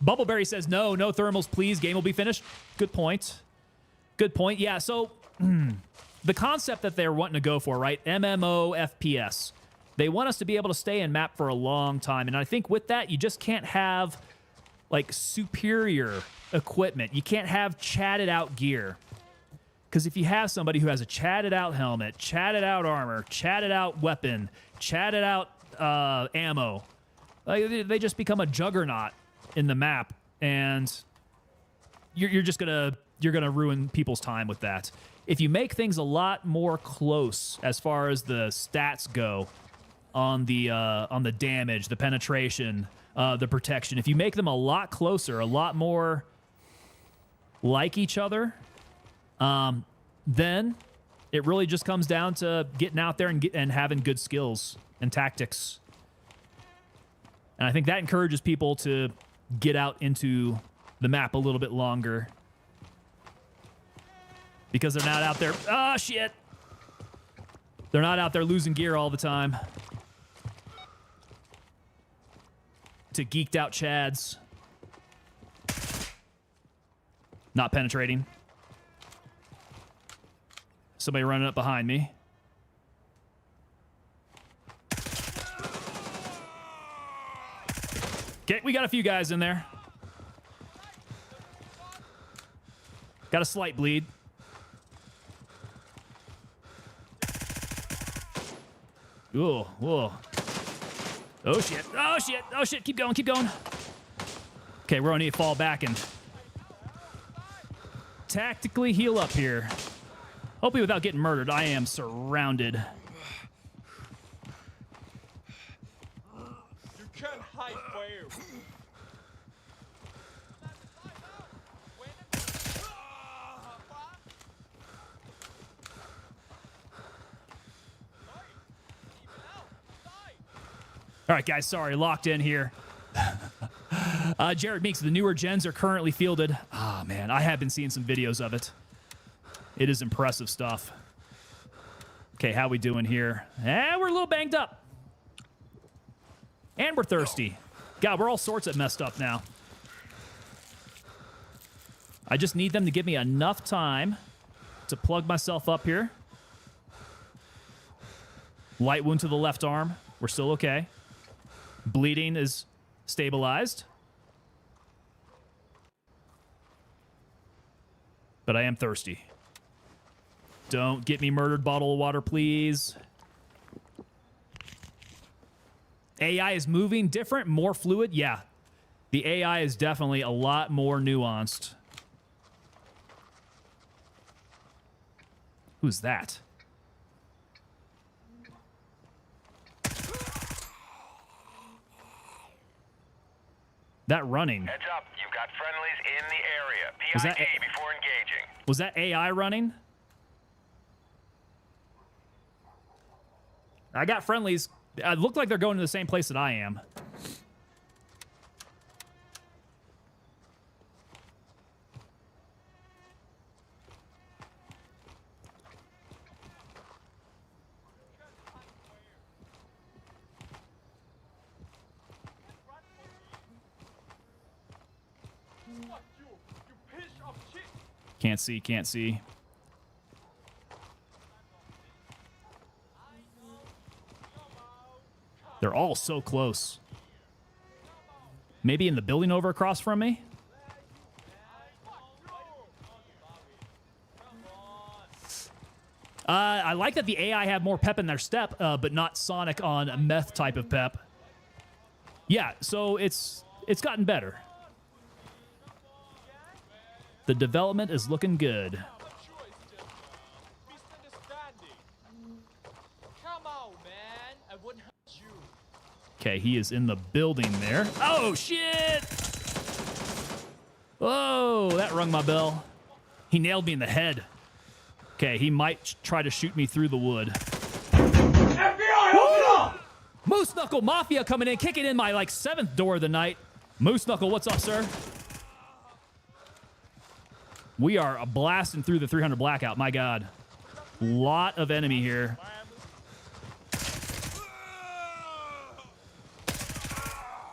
Bubbleberry says, no thermals, please. Game will be finished. Good point. Good point. Yeah, so the concept that they're wanting to go for, right? MMO FPS. They want us to be able to stay in map for a long time. And I think with that, you just can't have, like, superior equipment. You can't have chatted out gear. Because if you have somebody who has a chatted out helmet, chatted out armor, chatted out weapon, chatted out ammo, they just become a juggernaut in the map. And you're just gonna ruin people's time with that. If you make things a lot more close as far as the stats go, on the damage, the penetration, the protection. If you make them a lot closer, a lot more like each other, then it really just comes down to getting out there and having good skills and tactics. And I think that encourages people to get out into the map a little bit longer. Because they're not out there... Oh, shit! They're not out there losing gear all the time. To geeked out chads. Not penetrating. Somebody running up behind me. Okay, we got a few guys in there. Got a slight bleed. Ooh, whoa. Oh, shit. Oh, shit. Oh, shit. Keep going. Keep going. Okay, we're going to need to fall back and tactically heal up here. Hopefully without getting murdered. I am surrounded. You can't hide fire. All right, guys, sorry, locked in here. Jared Meeks, the newer gens are currently fielded. Ah, man, I have been seeing some videos of it. It is impressive stuff. Okay, how we doing here? We're a little banged up. And we're thirsty. God, we're all sorts of messed up now. I just need them to give me enough time to plug myself up here. Light wound to the left arm. We're still okay. Bleeding is stabilized. But I am thirsty. Don't get me murdered, bottle of water, please. AI is moving different, more fluid. Yeah, the AI is definitely a lot more nuanced. Who's that? That running. Heads up, you've got friendlies in the area. Was that- PID before engaging. Was that AI running? I got friendlies. It looked like they're going to the same place that I am. Fuck you, you piece of shit. Can't see, can't see. They're all so close. Maybe in the building over across from me? I like that the AI have more pep in their step, but not Sonic on meth type of pep. Yeah, so it's gotten better. The development is looking good. Misunderstanding. Come on, man. I wouldn't hurt you. Okay, he is in the building there. Oh, shit! Whoa, that rung my bell. He nailed me in the head. Okay, he might try to shoot me through the wood. FBI, open up! Moose Knuckle Mafia coming in, kicking in my, 7th door of the night. Moose Knuckle, what's up, sir? We are blasting through the 300 blackout, my God. Lot of enemy here.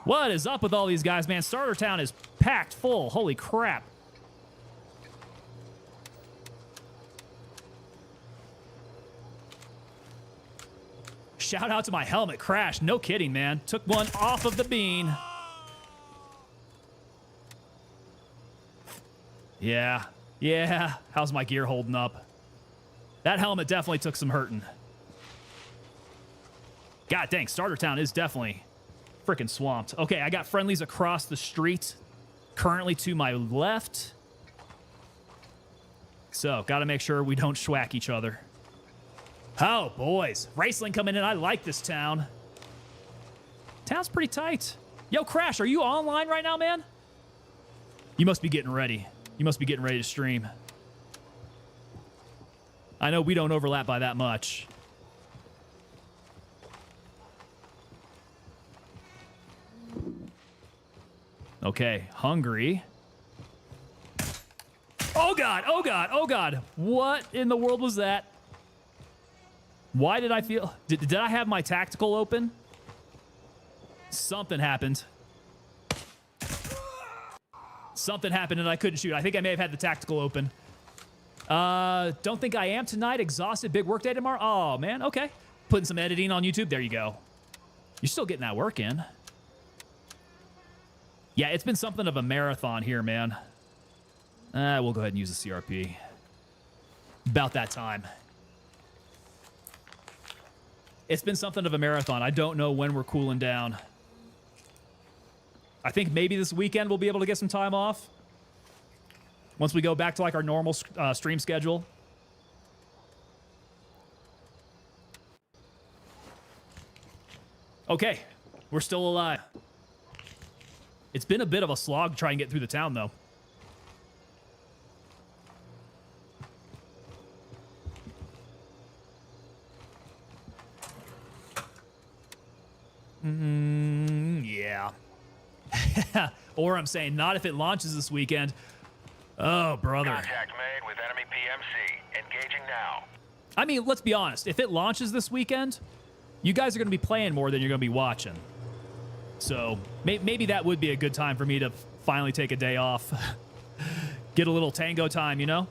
What is up with all these guys, man? Starter Town is packed full. Holy crap. Shout out to my helmet crash. No kidding, man. Took one off of the bean. Yeah. Yeah. How's my gear holding up? That helmet definitely took some hurting. God dang, Starter Town is definitely freaking swamped. Okay, I got friendlies across the street. Currently to my left. So, gotta make sure we don't schwack each other. Oh, boys. Raceling coming in. I like this town. Town's pretty tight. Yo, Crash, are you online right now, man? You must be getting ready. You must be getting ready to stream. I know we don't overlap by that much. Okay, hungry. Oh, God. Oh, God. Oh, God. What in the world was that? Why did I feel... Did I have my tactical open? Something happened. Something happened and I couldn't shoot. I think I may have had the tactical open. Don't think I am tonight. Exhausted. Big work day tomorrow. Oh, man. Okay. Putting some editing on YouTube. There you go. You're still getting that work in. Yeah, it's been something of a marathon here, man. We'll go ahead and use the CRP. About that time. It's been something of a marathon. I don't know when we're cooling down. I think maybe this weekend we'll be able to get some time off. Once we go back to like our normal stream schedule. Okay, we're still alive. It's been a bit of a slog to try and get through the town, though. Yeah. Or I'm saying not if it launches this weekend. Oh, brother. Contact made with enemy PMC. Engaging now. I mean, let's be honest. If it launches this weekend, you guys are going to be playing more than you're going to be watching. So maybe that would be a good time for me to finally take a day off. Get a little tango time, you know?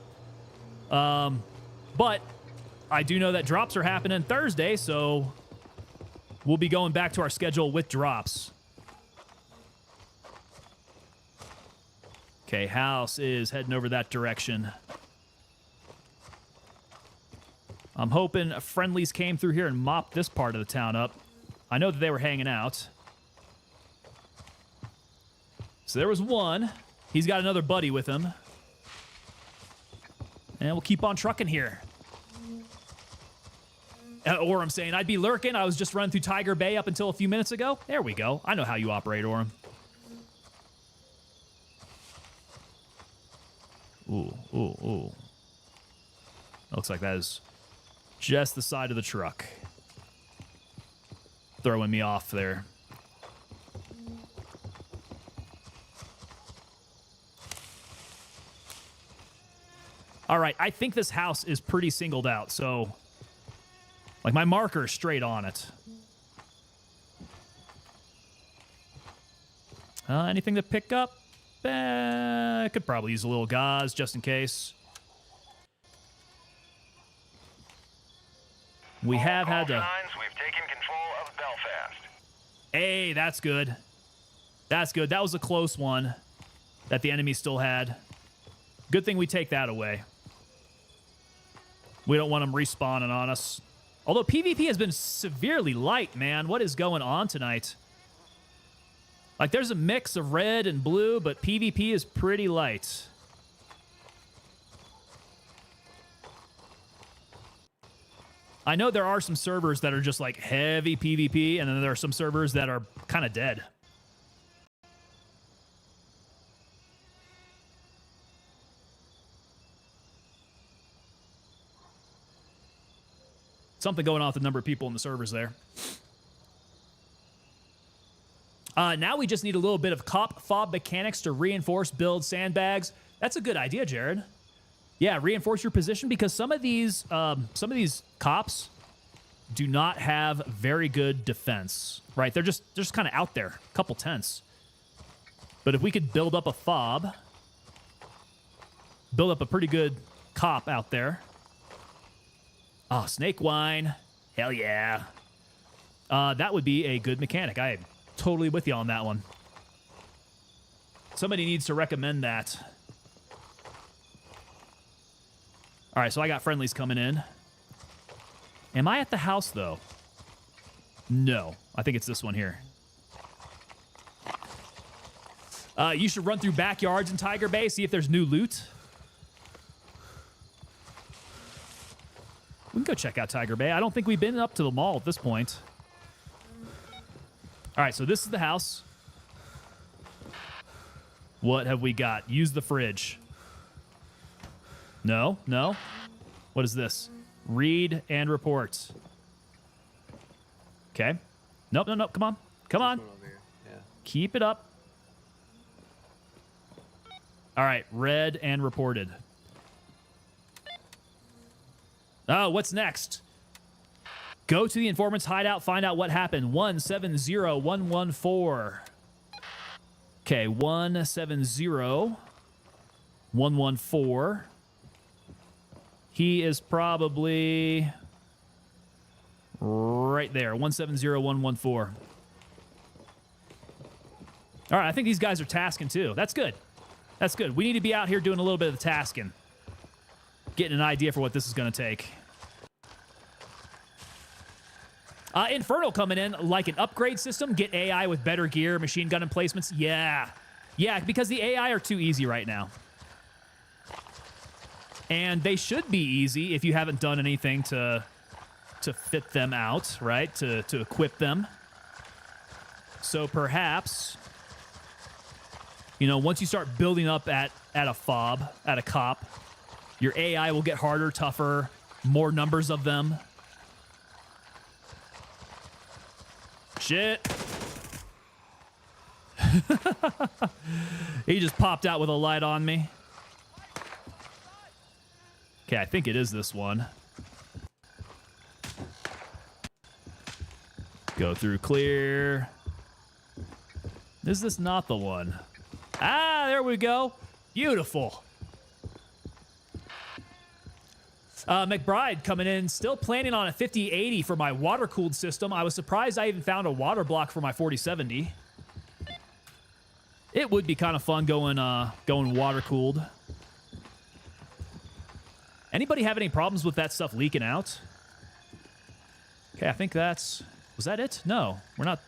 But I do know that drops are happening Thursday, so we'll be going back to our schedule with drops. Okay, house is heading over that direction. I'm hoping friendlies came through here and mopped this part of the town up. I know that they were hanging out. So there was one. He's got another buddy with him. And we'll keep on trucking here. Or I'm saying I'd be lurking. I was just running through Tiger Bay up until a few minutes ago. There we go. I know how you operate, Orem. Ooh, ooh, ooh. Looks like that is just the side of the truck. Throwing me off there. All right, I think this house is pretty singled out, so like my marker is straight on it. Anything to pick up? I could probably use a little gauze just in case. We have had to... We've taken control of Belfast. Hey, that's good. That's good. That was a close one that the enemy still had. Good thing we take that away. We don't want them respawning on us. Although PvP has been severely light, man. What is going on tonight? Like, there's a mix of red and blue, but PvP is pretty light. I know there are some servers that are just, like, heavy PvP, and then there are some servers that are kind of dead. Something going on with the number of people in the servers there. Now we just need a little bit of cop fob mechanics to reinforce build sandbags. That's a good idea, Jared. Yeah, reinforce your position because some of these cops do not have very good defense, right? They're just kind of out there, a couple tents. But if we could build up a fob, build up a pretty good cop out there. Oh, snake wine. Hell yeah. That would be a good mechanic. I am totally with you on that one. Somebody needs to recommend that. All right, so I got friendlies coming in. Am I at the house, though? No. I think it's this one here. You should run through backyards in Tiger Bay, see if there's new loot. We can go check out Tiger Bay. I don't think we've been up to the mall at this point. All right, so this is the house. What have we got? Use the fridge. No, no. What is this? Read and report. Okay. Nope, no, no. Come on. Come on. Keep it up. All right, read and reported. Oh, what's next? Go to the informant's hideout, find out what happened. 170114. Okay, 170114. He is probably right there. 170114. All right, I think these guys are tasking too. That's good. That's good. We need to be out here doing a little bit of the tasking. Getting an idea for what this is going to take. Infernal coming in like an upgrade system. Get AI with better gear, machine gun emplacements. Yeah. Yeah, because the AI are too easy right now. And they should be easy if you haven't done anything to fit them out, right? To equip them. So perhaps, you know, once you start building up at a fob, at a cop, your AI will get harder, tougher, more numbers of them. Shit. He just popped out with a light on me. Okay, I think it is this one. Go through clear. Is this not the one? Ah, there we go. Beautiful. McBride coming in, still planning on a 5080 for my water-cooled system. I was surprised I even found a water block for my 4070. It would be kind of fun going water-cooled. Anybody have any problems with that stuff leaking out? Okay, I think that's... Was that it? No, we're not...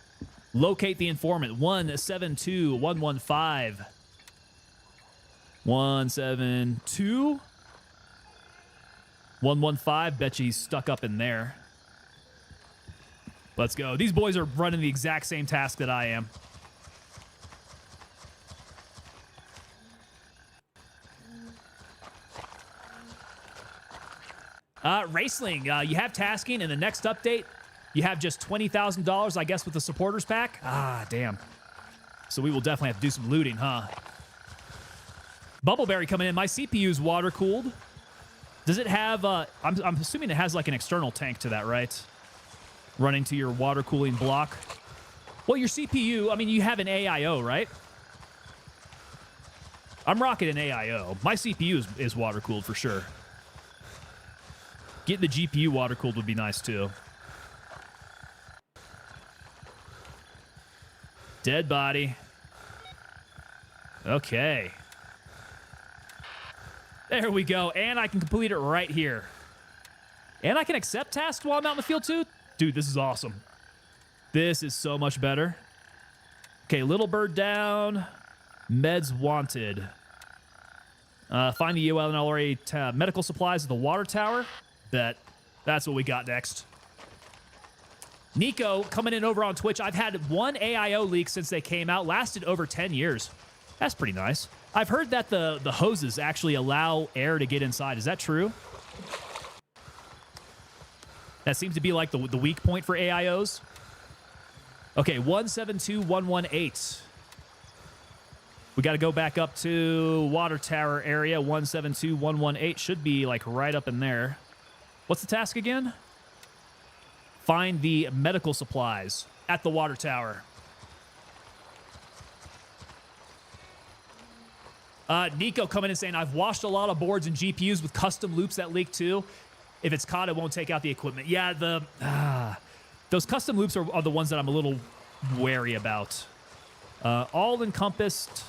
Locate the informant. 172-115. 172... 115, bet you he's stuck up in there. Let's go. These boys are running the exact same task that I am. Raceling, you have tasking in the next update. You have just $20,000, I guess, with the supporters pack. Ah, damn. So we will definitely have to do some looting, huh? Bubbleberry coming in. My CPU's water-cooled. Does it have, I'm assuming it has like an external tank to that, right? Running to your water cooling block. Well, your CPU, I mean, you have an AIO, right? I'm rocking an AIO. My CPU is water cooled for sure. Getting the GPU water cooled would be nice too. Dead body. Okay. There we go. And I can complete it right here. And I can accept tasks while I'm out in the field too? Dude, this is awesome. This is so much better. Okay, little bird down. Meds wanted. Find the ULNLRA medical supplies at the water tower. That's what we got next. Nico coming in over on Twitch. I've had one AIO leak since they came out. Lasted over 10 years. That's pretty nice. I've heard that the hoses actually allow air to get inside. Is that true? That seems to be like the weak point for AIOs. Okay, 172-118. We got to go back up to water tower area. 172-118 should be like right up in there. What's the task again? Find the medical supplies at the water tower. Nico coming in saying, I've washed a lot of boards and GPUs with custom loops that leak too. If it's caught, it won't take out the equipment. Yeah, those custom loops are the ones that I'm a little wary about. All-encompassed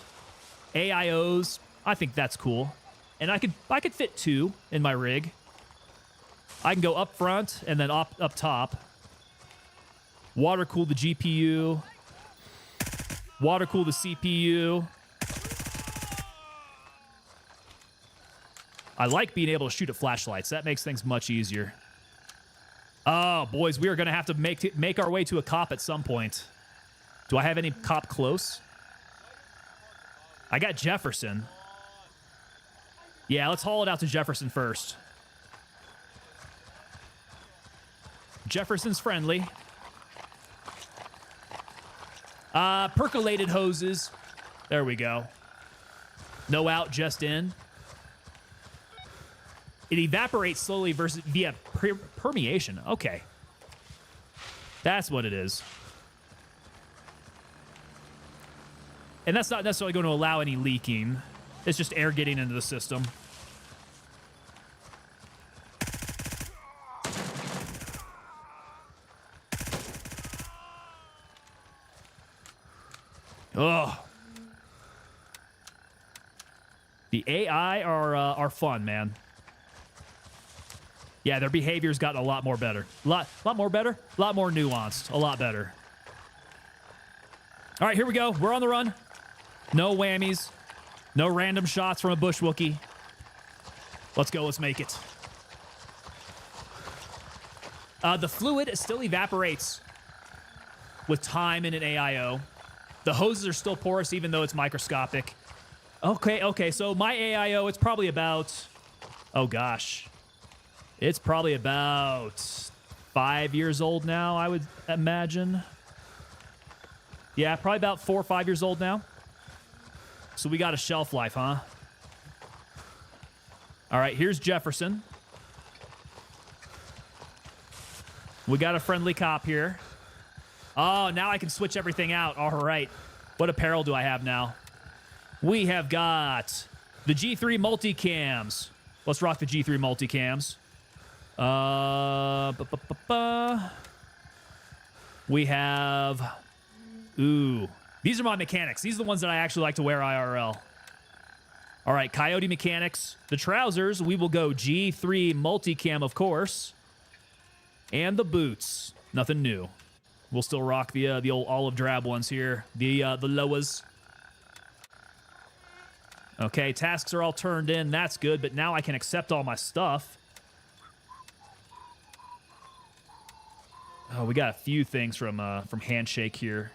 AIOs, I think that's cool. And I could fit 2 in my rig. I can go up front and then up top. Water cool the GPU. Water cool the CPU. I like being able to shoot at flashlights. That makes things much easier. Oh, boys, we are going to have to make our way to a cop at some point. Do I have any cop close? I got Jefferson. Yeah, let's haul it out to Jefferson first. Jefferson's friendly. Percolated hoses. There we go. No out, just in. It evaporates slowly via permeation. Okay. That's what it is. And that's not necessarily going to allow any leaking. It's just air getting into the system. Ugh. The AI are fun, man. Yeah, their behavior's gotten a lot more better. Lot more better? A lot more nuanced. A lot better. All right, here we go. We're on the run. No whammies. No random shots from a bush Wookie. Let's go. Let's make it. The fluid still evaporates with time in an AIO. The hoses are still porous even though it's microscopic. Okay, so my AIO, it's probably about... Oh, gosh. It's probably about 5 years old now, I would imagine. Yeah, probably about 4 or 5 years old now. So we got a shelf life, huh? All right, here's Jefferson. We got a friendly cop here. Oh, now I can switch everything out. All right. What apparel do I have now? We have got the G3 multicams. Let's rock the G3 multicams. We have... Ooh. These are my mechanics. These are the ones that I actually like to wear IRL. All right, Coyote mechanics. The trousers, we will go G3 multicam, of course. And the boots. Nothing new. We'll still rock the old olive drab ones here. The Loas. Okay, tasks are all turned in. That's good, but now I can accept all my stuff. Oh, we got a few things from Handshake here.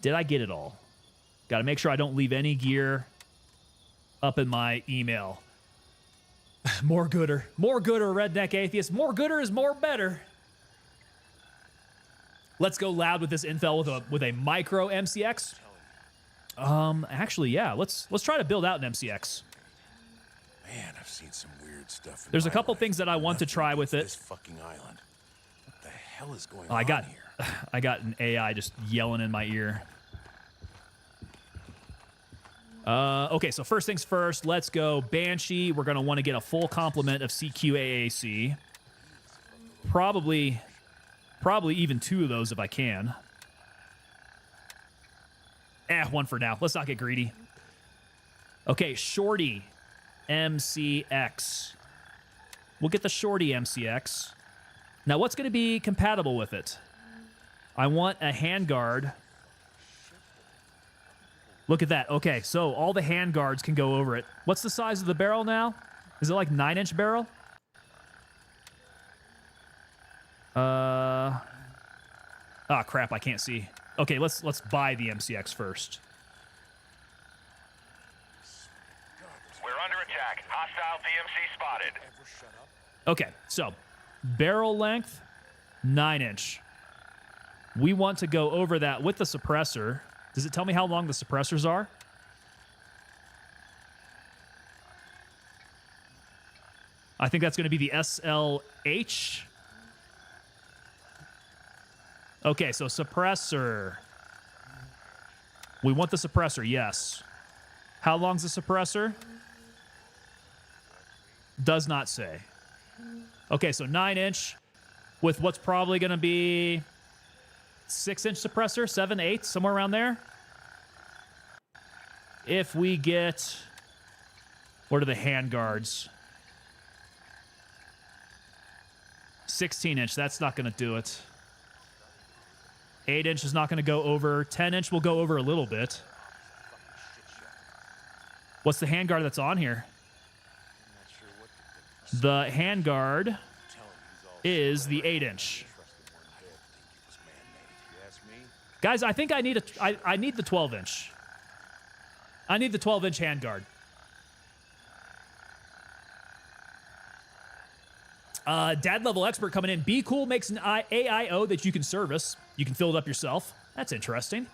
Did I get it all? Got to make sure I don't leave any gear up in my email. More gooder. More gooder, redneck atheist. More gooder is more better. Let's go loud with this intel with a micro MCX. Actually, yeah. Let's try to build out an MCX. Man, I've seen some weird stuff. There's a couple things that I want to try with it. This fucking island. What the hell is going on here? I got an AI just yelling in my ear. Okay, so first things first, let's go Banshee. We're going to want to get a full complement of CQAAC. Probably even 2 of those if I can. One for now. Let's not get greedy. Okay, Shorty MCX. We'll get the Shorty MCX. Now, what's going to be compatible with it? I want a handguard. Look at that. Okay, so all the handguards can go over it. What's the size of the barrel now? Is it like 9-inch barrel? Ah, crap, I can't see. Okay, let's buy the MCX first. We're under attack. Hostile PMC spotted. Okay, so barrel length, 9-inch. We want to go over that with the suppressor. Does it tell me how long the suppressors are? I think that's going to be the SLH. Okay, so suppressor. We want the suppressor, yes. How long's the suppressor? Does not say. Okay, so 9-inch with what's probably going to be 6-inch suppressor, 7, 8, somewhere around there. If we get... What are the handguards? 16-inch, that's not going to do it. 8-inch is not going to go over. 10-inch will go over a little bit. What's the handguard that's on here? The handguard is the 8-inch. Guys, I think I need I need the 12-inch. I need the 12-inch handguard. Dad level expert coming in. Be Cool makes an AIO that you can service. You can fill it up yourself. That's interesting.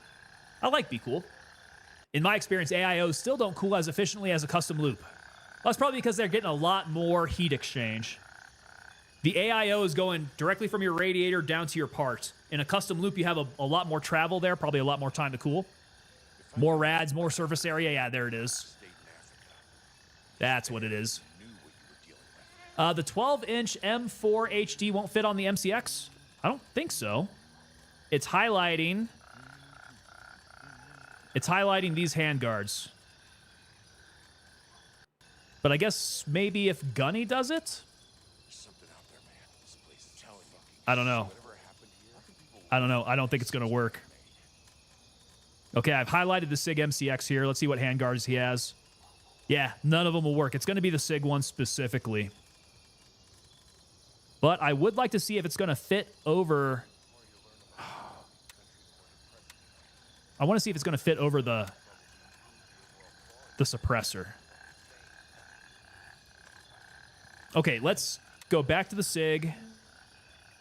I like Be Cool. In my experience, AIOs still don't cool as efficiently as a custom loop. Well, that's probably because they're getting a lot more heat exchange. The AIO is going directly from your radiator down to your part. In a custom loop, you have a lot more travel there, probably a lot more time to cool. More rads, more surface area. Yeah, there it is. That's what it is. The 12-inch M4 HD won't fit on the MCX? I don't think so. It's highlighting these handguards. But I guess maybe if Gunny does it? I don't know. I don't know. I don't think it's going to work. Okay, I've highlighted the SIG MCX here. Let's see what handguards he has. Yeah, none of them will work. It's going to be the SIG one specifically. But I would like to see if it's going to fit over... I want to see if it's going to fit over the suppressor. Okay, let's go back to the SIG.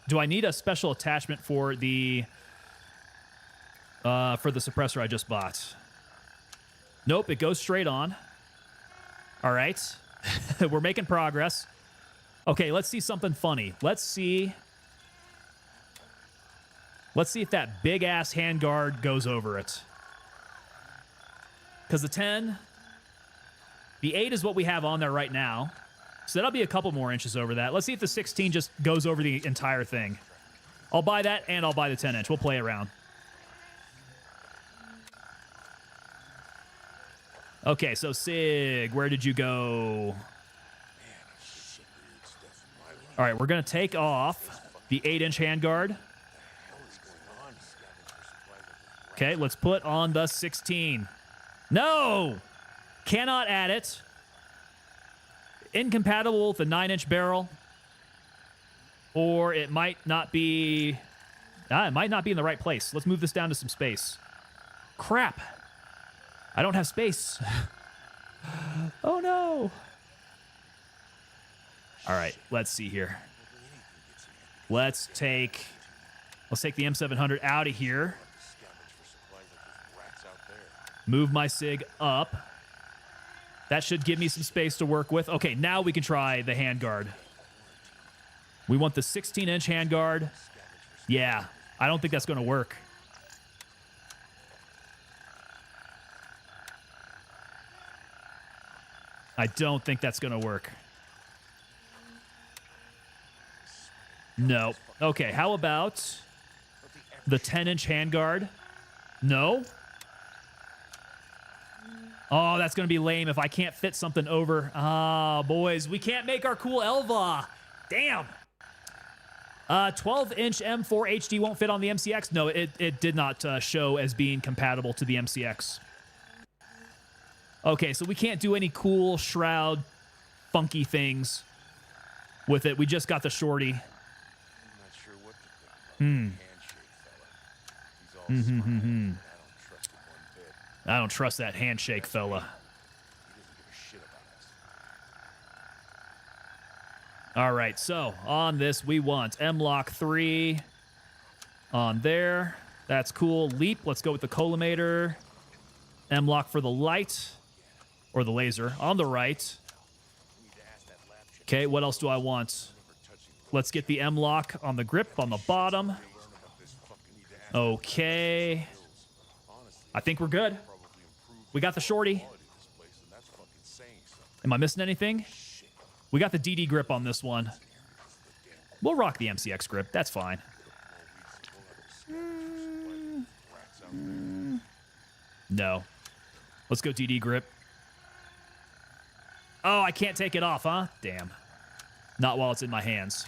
Do I need a special attachment for the suppressor I just bought? Nope, it goes straight on. All right. We're making progress. Okay, let's see something funny. Let's see if that big-ass handguard goes over it. Because the 10... The 8 is what we have on there right now. So that'll be a couple more inches over that. Let's see if the 16 just goes over the entire thing. I'll buy that, and I'll buy the 10-inch. We'll play around. Okay, so SIG, where did you go? All right, we're going to take off the 8-inch handguard. Okay, let's put on the 16. No! Cannot add it. Incompatible with the 9-inch barrel. Or it might not be... it might not be in the right place. Let's move this down to some space. Crap. I don't have space. Oh, no. All right, let's see here. Let's take the M700 out of here. Move my SIG up. That should give me some space to work with. Okay, now we can try the handguard. We want the 16-inch handguard. Yeah, I don't think that's going to work. I don't think that's going to work. No. Okay, how about the 10-inch handguard? No? Oh, that's going to be lame if I can't fit something over. Ah, boys, we can't make our cool Elva. Damn. 12-inch M4 HD won't fit on the MCX. No, it did not show as being compatible to the MCX. Okay, so we can't do any cool shroud funky things with it. We just got the shorty. I don't trust that handshake fella. All right, so on this, we want M-Lock 3 on there. That's cool. Leap, let's go with the collimator. M-Lock for the light, or the laser, on the right. Okay, what else do I want? Let's get the M-Lock on the grip on the bottom. Okay. I think we're good. We got the shorty. Am I missing anything? We got the DD grip on this one. We'll rock the MCX grip. That's fine. No. Let's go DD grip. Oh, I can't take it off, huh? Damn. Not while it's in my hands.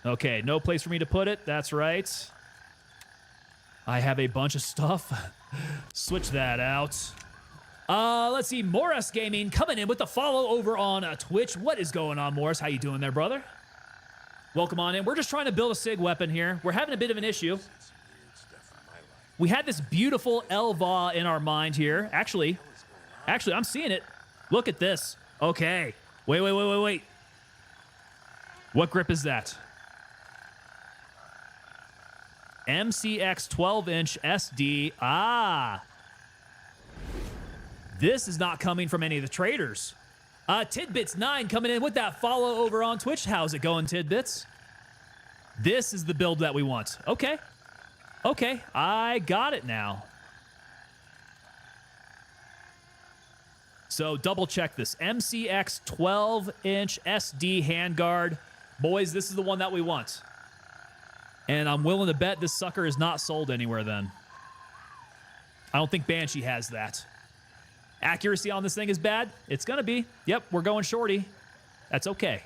Okay, no place for me to put it. That's right. I have a bunch of stuff. Switch that out. Let's see. Morris Gaming coming in with the follow over on Twitch. What is going on, Morris? How you doing there, brother? Welcome on in. We're just trying to build a SIG weapon here. We're having a bit of an issue. We had this beautiful Elva in our mind here. Actually, I'm seeing it. Look at this. Okay. Wait. What grip is that? MCX 12-inch SD. Ah. This is not coming from any of the traders. Tidbits9 coming in with that follow over on Twitch. How's it going, Tidbits? This is the build that we want. Okay. Okay, I got it now. So double check this. MCX 12-inch SD handguard. Boys, this is the one that we want. And I'm willing to bet this sucker is not sold anywhere then. I don't think Banshee has that. Accuracy on this thing is bad. It's going to be. Yep, we're going shorty. That's okay.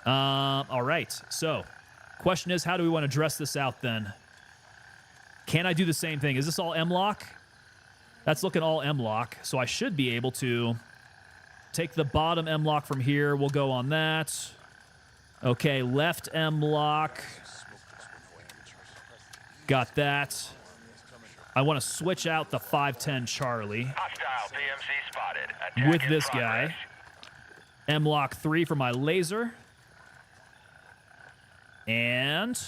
All right. So, question is, how do we want to dress this out then? Can I do the same thing? Is this all M-lock? That's looking all M-lock. So I should be able to take the bottom M-lock from here. We'll go on that. Okay, left M-lock. Got that. I want to switch out the 510 Charlie Hostile PMC spotted. Attack with in this progress. guy. M-lock 3 for my laser. And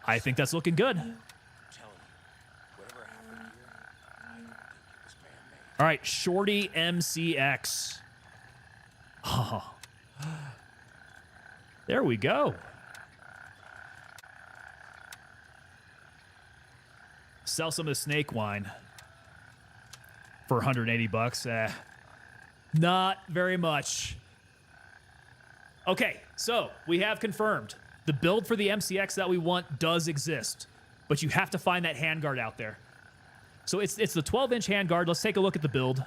I think that's looking good. All right, Shorty MCX. Oh. There we go. Sell some of the snake wine for 180 bucks. Not very much. Okay, so we have confirmed the build for the MCX that we want does exist, but you have to find that handguard out there. So it's the 12-inch handguard. Let's take a look at the build.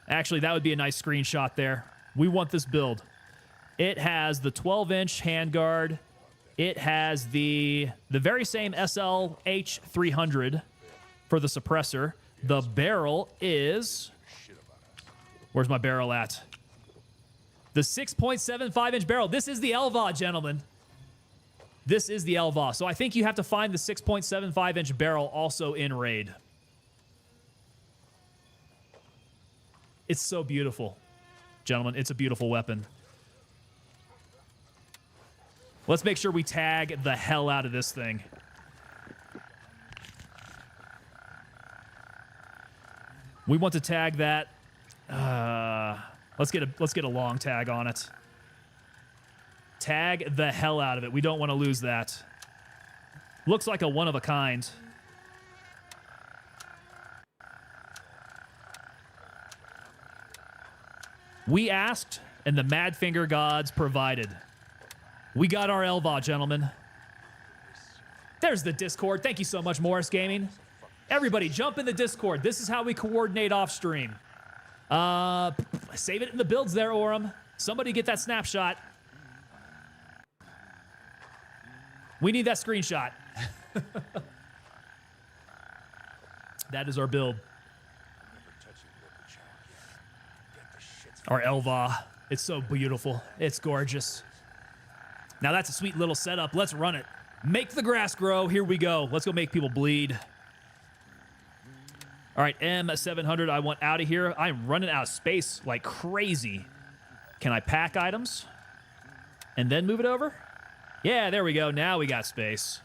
Actually, that would be a nice screenshot there. We want this build. It has the 12-inch handguard. It has the very same SLH 300 for the suppressor. The barrel is... Where's my barrel at? The 6.75-inch barrel. This is the LVA, gentlemen. This is the LVA. So I think you have to find the 6.75-inch barrel also in Raid. It's so beautiful. Gentlemen, it's a beautiful weapon. Let's make sure we tag the hell out of this thing. We want to tag that. Let's get a long tag on it. Tag the hell out of it. We don't want to lose that. Looks like a one of a kind. We asked, and the Mad Finger gods provided. We got our LVA, gentlemen. There's the Discord. Thank you so much, Morris Gaming. Everybody, jump in the Discord. This is how we coordinate off stream. Save it in the builds there, Orem. Somebody get that snapshot. We need that screenshot. That is our build. Our LVA. It's so beautiful. It's gorgeous. Now that's a sweet little setup. Let's run it. Make the grass grow. Here we go. Let's go make people bleed. All right, M700, I want out of here. I'm running out of space like crazy. Can I pack items and then move it over? Yeah, there we go. Now we got space.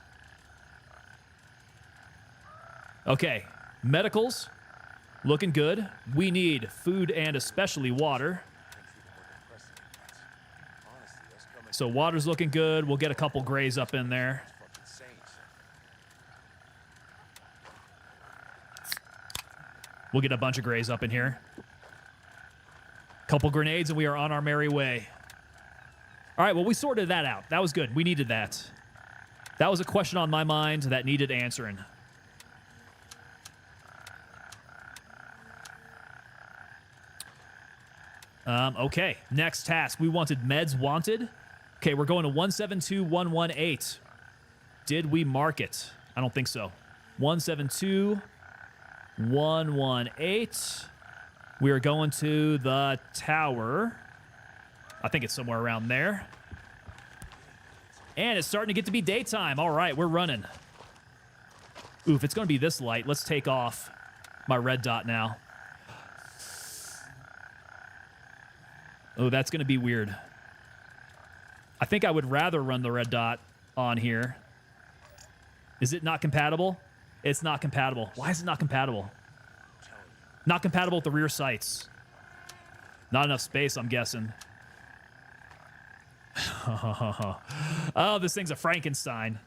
Okay, medicals, looking good. We need food and especially water. So water's looking good. We'll get a couple grays up in there. We'll get a bunch of grays up in here. Couple grenades and we are on our merry way. All right, well, we sorted that out. That was good. We needed that. That was a question on my mind that needed answering. Okay, next task. We wanted meds wanted. Okay, we're going to 172118. Did we mark it? I don't think so. 172118. We are going to the tower. I think it's somewhere around there. And it's starting to get to be daytime. All right, we're running. Oof, it's going to be this light. Let's take off my red dot now. Oh, that's going to be weird. I think I would rather run the red dot on here. Is it not compatible? It's not compatible. Why is it not compatible? Not compatible with the rear sights. Not enough space, I'm guessing. Oh, this thing's a Frankenstein.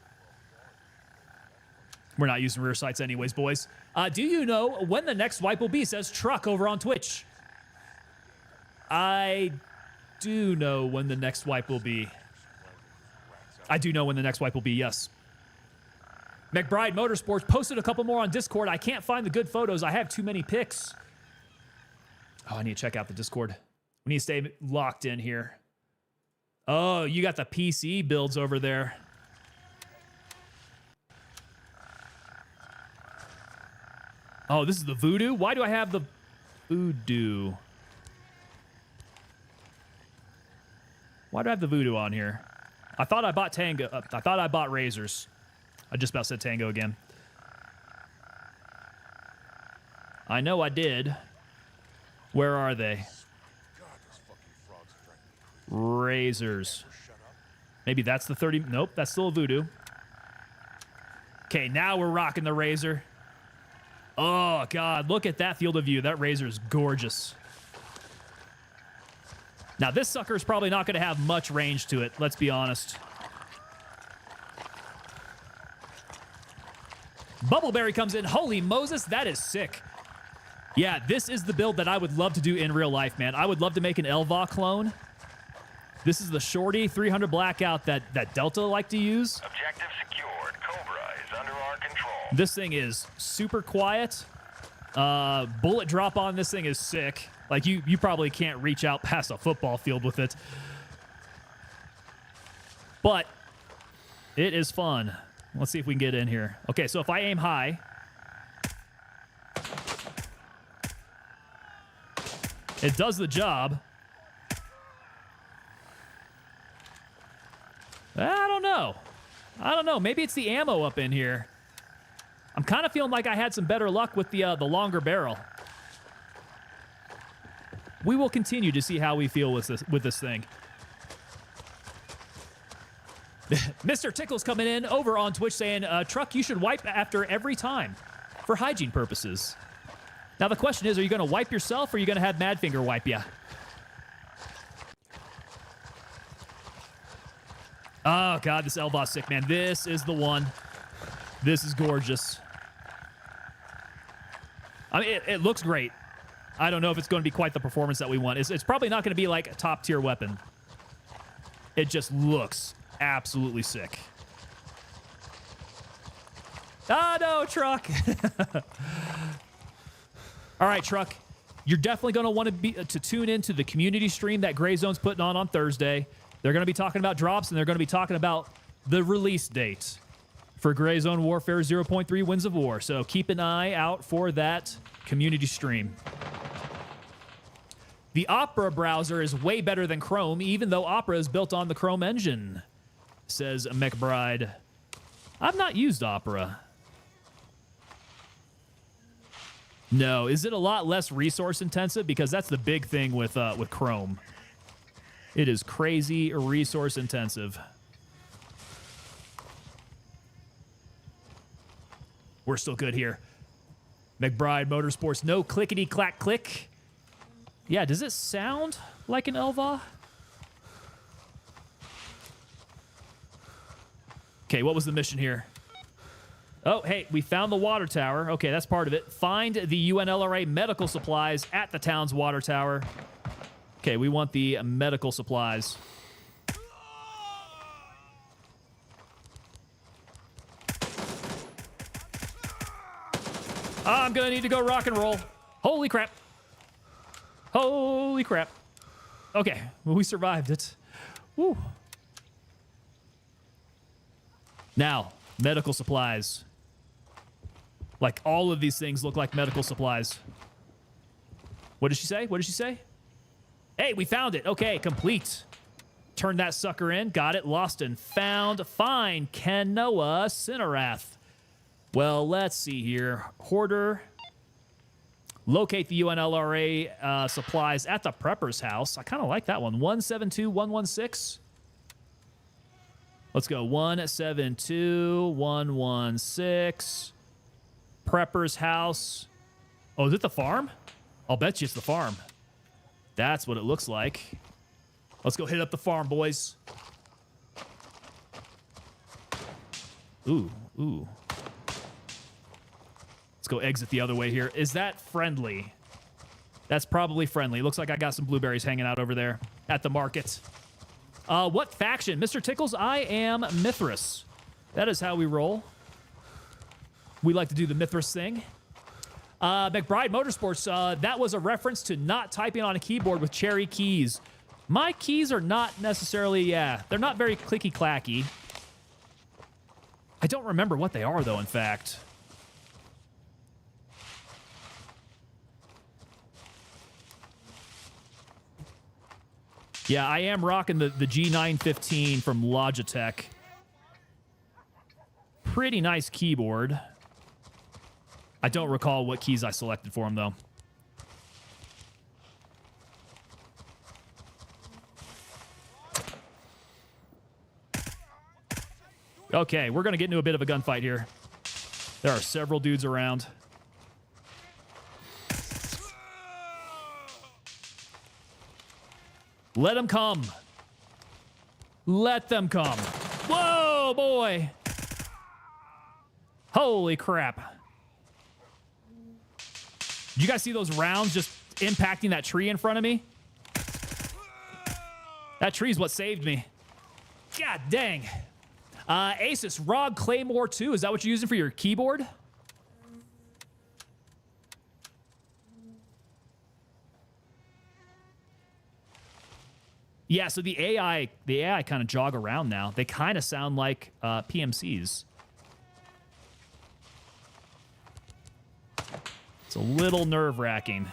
We're not using rear sights anyways, boys. Do you know when the next wipe will be? Says Truck over on Twitch. I do know when the next wipe will be. I do know when the next wipe will be, yes. McBride Motorsports posted a couple more on Discord. I can't find the good photos. I have too many pics. Oh, I need to check out the Discord. We need to stay locked in here. Oh, you got the PC builds over there. Oh, this is the voodoo? Why do I have the voodoo? Why do I have the voodoo on here? I thought I bought Tango. I thought I bought razors. I just about said Tango again. I know I did. Where are they? Razors. Maybe that's the 30. Nope, that's still a voodoo. Okay, now we're rocking the razor. Oh, God, look at that field of view. That razor is gorgeous. Now, this sucker is probably not going to have much range to it, let's be honest. Bubbleberry comes in. Holy Moses, that is sick. Yeah, this is the build that I would love to do in real life, man. I would love to make an Elva clone. This is the shorty 300 blackout that Delta like to use. Objective secured. Cobra is under our control. This thing is super quiet. Bullet drop on this thing is sick. Like, you probably can't reach out past a football field with it. But it is fun. Let's see if we can get in here. Okay, so if I aim high... it does the job. I don't know. Maybe it's the ammo up in here. I'm kind of feeling like I had some better luck with the longer barrel. We will continue to see how we feel with this thing. Mr. Tickle's coming in over on Twitch saying, Truck, you should wipe after every time for hygiene purposes. Now, the question is, are you going to wipe yourself or are you going to have Madfinger wipe you? Oh, God, this Elva's sick, man. This is the one. This is gorgeous. I mean, it looks great. I don't know if it's going to be quite the performance that we want. It's probably not going to be like a top-tier weapon. It just looks absolutely sick. Ah, no, Truck. All right, Truck. You're definitely going to want to tune into the community stream that Gray Zone's putting on Thursday. They're going to be talking about drops, and they're going to be talking about the release date for Gray Zone Warfare 0.3 Winds of War. So keep an eye out for that community stream. The Opera browser is way better than Chrome, even though Opera is built on the Chrome engine, says McBride. I've not used Opera. No, is it a lot less resource intensive? Because that's the big thing with Chrome. It is crazy resource intensive. We're still good here. McBride Motorsports, no clickety clack click. Yeah, does it sound like an Elva? Okay, what was the mission here? Oh, hey, we found the water tower. Okay, that's part of it. Find the UNLRA medical supplies at the town's water tower. Okay, we want the medical supplies. I'm gonna need to go rock and roll. Holy crap. Holy crap. Okay, well, we survived it. Woo. Now, medical supplies. Like, all of these things look like medical supplies. What did she say? What did she say? Hey, we found it. Okay, complete. Turn that sucker in. Got it. Lost and found. Find Kenoa Cinerath. Well, let's see here. Hoarder. Locate the UNLRA supplies at the prepper's house. I kind of like that one. 172116. Let's go. 172116. Prepper's house. Oh, is it the farm? I'll bet you it's the farm. That's what it looks like. Let's go hit up the farm, boys. Ooh, ooh. Let's go exit the other way here. Is that friendly? That's probably friendly. Looks like I got some blueberries hanging out over there at the market. What faction? Mr. Tickles, I am Mithras. That is how we roll. We like to do the Mithras thing. McBride Motorsports, that was a reference to not typing on a keyboard with cherry keys. My keys are not necessarily, yeah, they're not very clicky-clacky. I don't remember what they are, though, in fact. Yeah, I am rocking the G915 from Logitech. Pretty nice keyboard. I don't recall what keys I selected for him, though. Okay, we're going to get into a bit of a gunfight here. There are several dudes around. Let them come. Let them come. Whoa, boy. Holy crap. Did you guys see those rounds just impacting that tree in front of me? That tree's what saved me. God dang. Asus, ROG Claymore 2. Is that what you're using for your keyboard? Yeah, so the AI kind of jog around now. They kind of sound like PMCs. It's a little nerve-wracking.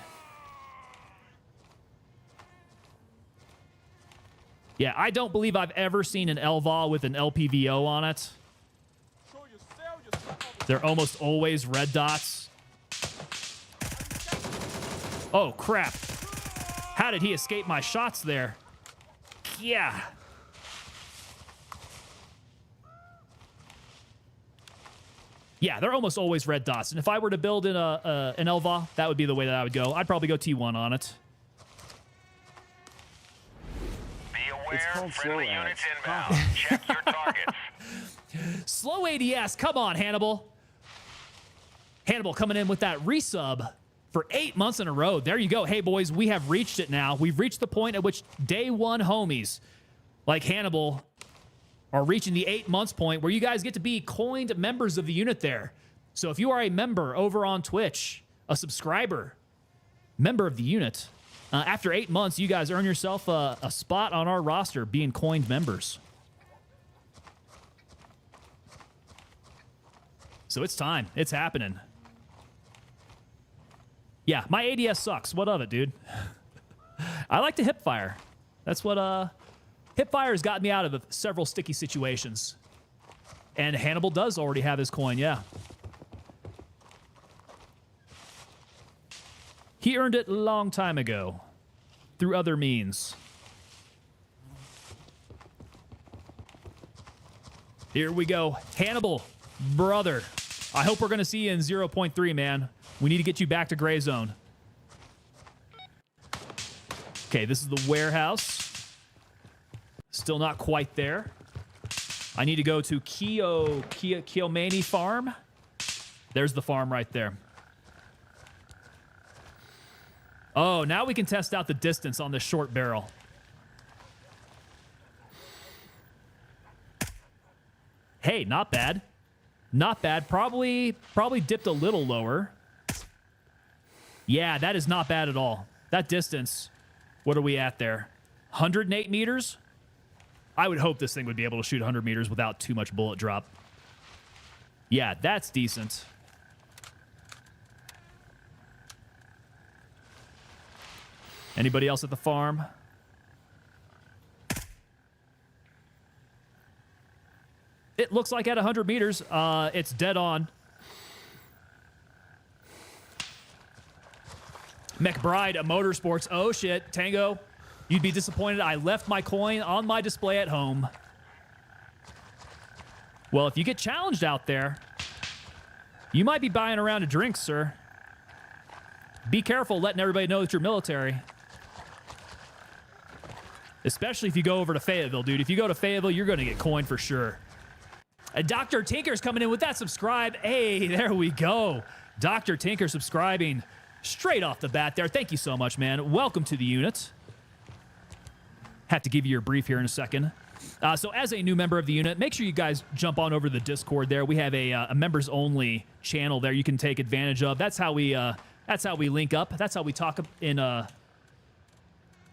Yeah, I don't believe I've ever seen an LVA with an LPVO on it. They're almost always red dots. Oh, crap. How did he escape my shots there? Yeah. Yeah, they're almost always red dots. And if I were to build in an LVA, that would be the way that I would go. I'd probably go T1 on it. Be It's aware, called friendly slow units ads. inbound. Check your targets. Slow ADS. Come on, Hannibal. Hannibal coming in with that resub for 8 months in a row. There you go. Hey, boys, we have reached it now. We've reached the point at which day one homies like Hannibal are reaching the 8 months point where you guys get to be coined members of the unit there. So if you are a member over on Twitch, a subscriber, member of the unit, after 8 months, you guys earn yourself a spot on our roster being coined members. So it's time. It's happening. Yeah, my ADS sucks. What of it, dude? I like to hip fire. That's what hip fire has gotten me out of several sticky situations. And Hannibal does already have his coin, yeah. He earned it a long time ago through other means. Here we go. Hannibal, brother. I hope we're going to see you in 0.3, man. We need to get you back to gray zone. Okay, this is the warehouse. Still not quite there. I need to go to Kiomani Farm. There's the farm right there. Oh, now we can test out the distance on this short barrel. Hey, not bad. Not bad. Probably dipped a little lower. Yeah, that is not bad at all. That distance, what are we at there? 108 meters? I would hope this thing would be able to shoot 100 meters without too much bullet drop. Yeah, that's decent. Anybody else at the farm? It looks like at 100 meters, it's dead on. McBride, Motorsports. Oh, shit. Tango, you'd be disappointed. I left my coin on my display at home. Well, if you get challenged out there, you might be buying a round of drinks, sir. Be careful letting everybody know that you're military. Especially if you go over to Fayetteville, dude. If you go to Fayetteville, you're going to get coined for sure. Dr. Tinker's coming in with that subscribe. Hey, there we go. Dr. Tinker subscribing straight off the bat there. Thank you so much, man. Welcome to the unit. have to give you your brief here in a second. So as a new member of the unit, make sure you guys jump on over to the Discord there. We have a members-only channel there you can take advantage of. That's how we link up. That's how we talk in our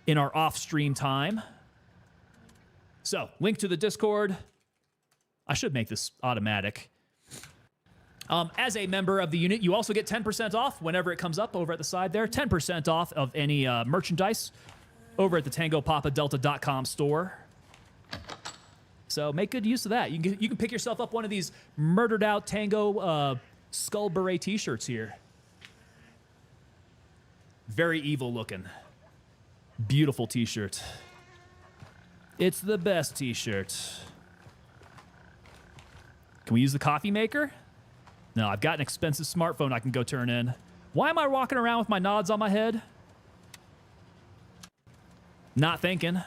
off-stream time. So, link to the Discord. I should make this automatic. As a member of the unit, you also get 10% off whenever it comes up over at the side there. 10% off of any merchandise over at the TangoPapaDelta.com store. So make good use of that. You can pick yourself up one of these murdered out Tango skull beret t-shirts here. Very evil looking. Beautiful t-shirt. It's the best t-shirt. Can we use the coffee maker? No, I've got an expensive smartphone I can go turn in. Why am I walking around with my nods on my head? Not thinking.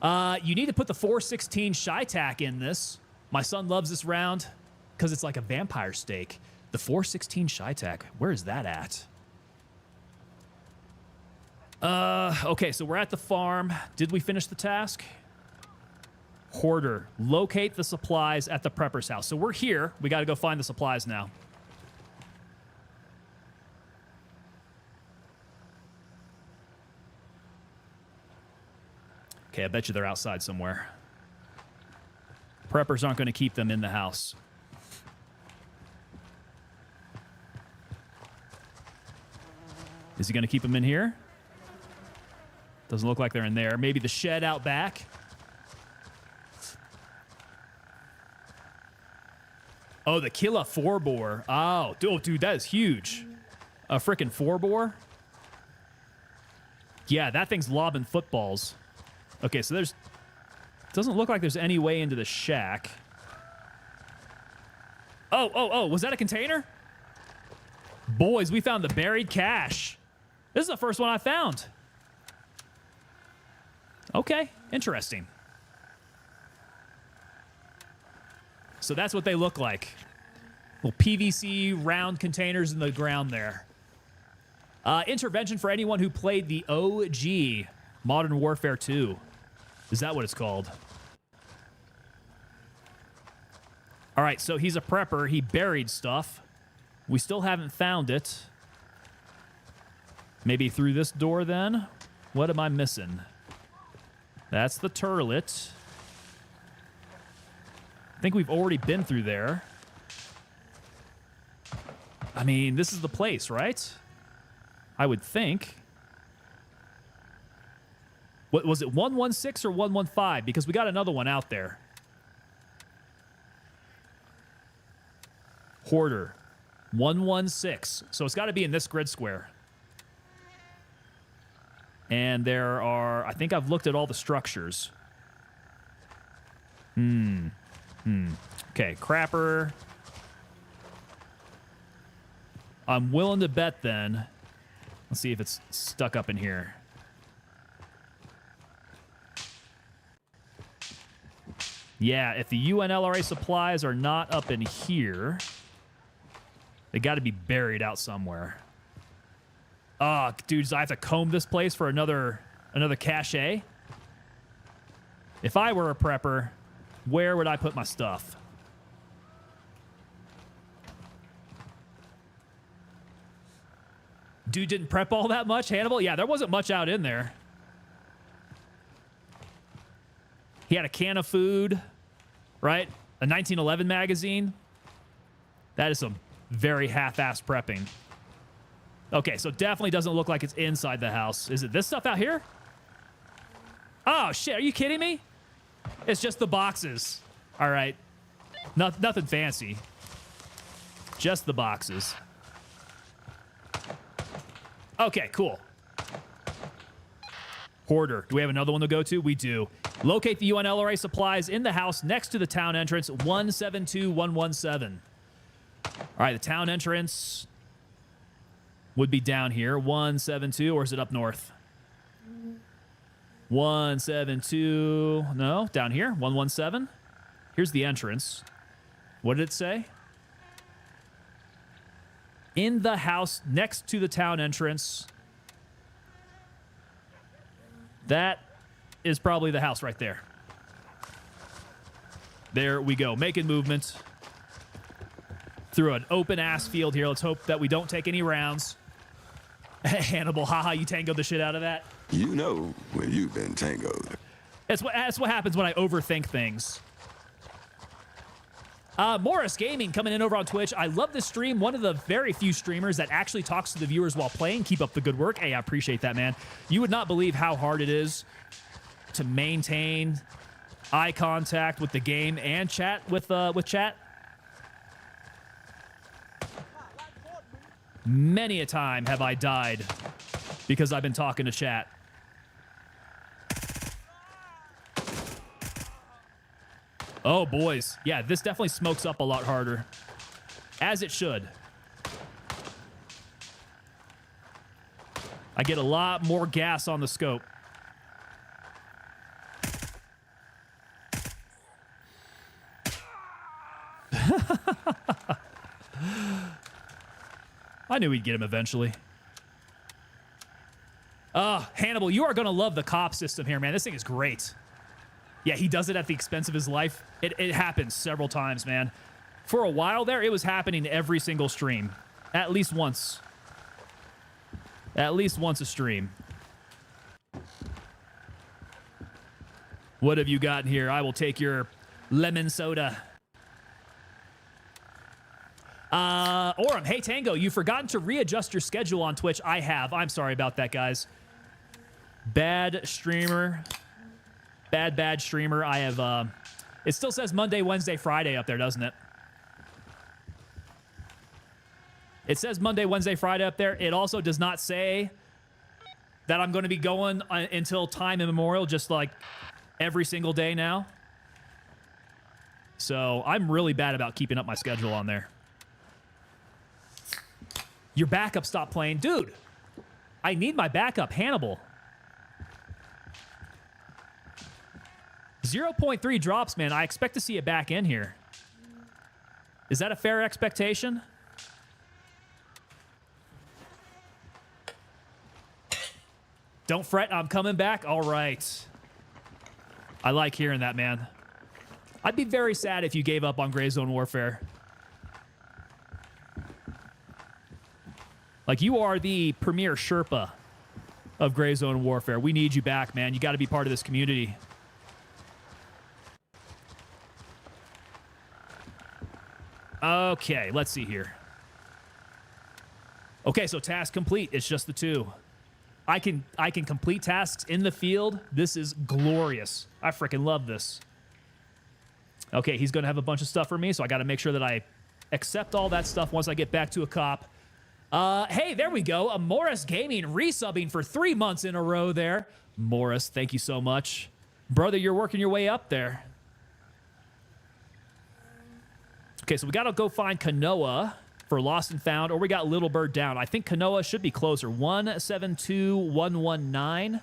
You need to put the 416 Shy-Tac in this. My son loves this round because it's like a vampire steak. The 416 Shy-Tac, where is that at? Okay, so we're at the farm. Did we finish the task? Hoarder, locate the supplies at the prepper's house. So we're here. We got to go find the supplies now. Okay, I bet you they're outside somewhere. Preppers aren't going to keep them in the house. Is he going to keep them in here? Doesn't look like they're in there. Maybe the shed out back. Oh, the Killa 4-bore. Oh, dude, that is huge. A frickin' 4-bore? Yeah, that thing's lobbing footballs. Okay, so there's... Doesn't look like there's any way into the shack. Oh, was that a container? Boys, we found the buried cache. This is the first one I found. Okay, interesting. So that's what they look like. Little PVC round containers in the ground there. Intervention for anyone who played the OG Modern Warfare 2. Is that what it's called? All right, so he's a prepper. He buried stuff. We still haven't found it. Maybe through this door then? What am I missing? That's the turlet. I think we've already been through there. I mean, this is the place, right? I would think. What was it, 116 or 115? Because we got another one out there. Hoarder, 116. So it's got to be in this grid square. And there are, I think I've looked at all the structures. Okay, crapper. I'm willing to bet then. Let's see if it's stuck up in here. Yeah, if the UNLRA supplies are not up in here, they got to be buried out somewhere. Oh, dudes, I have to comb this place for another cache. If I were a prepper, where would I put my stuff? Dude didn't prep all that much, Hannibal? Yeah, there wasn't much out in there. He had a can of food, right? A 1911 magazine. That is some very half-assed prepping. Okay, so definitely doesn't look like it's inside the house. Is it this stuff out here? Oh, shit, are you kidding me? It's just the boxes. All right. Nothing fancy. Just the boxes. Okay, cool. Hoarder. Do we have another one to go to? We do. Locate the UNLRA supplies in the house next to the town entrance, 172117. All right, the town entrance would be down here, 172, or is it up north? 172, no, down here, 117. Here's the entrance. What did it say? In the house next to the town entrance. That is probably the house right there. There we go. Making movement through an open-ass field here. Let's hope that we don't take any rounds. Hannibal, haha, you tangoed the shit out of that. You know when you've been tangoed. That's what happens when I overthink things. Morris Gaming coming in over on Twitch. I love this stream. One of the very few streamers that actually talks to the viewers while playing. Keep up the good work. Hey, I appreciate that, man. You would not believe how hard it is to maintain eye contact with the game and chat with chat. Many a time have I died because I've been talking to chat. Oh, boys. Yeah, this definitely smokes up a lot harder. As it should. I get a lot more gas on the scope. I knew we'd get him eventually. Hannibal, you are going to love the cop system here, man. This thing is great. Yeah, he does it at the expense of his life. It happens several times, man. For a while there, it was happening every single stream. At least once. At least once a stream. What have you got here? I will take your lemon soda. Orem, hey Tango, you've forgotten to readjust your schedule on Twitch. I have. I'm sorry about that, guys. Bad streamer. Bad streamer. I have, it still says Monday, Wednesday, Friday up there, doesn't it? It says Monday, Wednesday, Friday up there. It also does not say that I'm going to be going until time immemorial, just like every single day now. So I'm really bad about keeping up my schedule on there. Your backup stopped playing. Dude, I need my backup. Hannibal. 0.3 drops, man. I expect to see it back in here. Is that a fair expectation? Don't fret, I'm coming back. All right. I like hearing that, man. I'd be very sad if you gave up on Gray Zone Warfare. Like, you are the premier Sherpa of Gray Zone Warfare. We need you back, man. You got to be part of this community. Okay, let's see here. Okay, so task complete. It's just the two. I can complete tasks in the field. This is glorious. I freaking love this. Okay, he's going to have a bunch of stuff for me, so I got to make sure that I accept all that stuff once I get back to a cop. Hey, there we go. A Morris Gaming resubbing for 3 months in a row there. Morris, thank you so much. Brother, you're working your way up there. Okay, so we got to go find Kanoa for Lost and Found, or we got Little Bird down. I think Kanoa should be closer. 172119.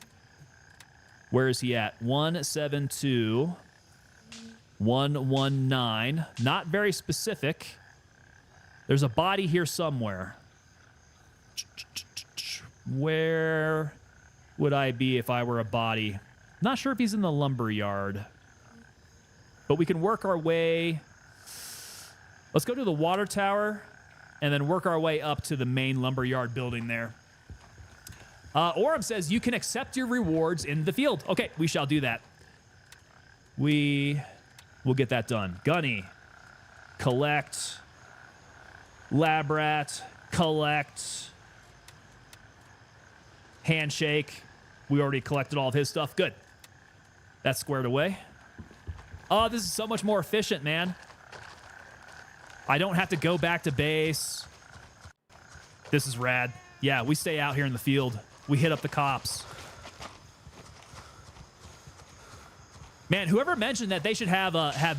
Where is he at? 172119. Not very specific. There's a body here somewhere. Where would I be if I were a body? Not sure if he's in the lumber yard. But we can work our way. Let's go to the water tower and then work our way up to the main lumberyard building there. Orem says you can accept your rewards in the field. Okay, we shall do that. We will get that done. Gunny, collect. Lab rat, collect. Handshake. We already collected all of his stuff. Good. That's squared away. Oh, this is so much more efficient, man. I don't have to go back to base. This is rad. Yeah, we stay out here in the field. We hit up the cops. Man, whoever mentioned that they should have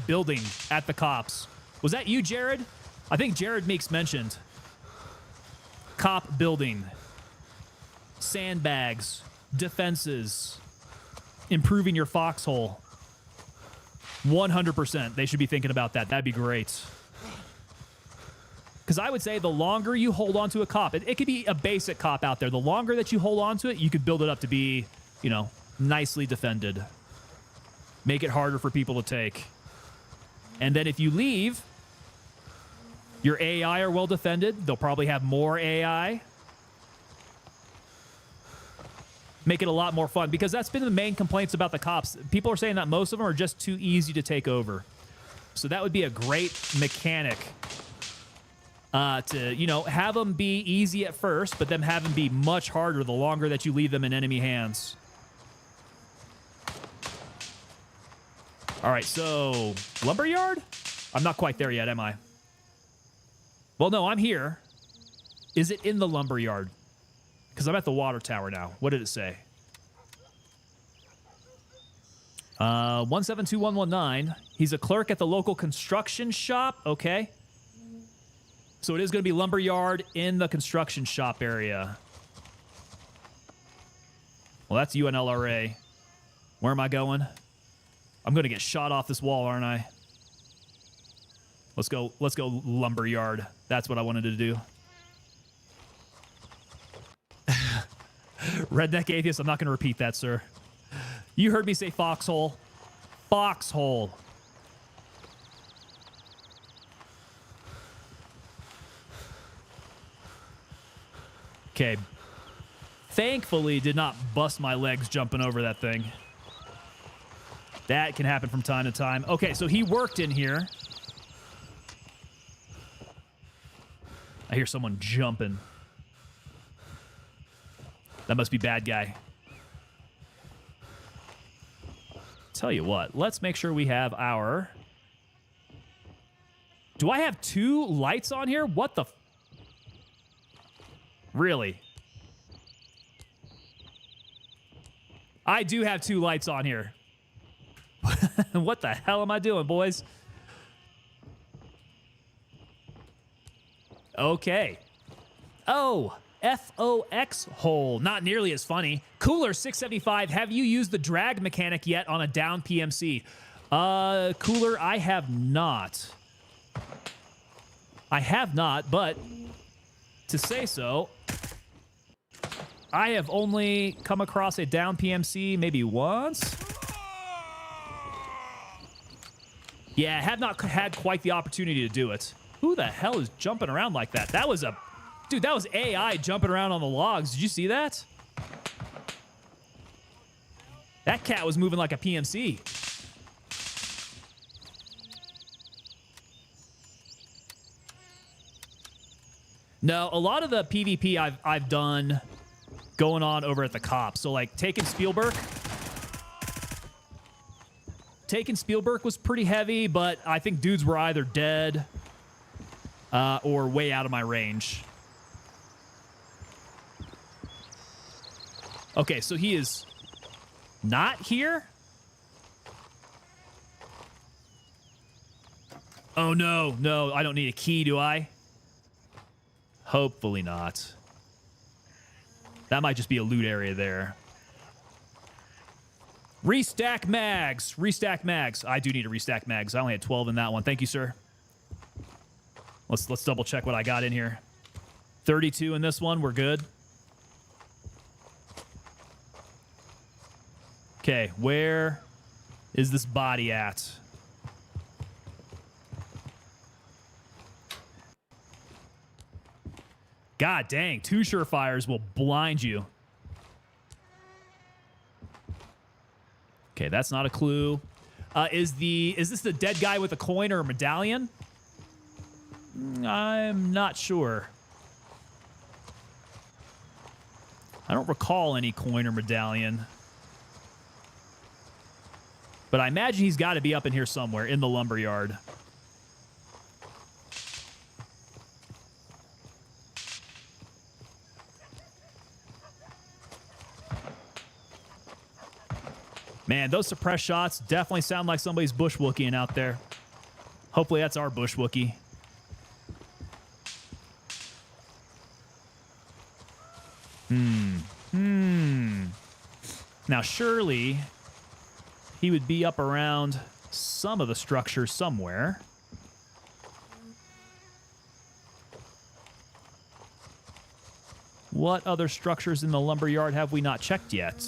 building at the cops. Was that you, Jared? I think Jared Meeks mentioned. Cop building. Sandbags. Defenses. Improving your foxhole. 100%. They should be thinking about that. That'd be great. Because I would say the longer you hold on to a cop, it could be a basic cop out there. The longer that you hold on to it, you could build it up to be, you know, nicely defended. Make it harder for people to take. And then if you leave, your AI are well defended. They'll probably have more AI. Make it a lot more fun, because that's been the main complaints about the cops. People are saying that most of them are just too easy to take over. So that would be a great mechanic to, you know, have them be easy at first, but then have them be much harder the longer that you leave them in enemy hands. All right, so lumberyard? I'm not quite there yet, am I? Well, no, I'm here. Is it in the lumberyard? Because I'm at the water tower now. What did it say? 172119. He's a clerk at the local construction shop. Okay. So it is going to be lumberyard in the construction shop area. Well, that's UNLRA. Where am I going? I'm going to get shot off this wall, aren't I? Let's go lumberyard. That's what I wanted to do. Redneck atheist, I'm not going to repeat that, sir. You heard me say foxhole. Foxhole. Okay. Thankfully, did not bust my legs jumping over that thing. That can happen from time to time. Okay, so he worked in here. I hear someone jumping. That must be bad guy. Tell you what, let's make sure we have our... Do I have 2 lights on here? What the... Really? I do have 2 lights on here. What the hell am I doing, boys? Okay. Oh, FOX hole. Not nearly as funny. Cooler 675. Have you used the drag mechanic yet on a down PMC? Cooler, I have not. I have not, but to say so, I have only come across a down PMC maybe once. Yeah, I have not had quite the opportunity to do it. Who the hell is jumping around like that? That was a... Dude, that was AI jumping around on the logs. Did you see that? That cat was moving like a PMC. No, a lot of the PvP I've done going on over at the cops. So, like, taking Spielberg was pretty heavy, but I think dudes were either dead or way out of my range. Okay, so he is not here? Oh, no, no, I don't need a key, do I? Hopefully not. That might just be a loot area there. Restack mags. Restack mags. I do need to restack mags. I only had 12 in that one. Thank you, sir. Let's double check what I got in here. 32 in this one. We're good. Okay, where is this body at? God dang, 2 surefires will blind you. Okay, that's not a clue. Is this the dead guy with a coin or a medallion? I'm not sure. I don't recall any coin or medallion. But I imagine he's got to be up in here somewhere in the lumberyard. Man, those suppressed shots definitely sound like somebody's bushwooking out there. Hopefully that's our bushwookie. Now, surely he would be up around some of the structures somewhere. What other structures in the lumberyard have we not checked yet?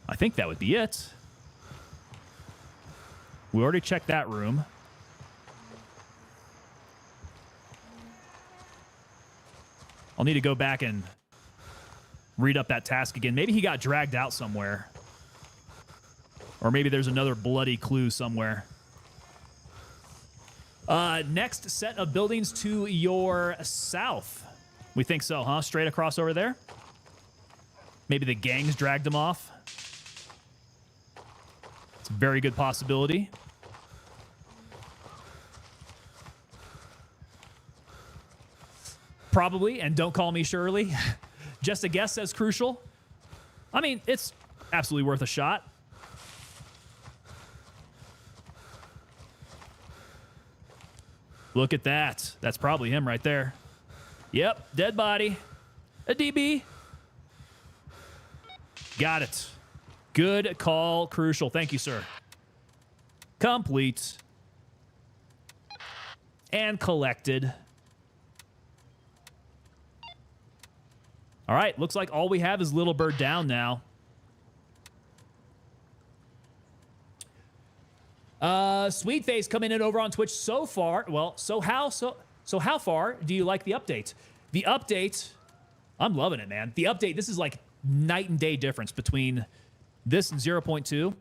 I think that would be it. We already checked that room. I'll need to go back and read up that task again. Maybe he got dragged out somewhere. Or maybe there's another bloody clue somewhere. Next set of buildings to your south. We think so, huh? Straight across over there? Maybe the gangs dragged him off. It's a very good possibility. Probably, and don't call me Shirley. Just a guess, says Crucial. I mean, it's absolutely worth a shot. Look at that. That's probably him right there. Yep, dead body. A DB. Got it. Good call, Crucial. Thank you, sir. Complete. And collected. All right, looks like all we have is Little Bird down now. Sweet Face coming in over on Twitch so far. Well, so how far do you like the update? The update, I'm loving it, man. The update, this is like night and day difference between this and 0.2,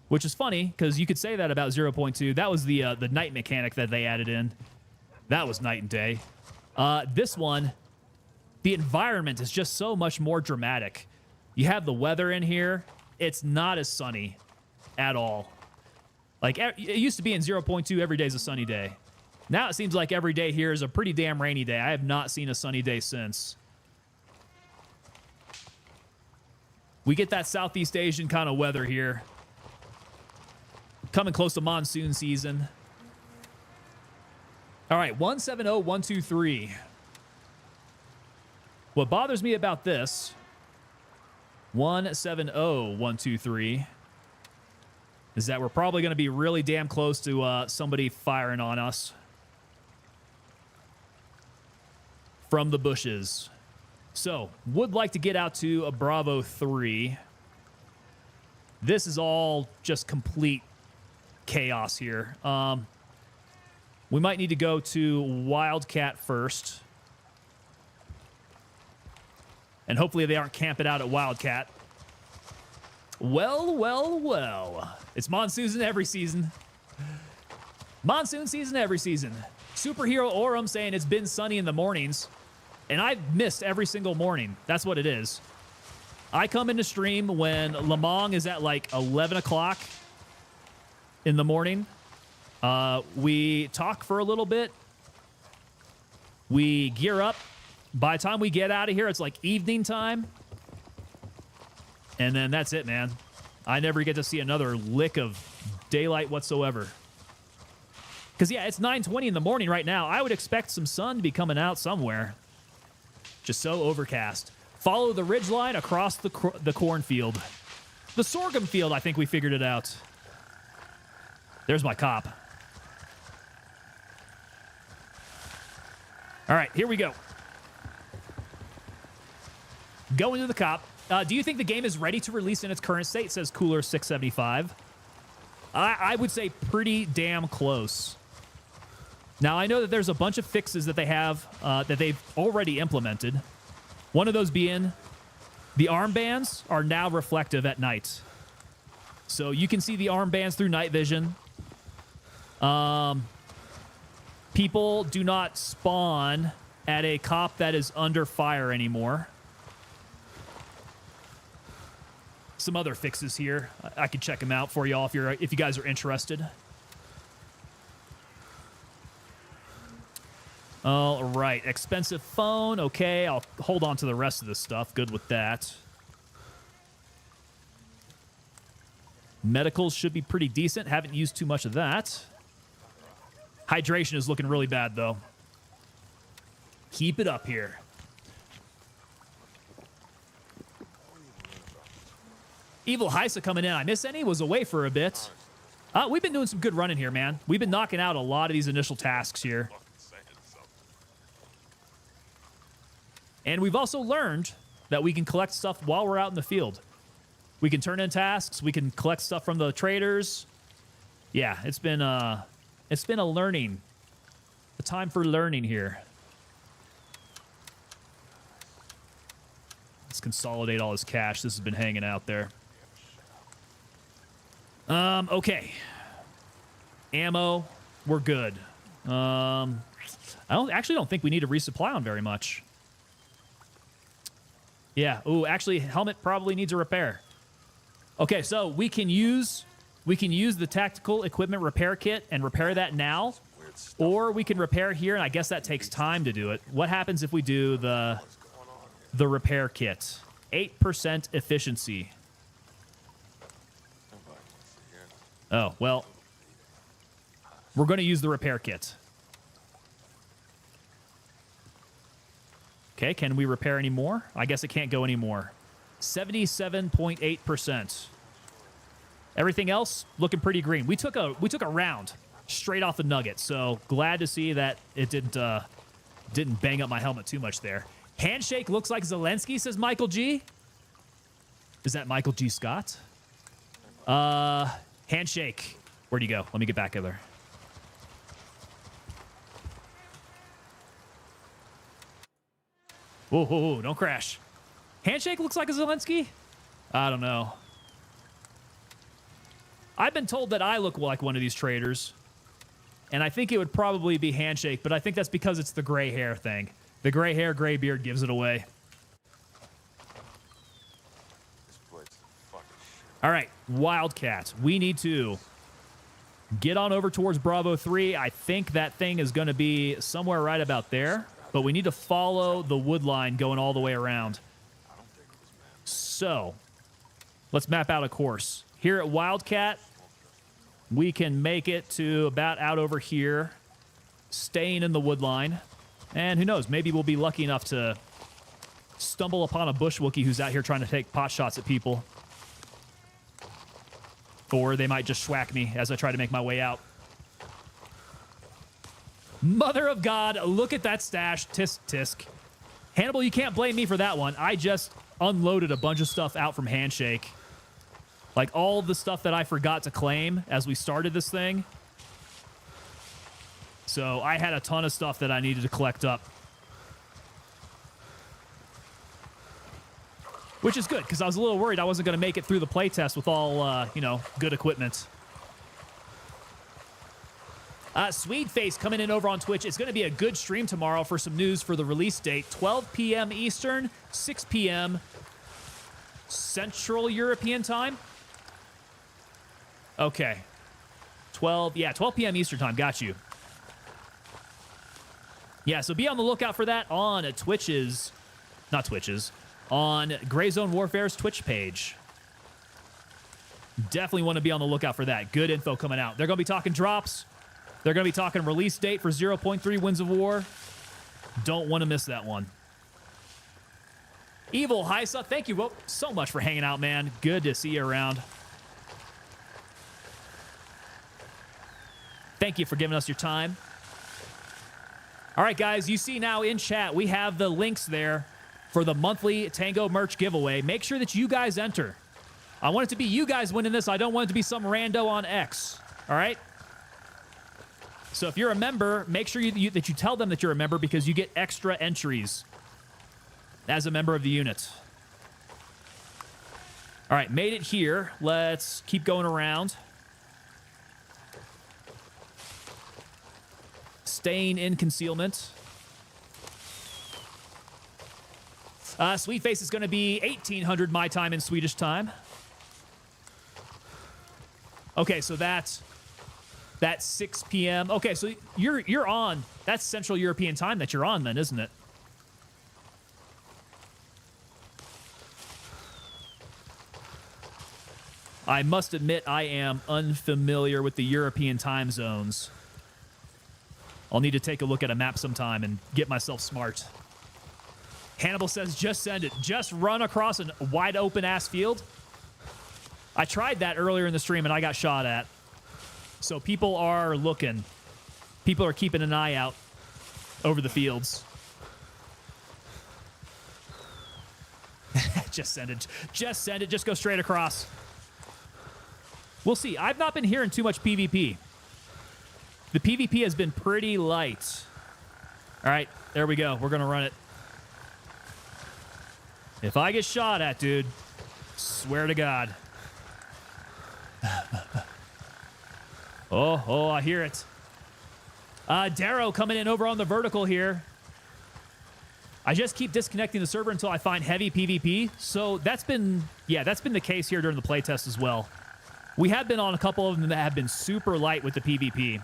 which is funny because you could say that about 0.2. That was the night mechanic that they added in. That was night and day. This one, the environment is just so much more dramatic. You have the weather in here. It's not as sunny at all. Like, it used to be in 0.2, every day is a sunny day. Now it seems like every day here is a pretty damn rainy day. I have not seen a sunny day since. We get that Southeast Asian kind of weather here. Coming close to monsoon season. All right, 170123. What bothers me about this, 170123, is that we're probably going to be really damn close to somebody firing on us from the bushes. So, would like to get out to a Bravo 3. This is all just complete chaos here. We might need to go to Wildcat first. And hopefully they aren't camping out at Wildcat. Well, well, well. It's monsoon season every season. Monsoon season every season. Superhero Orem saying it's been sunny in the mornings. And I've missed every single morning. That's what it is. I come into stream when Lamong is at like 11 o'clock in the morning. We talk for a little bit. We gear up. By the time we get out of here, it's like evening time. And then that's it, man. I never get to see another lick of daylight whatsoever. Because, yeah, it's 9:20 in the morning right now. I would expect some sun to be coming out somewhere. Just so overcast. Follow the ridgeline across the cornfield. The sorghum field, I think we figured it out. There's my cop. All right, here we go. Go into the cop. Do you think the game is ready to release in its current state, says Cooler675. I would say pretty damn close. Now, I know that there's a bunch of fixes that they have that they've already implemented. One of those being the armbands are now reflective at night. So you can see the armbands through night vision. People do not spawn at a cop that is under fire anymore. Some other fixes here. I could check them out for y'all if you guys are interested. All right, expensive phone. Okay, I'll hold on to the rest of this stuff. Good with that. Medicals should be pretty decent. Haven't used too much of that. Hydration is looking really bad, though. Keep it up here. Evil Heisa coming in. I miss any? Was away for a bit. We've been doing some good running here, man. We've been knocking out a lot of these initial tasks here. And we've also learned that we can collect stuff while we're out in the field. We can turn in tasks. We can collect stuff from the traders. Yeah, it's been a learning, a time for learning here. Let's consolidate all this cash. This has been hanging out there. Okay. Ammo, we're good. I actually don't think we need to resupply on very much. Yeah. Ooh, actually, helmet probably needs a repair. Okay, so we can use the tactical equipment repair kit and repair that now, or we can repair here, and I guess that takes time to do it. What happens if we do the repair kit? 8% efficiency. Oh, well, we're going to use the repair kit. Okay, can we repair any more? I guess it can't go anymore. 77.8%. Everything else looking pretty green. We took a round straight off the nugget, so glad to see that it didn't bang up my helmet too much there. Handshake looks like Zelensky, says Michael G. Is that Michael G. Scott? Handshake. Where'd you go? Let me get back over there. Whoa, whoa, whoa, don't crash. Handshake looks like a Zelensky? I don't know. I've been told that I look like one of these traders, and I think it would probably be Handshake, but I think that's because it's the gray hair thing. The gray hair, gray beard gives it away. All right, Wildcat. We need to get on over towards Bravo 3. I think that thing is going to be somewhere right about there, but we need to follow the wood line going all the way around. So, let's map out a course. Here at Wildcat, we can make it to about out over here, staying in the wood line. And who knows, maybe we'll be lucky enough to stumble upon a bush Wookiee who's out here trying to take pot shots at people. Or they might just schwack me as I try to make my way out. Mother of God, look at that stash. Tisk, tisk. Hannibal, you can't blame me for that one. I just unloaded a bunch of stuff out from Handshake. Like all the stuff that I forgot to claim as we started this thing. So I had a ton of stuff that I needed to collect up. Which is good, because I was a little worried I wasn't going to make it through the playtest with all, good equipment. Swedeface coming in over on Twitch. It's going to be a good stream tomorrow for some news for the release date. 12 p.m. Eastern, 6 p.m. Central European time. Okay. 12 p.m. Eastern time. Got you. Yeah, so be on the lookout for that on on Gray Zone Warfare's Twitch page. Definitely want to be on the lookout for that. Good info coming out. They're going to be talking drops. They're going to be talking release date for 0.3 Winds of War. Don't want to miss that one. Evil Hysa, thank you so much for hanging out, man. Good to see you around. Thank you for giving us your time. All right, guys, you see now in chat, we have the links there for the monthly Tango merch giveaway. Make sure that you guys enter. I want it to be you guys winning this. I don't want it to be some rando on X. All right? So if you're a member, make sure that you tell them that you're a member because you get extra entries as a member of the unit. All right, made it here. Let's keep going around. Staying in concealment. Sweetface is going to be 1800 my time in Swedish time. Okay, so that's 6 p.m. Okay, so you're on. That's Central European time that you're on then, isn't it? I must admit I am unfamiliar with the European time zones. I'll need to take a look at a map sometime and get myself smart. Hannibal says, just send it. Just run across a wide open ass field. I tried that earlier in the stream and I got shot at. So people are looking. People are keeping an eye out over the fields. Just send it. Just send it. Just go straight across. We'll see. I've not been hearing too much PvP. The PvP has been pretty light. All right, there we go. We're going to run it. If I get shot at, dude, swear to God. Oh, I hear it. Darrow coming in over on the vertical here. I just keep disconnecting the server until I find heavy PvP. So that's been the case here during the playtest as well. We have been on a couple of them that have been super light with the PvP.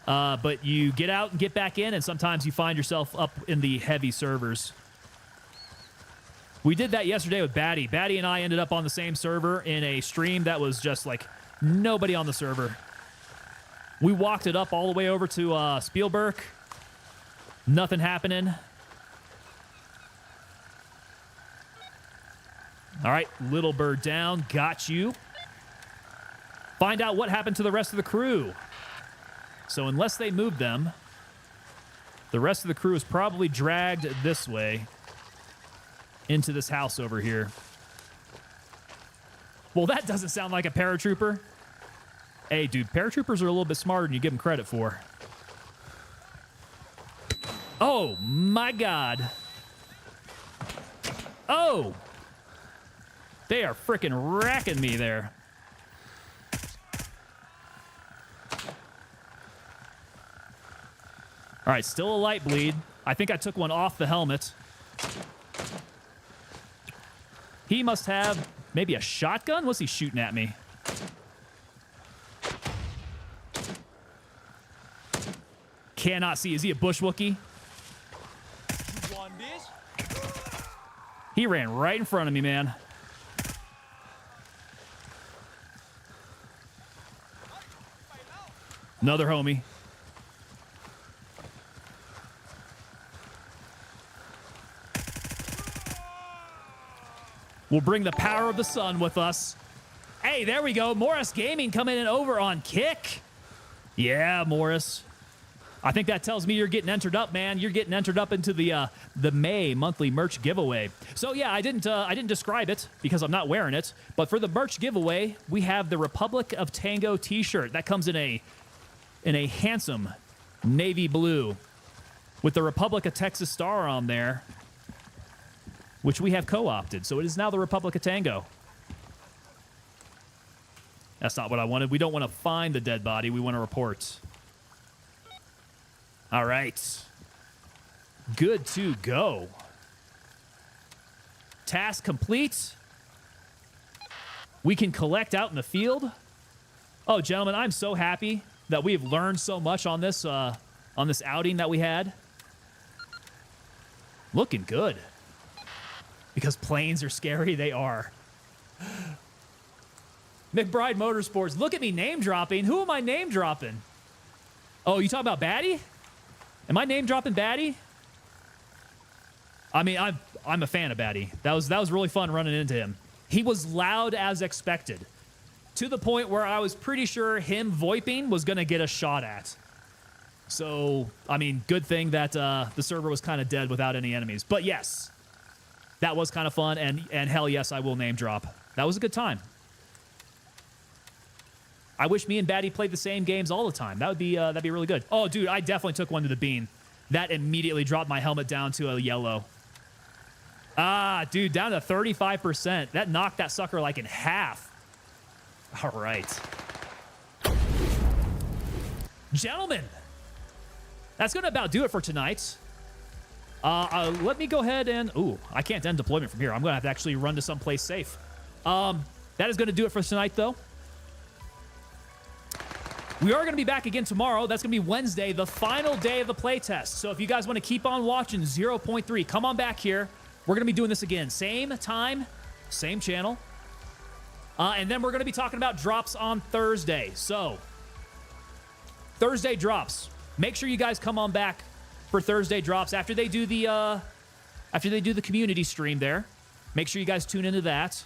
But you get out and get back in, and sometimes you find yourself up in the heavy servers. We did that yesterday with Batty. Batty and I ended up on the same server in a stream that was just like nobody on the server. We walked it up all the way over to Spielberg. Nothing happening. All right, Little Bird down. Got you. Find out what happened to the rest of the crew. So unless they moved them, the rest of the crew is probably dragged this way into this house over here. Well, that doesn't sound like a paratrooper. Hey, dude, paratroopers are a little bit smarter than you give them credit for. Oh, my God. Oh! They are freaking wrecking me there. All right, still a light bleed. I think I took one off the helmet. He must have maybe a shotgun? What's he shooting at me? Cannot see. Is he a bush Wookie? You want this? He ran right in front of me, man. Another homie. We'll bring the power of the sun with us. Hey, there we go. Morris Gaming coming in over on Kick. Yeah, Morris. I think that tells me you're getting entered up, man. You're getting entered up into the May monthly merch giveaway. So yeah, I didn't describe it because I'm not wearing it. But for the merch giveaway, we have the Republic of Tango T-shirt that comes in a handsome navy blue with the Republic of Texas star on there, which we have co-opted. So it is now the Republic of Tango. That's not what I wanted. We don't want to find the dead body. We want to report. All right. Good to go. Task complete. We can collect out in the field. Oh, gentlemen, I'm so happy that we've learned so much on this outing that we had. Looking good. Because planes are scary, they are. McBride Motorsports, look at me name dropping. Who am I name dropping? Oh, you talking about Batty? Am I name dropping Batty? I mean, I'm a fan of Batty. That was really fun running into him. He was loud as expected, to the point where I was pretty sure him VoIPing was gonna get a shot at. So, I mean, good thing that the server was kind of dead without any enemies. But yes, that was kind of fun, and hell yes, I will name drop. That was a good time. I wish me and Batty played the same games all the time. That'd be really good. Oh, dude, I definitely took one to the bean. That immediately dropped my helmet down to a yellow. Ah, dude, down to 35%. That knocked that sucker like in half. All right. Gentlemen, that's going to about do it for tonight. Let me go ahead and... Ooh, I can't end deployment from here. I'm going to have to actually run to someplace safe. That is going to do it for tonight, though. We are going to be back again tomorrow. That's going to be Wednesday, the final day of the playtest. So if you guys want to keep on watching 0.3, come on back here. We're going to be doing this again. Same time, same channel. And then we're going to be talking about drops on Thursday. So, Thursday drops. Make sure you guys come on back for Thursday drops after they do the community stream there. Make sure you guys tune into that.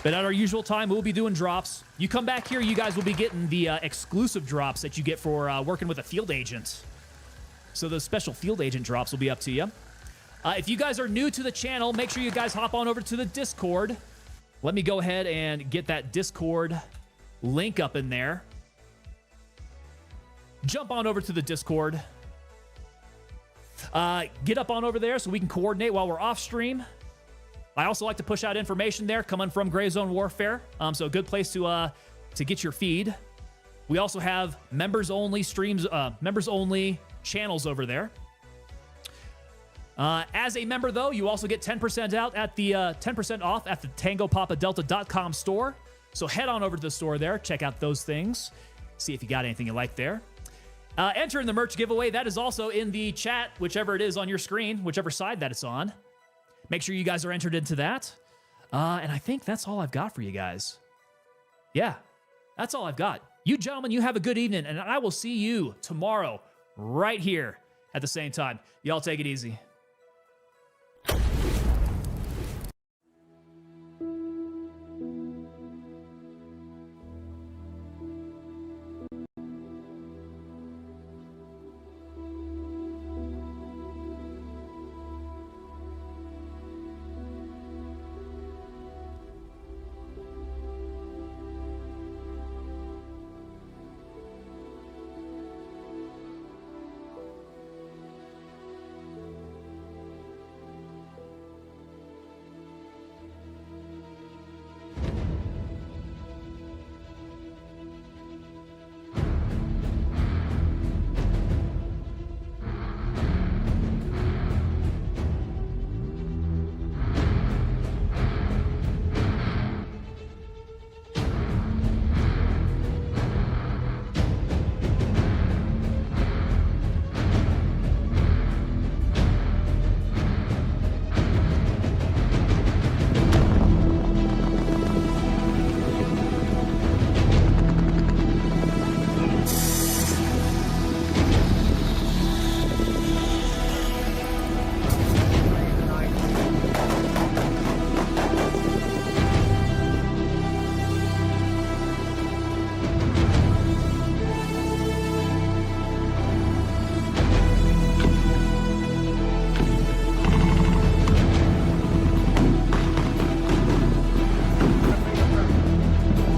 But at our usual time, we'll be doing drops. You come back here, you guys will be getting the exclusive drops that you get for working with a field agent. So those special field agent drops will be up to you. If you guys are new to the channel, make sure you guys hop on over to the Discord. Let me go ahead and get that Discord link up in there. Jump on over to the Discord. Get up on over there so we can coordinate while we're off stream. I also like to push out information there coming from Gray Zone Warfare. So a good place to get your feed. We also have members only streams, members only channels over there. As a member, though, you also get 10% out at the 10% off at the TangoPapaDelta.com store. So head on over to the store there, check out those things, see if you got anything you like there. Enter in the merch giveaway. That is also in the chat, whichever it is on your screen, whichever side that it's on. Make sure you guys are entered into that. And I think that's all I've got for you guys. Yeah, that's all I've got. You gentlemen, you have a good evening, and I will see you tomorrow right here at the same time. Y'all take it easy.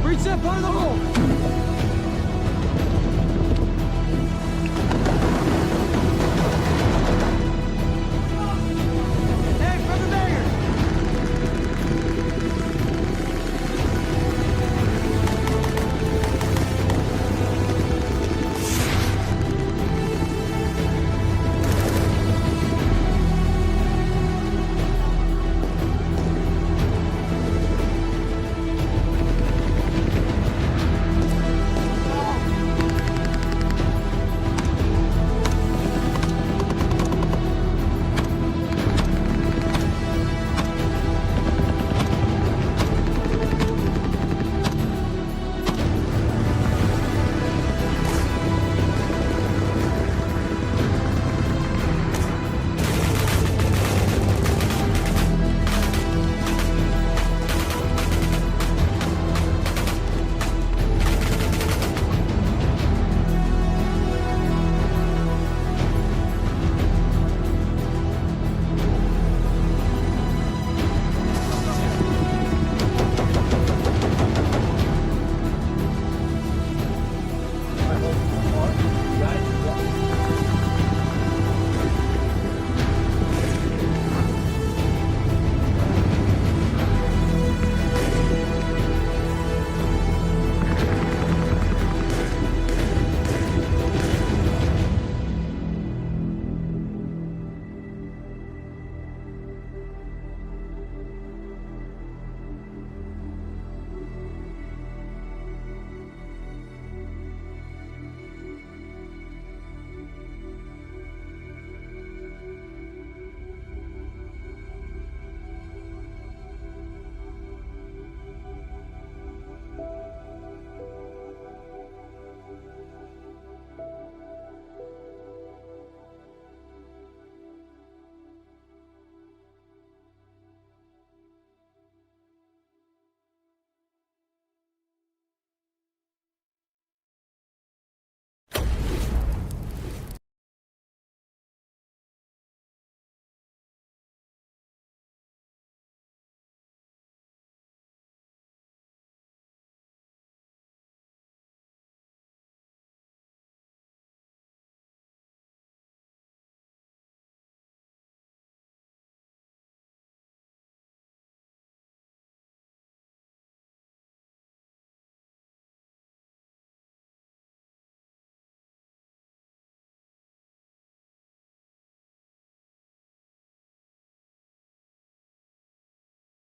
Reach that part of the hole!